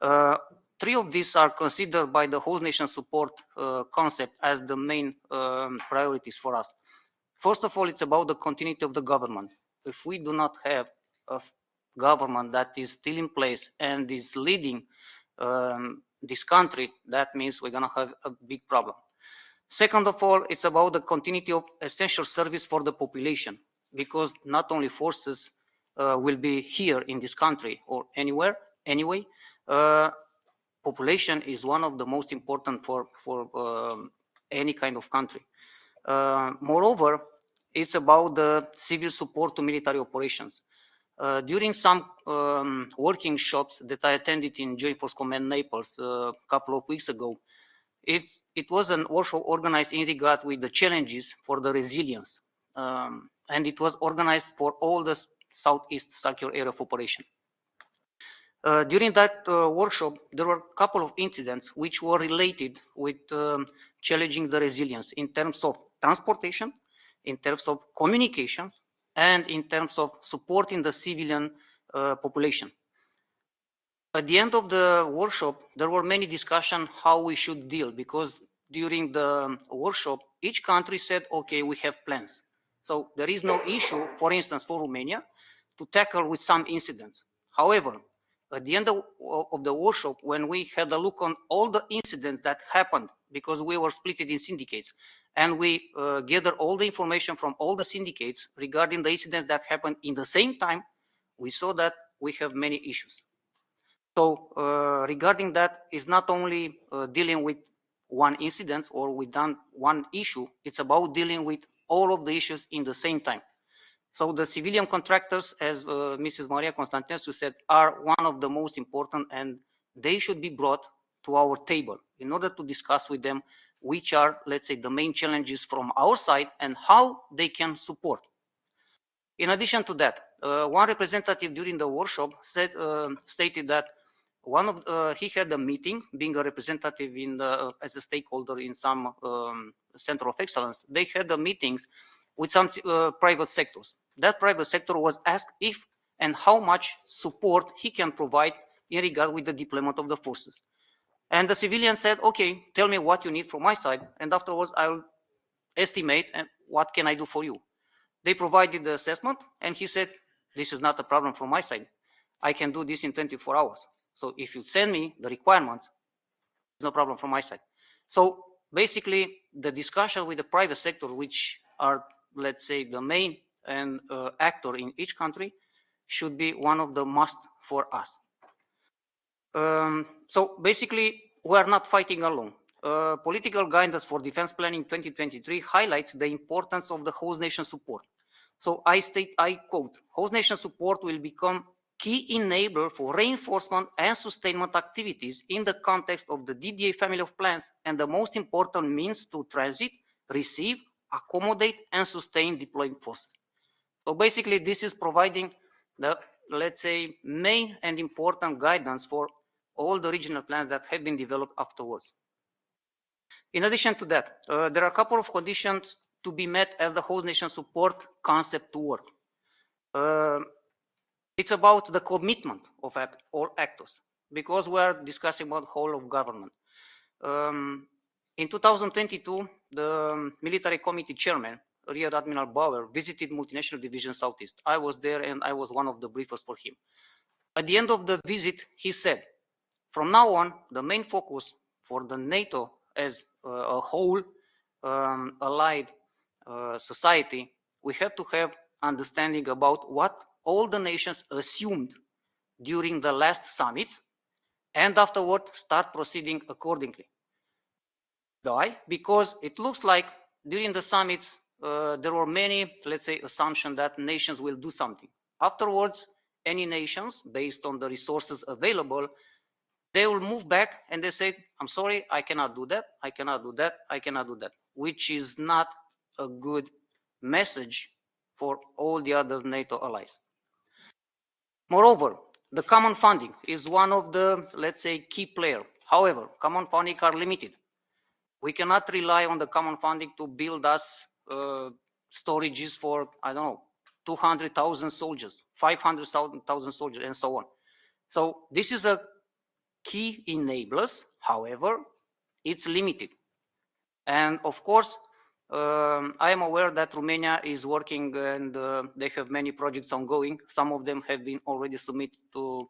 3 of these are considered by the host nation support concept as the main priorities for us. First of all, it's about the continuity of the government. If we do not have a government that is still in place and is leading this country, that means we're going to have a big problem. Second of all, it's about the continuity of essential service for the population, because not only forces will be here in this country or anywhere, anyway, population is one of the most important for any kind of country. Moreover, it's about the civil support to military operations. During some working shops that I attended in Joint Force Command Naples a couple of weeks ago, it was an workshop organized in regard with the challenges for the resilience. And it was organized for all the Southeast secure area of operation. During that workshop, there were a couple of incidents which were related with challenging the resilience in terms of transportation, in terms of communications, and in terms of supporting the civilian population. At the end of the workshop, there were many discussions how we should deal, because during the workshop, each country said, okay, we have plans. So there is no issue, for instance, for Romania, to tackle with some incidents. However, at the end of the workshop, when we had a look on all the incidents that happened, because we were split in syndicates, and we gathered all the information from all the syndicates regarding the incidents that happened in the same time, we saw that we have many issues. So regarding that, is not only dealing with one incident or with one issue, it's about dealing with all of the issues in the same time. So the civilian contractors, as Mrs. Maria Constantinescu said, are one of the most important, and they should be brought to our table in order to discuss with them which are, let's say, the main challenges from our side and how they can support. In addition to that, one representative during the workshop stated that he had a meeting, being a representative as a stakeholder in some center of excellence. They had meetings with some private sectors. That private sector was asked if and how much support he can provide in regard with the deployment of the forces. And the civilian said, okay, tell me what you need from my side, and afterwards I'll estimate and what can I do for you. They provided the assessment, and he said, this is not a problem from my side. I can do this in 24 hours. So if you send me the requirements, no problem from my side. So basically, the discussion with the private sector, which are, let's say, the main and actor in each country, should be one of the must for us. So basically, we are not fighting alone. Political guidance for defense planning 2023 highlights the importance of the host nation support. So I quote, host nation support will become key enabler for reinforcement and sustainment activities in the context of the DDA family of plans, and the most important means to transit, receive, accommodate, and sustain deploying forces. So basically, this is providing the, let's say, main and important guidance for all the regional plans that have been developed afterwards. In addition to that, there are a couple of conditions to be met as the host nation support concept to work. It's about the commitment of all actors, because we are discussing about whole of government. In 2022, the military committee chairman, Rear Admiral Bauer, visited Multinational Division Southeast. I was there and I was one of the briefers for him. At the end of the visit, he said, from now on, the main focus for the NATO as a whole allied society, we have to have understanding about what all the nations assumed during the last summits, and afterward start proceeding accordingly. Why? Because it looks like during the summits, there were many, let's say, assumptions that nations will do something. Afterwards, any nations, based on the resources available, they will move back and they say, I'm sorry, I cannot do that, I cannot do that, I cannot do that, which is not a good message for all the other NATO allies. Moreover, the common funding is one of the, let's say, key players. However, common funding are limited. We cannot rely on the common funding to build us storages for, I don't know, 200,000 soldiers, 500,000 soldiers, and so on. So this is a key enablers. However, it's limited. And of course, I am aware that Romania is working and they have many projects ongoing. Some of them have been already submitted to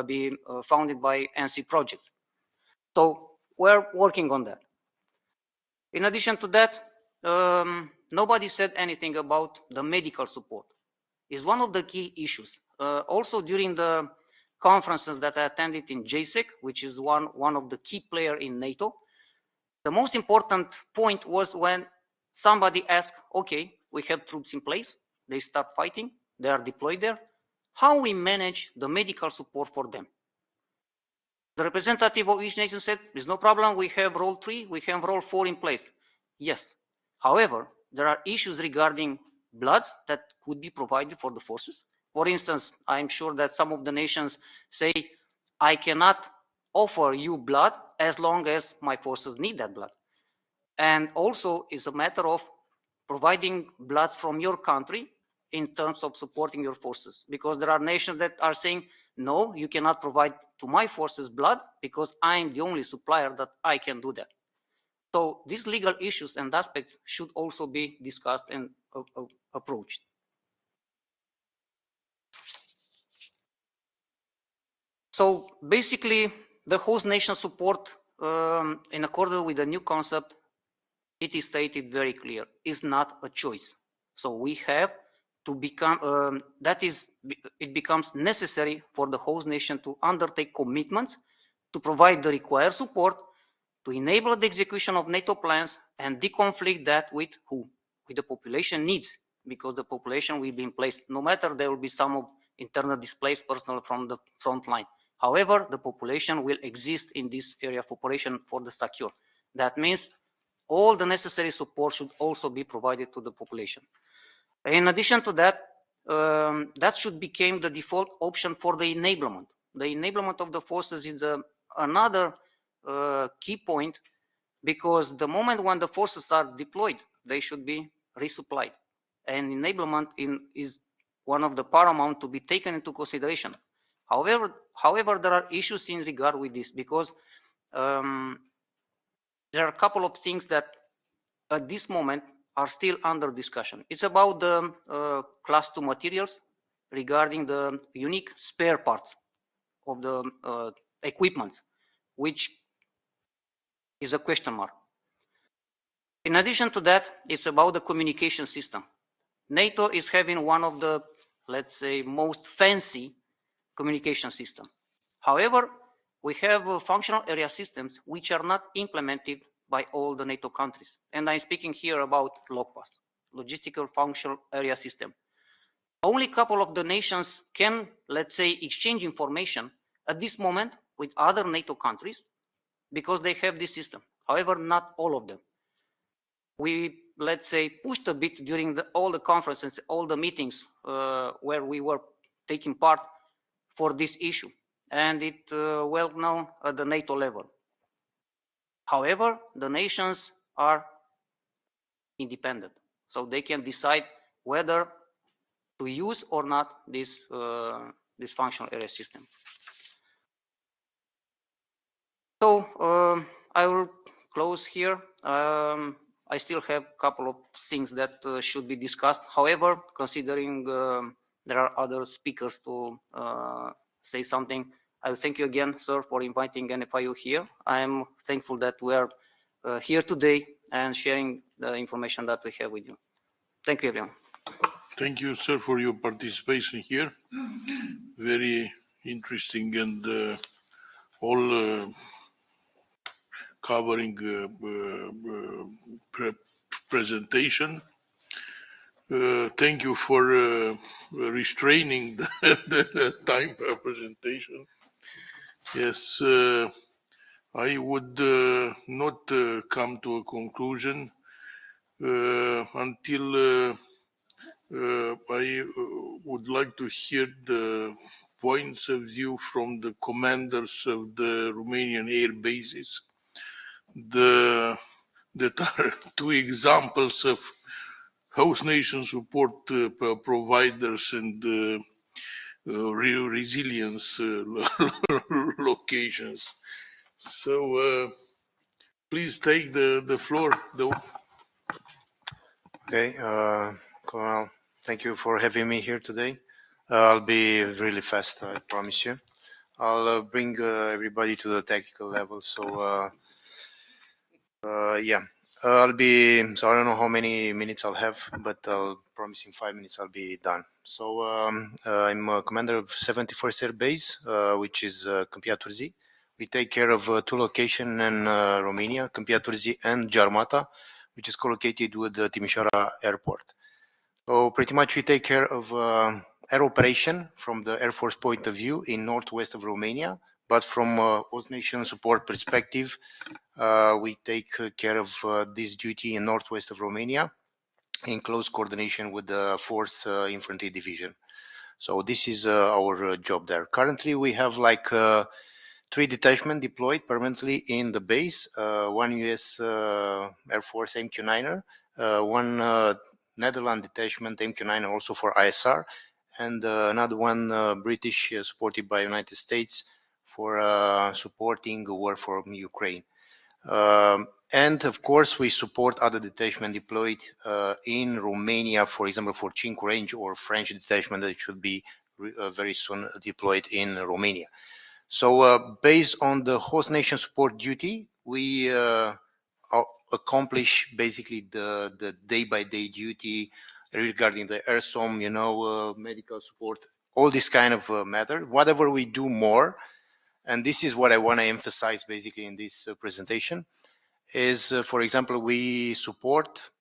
be funded by NC projects. So we're working on that. In addition to that, nobody said anything about the medical support. It's one of the key issues. Also during the conferences that I attended in JSEC, which is one of the key players in NATO, the most important point was when somebody asked, okay, we have troops in place, they start fighting, they are deployed there, how we manage the medical support for them? The representative of each nation said, there's no problem, we have role 3, we have role 4 in place. Yes. However, there are issues regarding bloods that could be provided for the forces. For instance, I'm sure that some of the nations say, I cannot offer you blood as long as my forces need that blood. And also it's a matter of providing bloods from your country in terms of supporting your forces, because there are nations that are saying, no, you cannot provide to my forces blood because I'm the only supplier that I can do that. So these legal issues and aspects should also be discussed and approached. So basically, the host nation support, in accordance with the new concept, it is stated very clear, is not a choice. So we have to become, it becomes necessary for the host nation to undertake commitments to provide the required support to enable the execution of NATO plans and deconflict that with who? With the population needs, because the population will be in place. No matter there will be some of internal displaced personnel from the front line. However, the population will exist in this area of operation for the secure. That means all the necessary support should also be provided to the population. In addition to that, that should become the default option for the enablement. The enablement of the forces is another key point, because the moment when the forces are deployed, they should be resupplied. And enablement is one of the paramount to be taken into consideration. However, there are issues in regard with this, because there are a couple of things that at this moment are still under discussion. It's about the class 2 materials regarding the unique spare parts of the equipment, which is a question mark. In addition to that, it's about the communication system. NATO is having one of the, let's say, most fancy communication system. However, we have functional area systems which are not implemented by all the NATO countries. And I'm speaking here about LOCPAS, Logistical Functional Area System. Only a couple of the nations can, let's say, exchange information at this moment with other NATO countries because they have this system. However, not all of them. We, let's say, pushed a bit during all the conferences, all the meetings where we were taking part for this issue, and it well known at the NATO level. However, the nations are independent, so they can decide whether to use or not this functional area system. So I will close here. I still have a couple of things that should be discussed. However, considering there are other speakers to say something, I thank you again, sir, for inviting NFIU here. I am thankful that we are here today and sharing the information that we have with you. Thank you, everyone. Thank you, sir, for your participation here. Very interesting and all covering presentation. Thank you for restraining the time for presentation. Yes, I would not come to a conclusion until I would like to hear the points of view from the commanders of the Romanian air bases. That are two examples of host nation support providers and resilience locations. So please take the floor. Okay, Colonel, thank you for having me here today. I'll be really fast, I promise you. I'll bring everybody to the technical level. So, yeah, so I don't know how many minutes I'll have, but I'll promise in 5 minutes I'll be done. So, I'm a commander of 71st Air Base, which is Câmpia Turzii. We take care of two locations in Romania, Câmpia Turzii and Jarmata, which is co-located with the Timișoara Airport. So pretty much we take care of air operation from the Air Force point of view in northwest of Romania, but from host nation support perspective, we take care of this duty in northwest of Romania in close coordination with the 4th Infantry Division. So this is our job there. Currently we have like 3 detachments deployed permanently in the base, 1 US Air Force MQ-9er, 1 Netherlands detachment MQ-9 also for ISR, and another one British supported by United States for supporting the war from Ukraine. And of course, we support other detachment deployed in Romania, for example, for Cinque Range or French detachment that should be very soon deployed in Romania. So based on the host nation support duty, we accomplish basically the day-by-day duty regarding the AirSOM, medical support, all this kind of matter. Whatever we do more, and this is what I want to emphasize basically in this presentation, is, for example, we support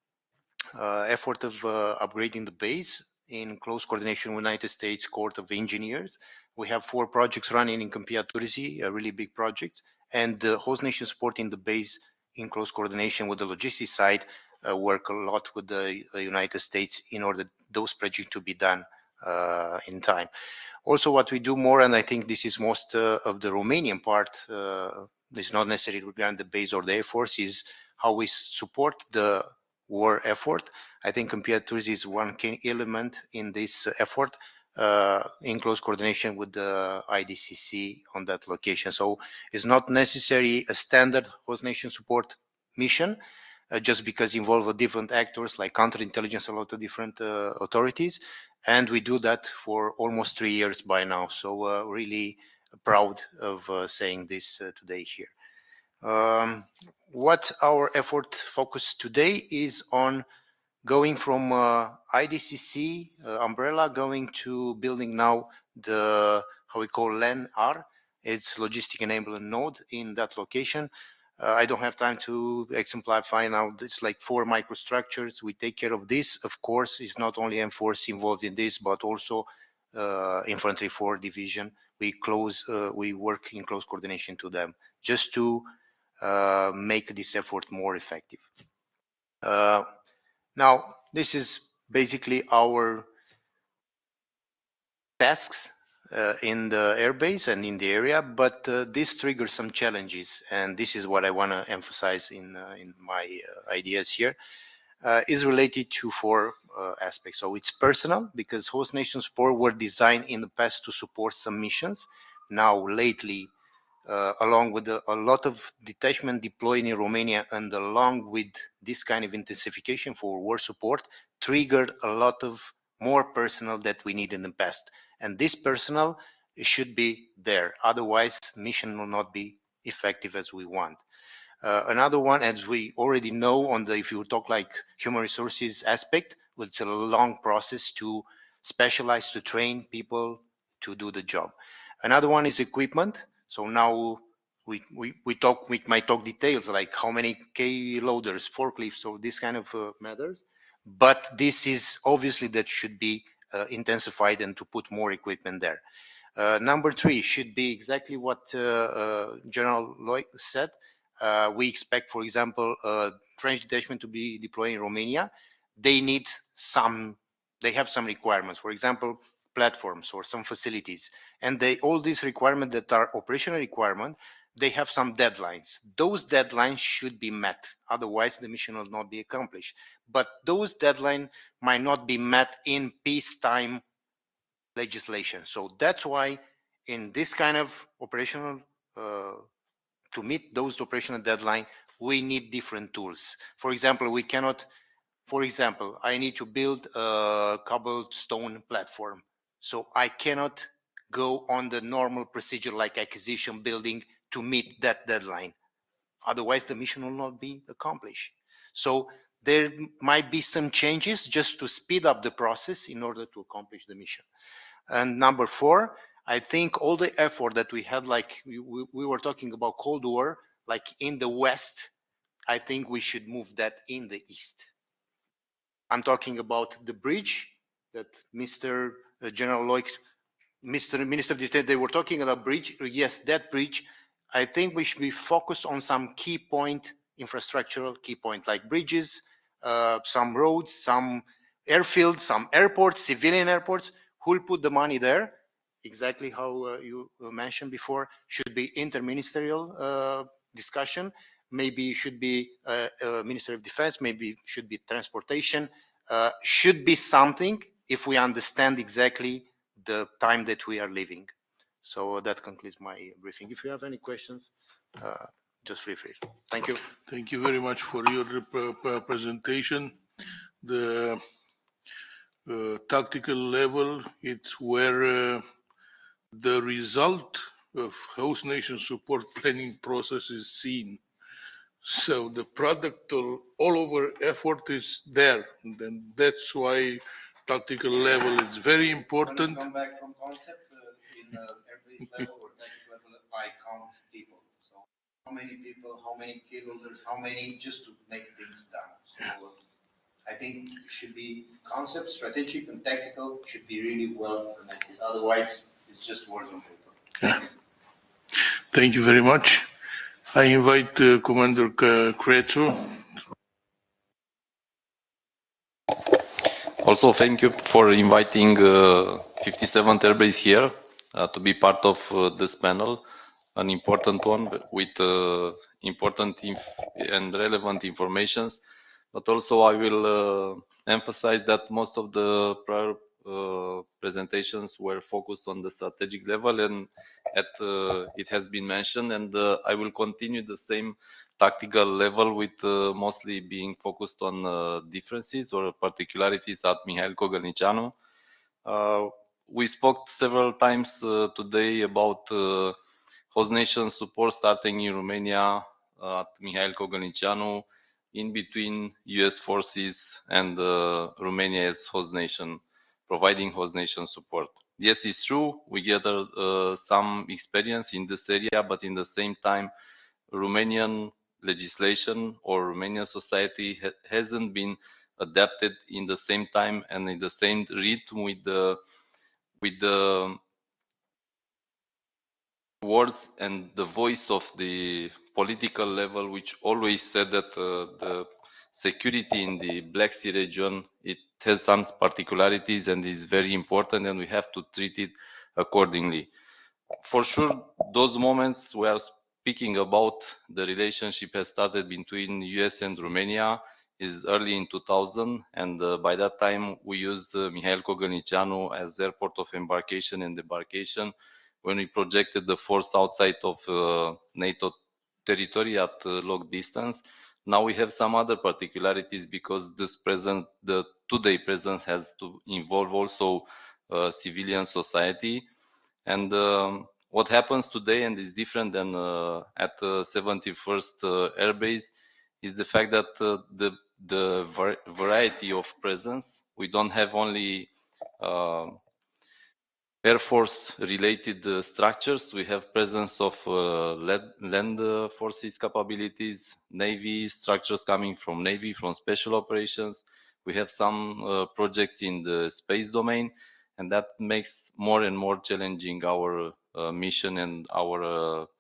effort of upgrading the base in close coordination with United States Corps of Engineers. We have 4 projects running in Câmpia Turzii, really big projects, and the host nation supporting the base in close coordination with the logistics side work a lot with the United States in order those projects to be done in time. Also, what we do more, and I think this is most of the Romanian part, this is not necessarily regarding the base or the Air Force, is how we support the war effort. I think Câmpia Turzii is one key element in this effort in close coordination with the IDCC on that location. So it's not necessarily a standard host nation support mission, just because involve different actors like counterintelligence, a lot of different authorities. And we do that for almost 3 years by now. So really proud of saying this today here. What our effort focus today is on going from IDCC umbrella, going to building now the, how we call LEN-R, it's Logistic Enablement Node in that location. I don't have time to exemplify now. It's like 4 microstructures. We take care of this. Of course, it's not only M-Force involved in this, but also Infantry 4 Division. We work in close coordination to them just to make this effort more effective. Now, this is basically our tasks in the airbase and in the area, but this triggers some challenges, and this is what I want to emphasize in my ideas here, is related to 4 aspects. So it's personal, because host nation support were designed in the past to support some missions. Now, lately, along with a lot of detachment deployed in Romania and along with this kind of intensification for war support, triggered a lot of more personnel that we need in the past. And this personnel should be there. Otherwise, mission will not be effective as we want. Another one, as we already know on the, if you talk like human resources aspect, it's a long process to specialize, to train people to do the job. Another one is equipment. So now we might talk details like how many K loaders, forklifts, or this kind of matters. But this is obviously that should be intensified and to put more equipment there. Number 3 should be exactly what General Loy said. We expect, for example, French detachment to be deployed in Romania. They have some requirements, for example, platforms or some facilities. And all these requirements that are operational requirements, they have some deadlines. Those deadlines should be met. Otherwise, the mission will not be accomplished. But those deadlines might not be met in peacetime legislation. So that's why in this kind of operational, to meet those operational deadlines, we need different tools. For example, we cannot For example, I need to build a cobblestone platform. So I cannot go on the normal procedure like acquisition building to meet that deadline. Otherwise, the mission will not be accomplished. So there might be some changes just to speed up the process in order to accomplish the mission. And number 4, I think all the effort that we had, like we were talking about Cold War, like in the West, I think we should move that in the East. I'm talking about the bridge that Mr. General Loic, Mr. Minister of the State, they were talking about bridge. Yes, that bridge, I think we should be focused on some key point, infrastructural key point, like bridges, some roads, some airfields, some airports, civilian airports. Who'll put the money there? Exactly how you mentioned before, should be interministerial discussion. Maybe should be Minister of Defense, maybe should be transportation, should be something if we understand exactly the time that we are living. So that concludes my briefing. If you have any questions, just feel free. Thank you. Thank you very much for your presentation. The tactical level, it's where the result of host nation support planning process is seen. So the product of all over effort is there. And then that's why tactical level is very important. When I come back from concept in airbase level or tactical level, I count people. So how many people, how many kilometers, how many, just to make things done. So I think it should be concept, strategic, and tactical should be really well connected. Otherwise, it's just words on paper. Yeah. Thank you very much. I invite Commander Crețu. Also, thank you for inviting 57th Air Base here to be part of this panel, an important one with important and relevant informations. But also, I will emphasize that most of the prior presentations were focused on the strategic level, and it has been mentioned, and I will continue the same tactical level with mostly being focused on differences or particularities at Mihail Cogălnicianu. We spoke several times today about host nation support starting in Romania at Mihail Cogălnicianu, in between US forces and Romania as host nation, providing host nation support. Yes, it's true, we gathered some experience in this area, but in the same time, Romanian legislation or Romanian society hasn't been adapted in the same time and in the same rhythm with the words and the voice of the political level, which always said that the security in the Black Sea region, it has some particularities and is very important, and we have to treat it accordingly. For sure, those moments we are speaking about, the relationship has started between US and Romania is early in 2000, and by that time we used Mihail Cogălnicianu as airport of embarkation and debarkation when we projected the force outside of NATO territory at long distance. Now we have some other particularities because this the today presence has to involve also civilian society. And what happens today and is different than at 71st Air Base is the fact that the variety of presence, we don't have only Air Force related structures. We have presence of land forces capabilities, Navy structures coming from Navy, from special operations. We have some projects in the space domain, and that makes more and more challenging our mission and our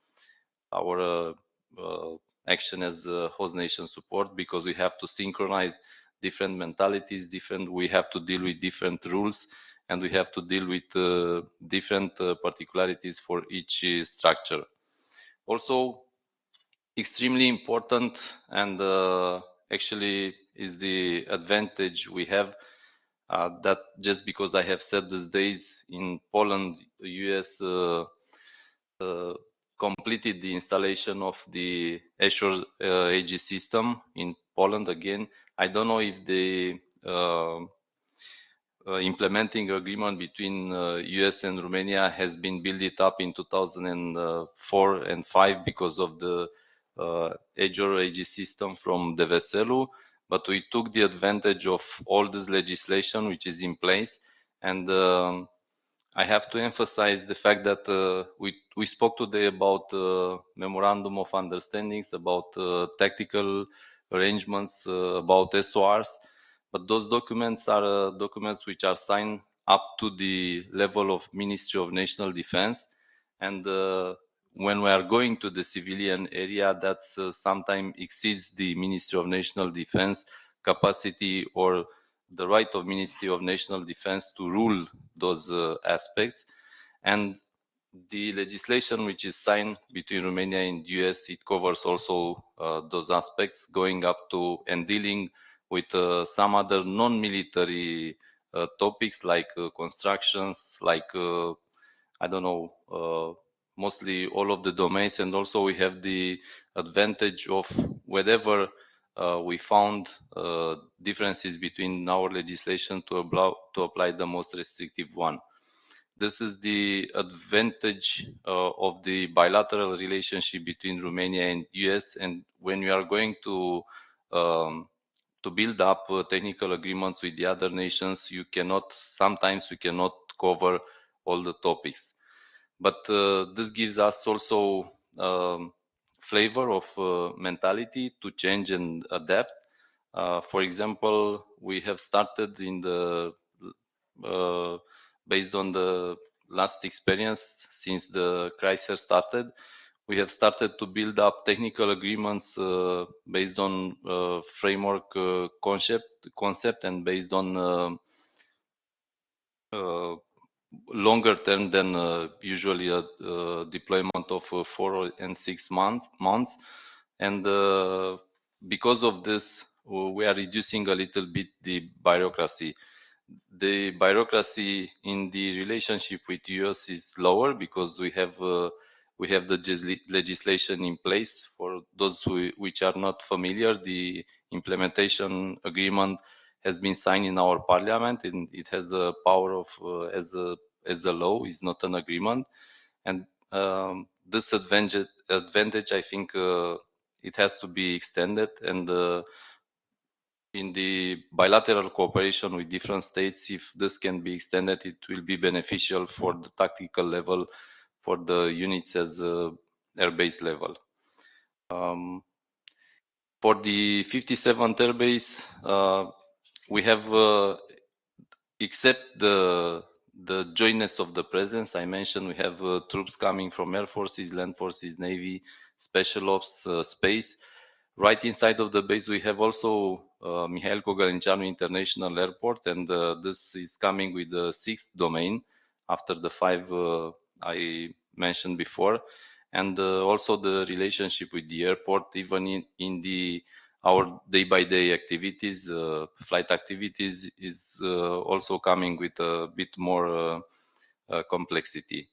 action as host nation support, because we have to synchronize different mentalities, we have to deal with different rules, and we have to deal with different particularities for each structure. Also, extremely important, and actually is the advantage we have that just because I have said these days in Poland, US completed the installation of the Azure AG system in Poland again. I don't know if the implementing agreement between US and Romania has been built up in 2004 and 5 because of the AG system from the Veselu, but we took the advantage of all this legislation which is in place. And I have to emphasize the fact that we spoke today about memorandum of understandings, about tactical arrangements, about SORs, but those documents are documents which are signed up to the level of Ministry of National Defense. And when we are going to the civilian area, that sometimes exceeds the Ministry of National Defense capacity or the right of Ministry of National Defense to rule those aspects. And the legislation which is signed between Romania and US, it covers also those aspects, going up to and dealing with some other non-military topics like constructions, like I don't know, mostly all of the domains. And also we have the advantage of whatever we found differences between our legislation to apply the most restrictive one. This is the advantage of the bilateral relationship between Romania and US. And when we are going to build up technical agreements with the other nations, sometimes you cannot cover all the topics. But this gives us also flavor of mentality to change and adapt. For example, we have started in the based on the last experience since the crisis started, we have started to build up technical agreements based on framework concept and based on longer term than usually a deployment of 4 and 6 months. And because of this, we are reducing a little bit the bureaucracy. The bureaucracy in the relationship with US is lower because we have the legislation in place. For those which are not familiar, the implementation agreement has been signed in our parliament, and it has a power of as a law, is not an agreement. And this advantage, I think, it has to be extended. And in the bilateral cooperation with different states, if this can be extended, it will be beneficial for the tactical level, for the units as airbase level. For the 57th airbase, we have, except the jointness of the presence, I mentioned we have troops coming from Air Forces, Land Forces, Navy, Special Ops, Space. Right inside of the base, we have also Mihail Cogălnicianu International Airport, and this is coming with the 6th domain after the 5 I mentioned before. And also the relationship with the airport, even in our day-by-day activities, flight activities, is also coming with a bit more complexity.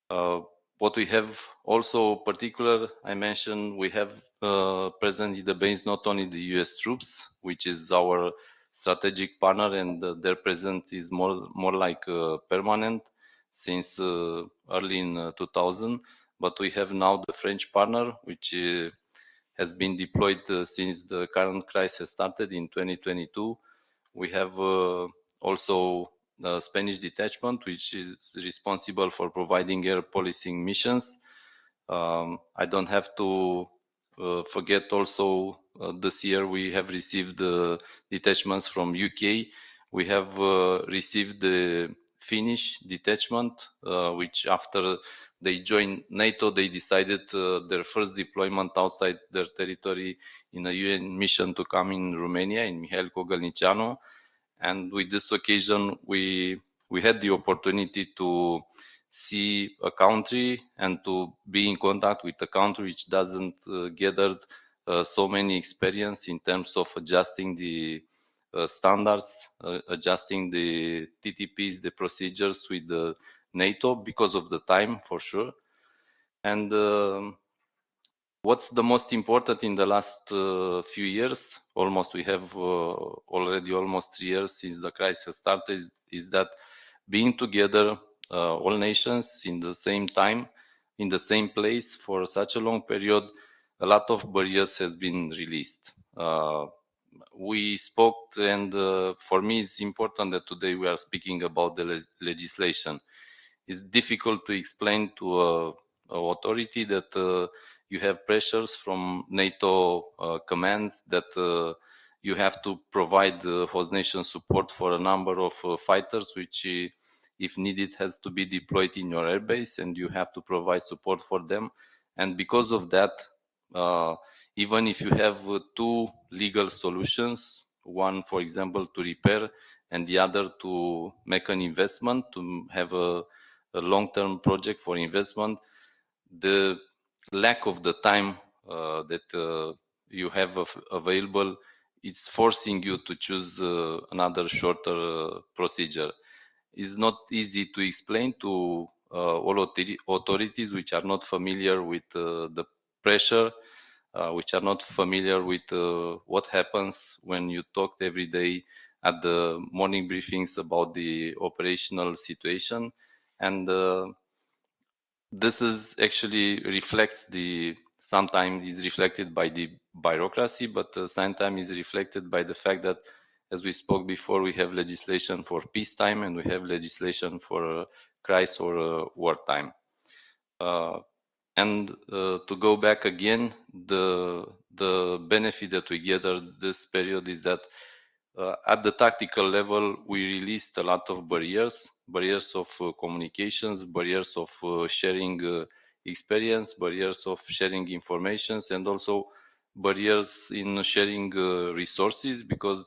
What we have also particular, I mentioned, we have present in the base not only the US troops, which is our strategic partner, and their presence is more like permanent since early in 2000. But we have now the French partner, which has been deployed since the current crisis started in 2022. We have also the Spanish detachment, which is responsible for providing air policing missions. I don't have to forget also this year we have received detachments from UK. We have received the Finnish detachment, which after they joined NATO, they decided their first deployment outside their territory in a UN mission to come in Romania, in Mihail Cogălnicianu. And with this occasion, we had the opportunity to see a country and to be in contact with a country which doesn't gathered so many experience in terms of adjusting the standards, adjusting the TTPs, the procedures with the NATO because of the time, for sure. And What's the most important in the last few years? We have already almost 3 years since the crisis started, is that being together, all nations in the same time, in the same place for such a long period, a lot of barriers has been released. We spoke, and for me it's important that today we are speaking about the legislation. It's difficult to explain to a authority that you have pressures from NATO commands that you have to provide host nation support for a number of fighters, which if needed has to be deployed in your airbase, and you have to provide support for them. And because of that, even if you have two legal solutions, one, for example, to repair, and the other to make an investment, to have a long-term project for investment, the lack of the time that you have available is forcing you to choose another shorter procedure. It's not easy to explain to all authorities which are not familiar with the pressure, which are not familiar with what happens when you talk every day at the morning briefings about the operational situation. And this is actually reflects sometimes is reflected by the bureaucracy, but sometimes is reflected by the fact that, as we spoke before, we have legislation for peacetime and we have legislation for crisis or wartime. And to go back again, the benefit that we gather this period is that at the tactical level, we released a lot of barriers of communications, barriers of sharing experience, barriers of sharing informations, and also barriers in sharing resources, because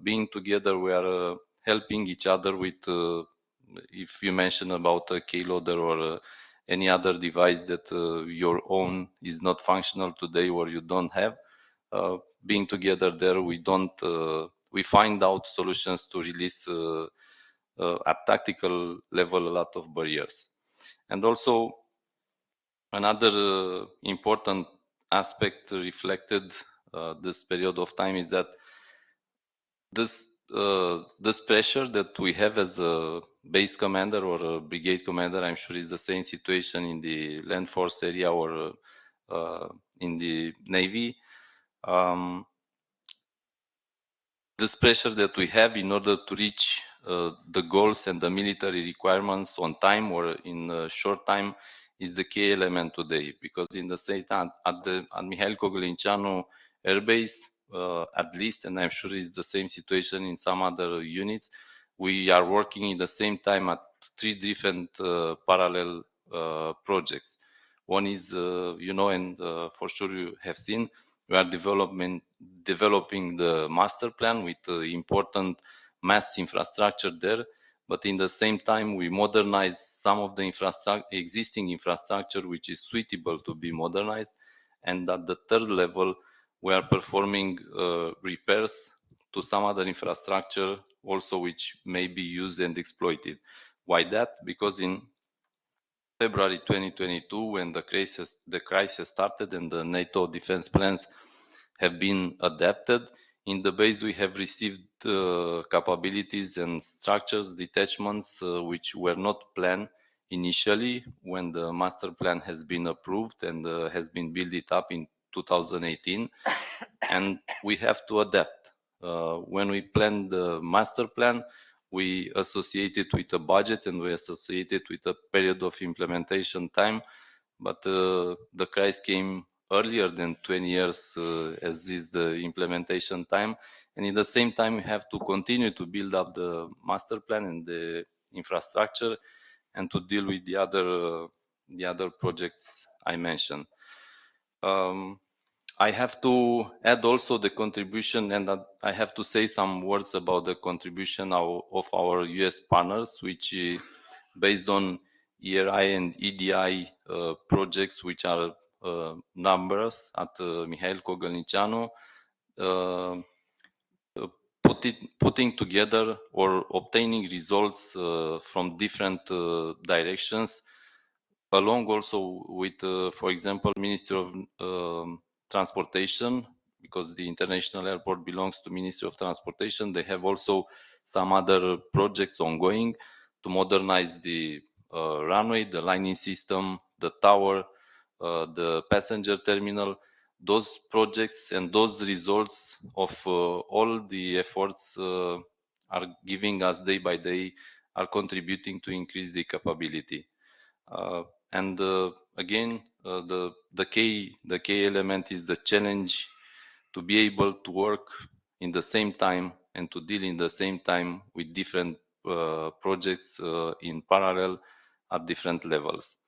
being together, we are helping each other with, if you mention about a keyloader or any other device that your own is not functional today or you don't have, being together there, we find out solutions to release at tactical level a lot of barriers. And also another important aspect reflected this period of time is that this pressure that we have as a base commander or a brigade commander, I'm sure is the same situation in the land force area or in the Navy. This pressure that we have in order to reach the goals and the military requirements on time or in a short time is the key element today, because in the same time at Mihail Cogălnicianu Air Base, at least, and I'm sure it's the same situation in some other units, we are working in the same time at 3 different parallel projects. One is, and for sure you have seen, we are developing the master plan with important mass infrastructure there, but in the same time we modernize some of the existing infrastructure which is suitable to be modernized, and at the third level we are performing repairs to some other infrastructure also which may be used and exploited. Why that? Because in February 2022, when the crisis started and the NATO defense plans have been adapted, in the base we have received capabilities and structures, detachments, which were not planned initially when the master plan has been approved and has been built up in 2018, and we have to adapt. When we planned the master plan, we associate it with a budget and we associate it with a period of implementation time, but the crisis came earlier than 20 years as is the implementation time, and in the same time we have to continue to build up the master plan and the infrastructure and to deal with the other projects I mentioned. I have to add also the contribution, and I have to say some words about the contribution of our US partners, which based on ERI and EDI projects, which are numbers at Mihail Cogălnicianu, putting together or obtaining results from different directions along also with, for example, Ministry of Transportation, because the international airport belongs to Ministry of Transportation. They have also some other projects ongoing to modernize the runway, the lining system, the tower, the passenger terminal. Those projects and those results of all the efforts are giving us day by day, are contributing to increase the capability. And again, the key element is the challenge to be able to work in the same time and to deal in the same time with different projects in parallel at different levels.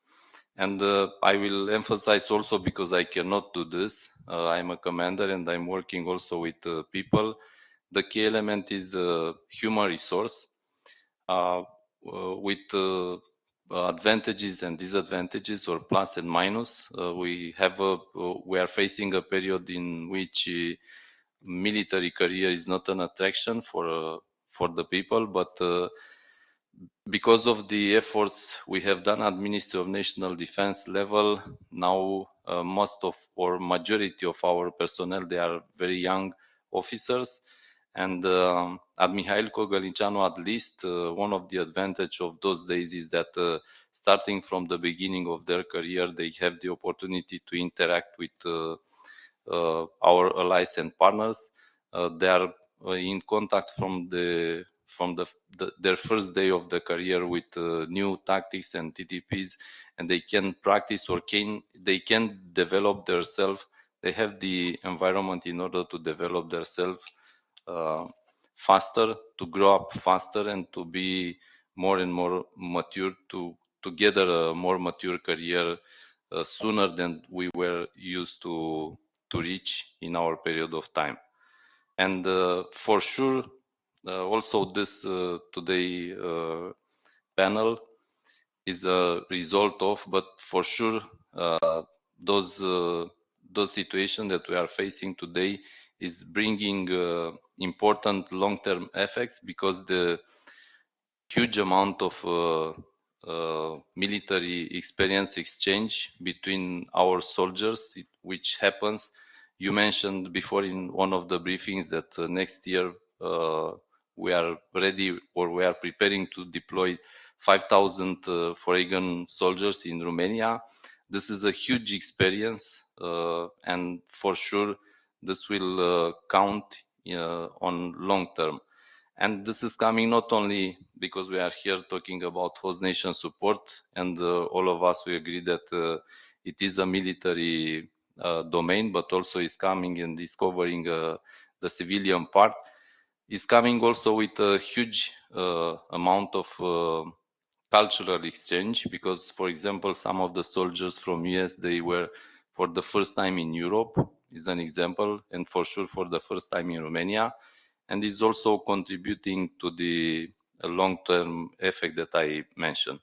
And I will emphasize also, because I cannot do this, I'm a commander and I'm working also with people. The key element is the human resource. With advantages and disadvantages, or plus and minus, we are facing a period in which military career is not an attraction for the people, but because of the efforts we have done at Ministry of National Defense level, now most of or majority of our personnel, they are very young officers. And at Mihailco Gălnicianu, at least, one of the advantage of those days is that starting from the beginning of their career, they have the opportunity to interact with our allies and partners. They are in contact from their first day of the career with new tactics and TTPs, and they can practice or they can develop themselves. They have the environment in order to develop themselves faster, to grow up faster, and to be more and more mature, to gather a more mature career sooner than we were used to reach in our period of time. And for sure, also this today panel is a result of, but for sure, those situations that we are facing today is bringing important long-term effects, because the huge amount of military experience exchange between our soldiers, which happens. You mentioned before in one of the briefings that next year we are ready, or we are preparing to deploy 5,000 foreign soldiers in Romania. This is a huge experience, and for sure this will count on long term. And this is coming not only because we are here talking about host nation support, and all of us, we agree that it is a military domain, but also is coming and is covering the civilian part. Is coming also with a huge amount of cultural exchange, because, for example, some of the soldiers from US, they were for the first time in Europe, is an example, and for sure for the first time in Romania, and is also contributing to the long-term effect that I mentioned.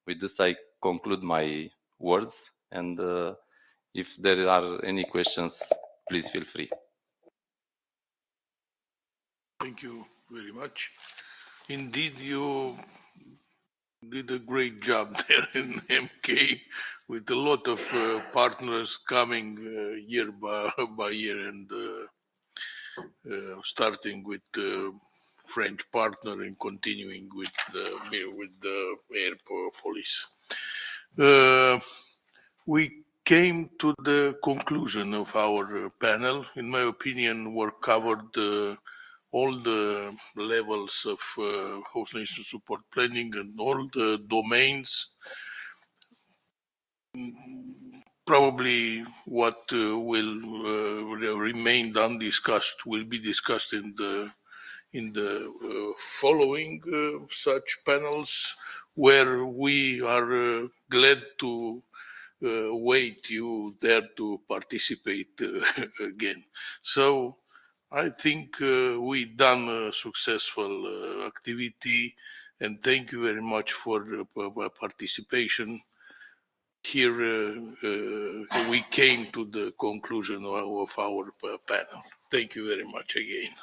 With this, I conclude my words, and if there are any questions, please feel free. Thank you very much. Indeed, you did a great job there in MK, with a lot of partners coming year by year, and starting with French partner and continuing with the air police. We came to the conclusion of our panel. In my opinion, were covered all the levels of host nation support planning and all the domains. Probably what will remain undiscussed will be discussed in the following such panels, where we are glad to wait you there to participate again. So I think we done a successful activity, and thank you very much for participation. Here we came to the conclusion of our panel. Thank you very much again.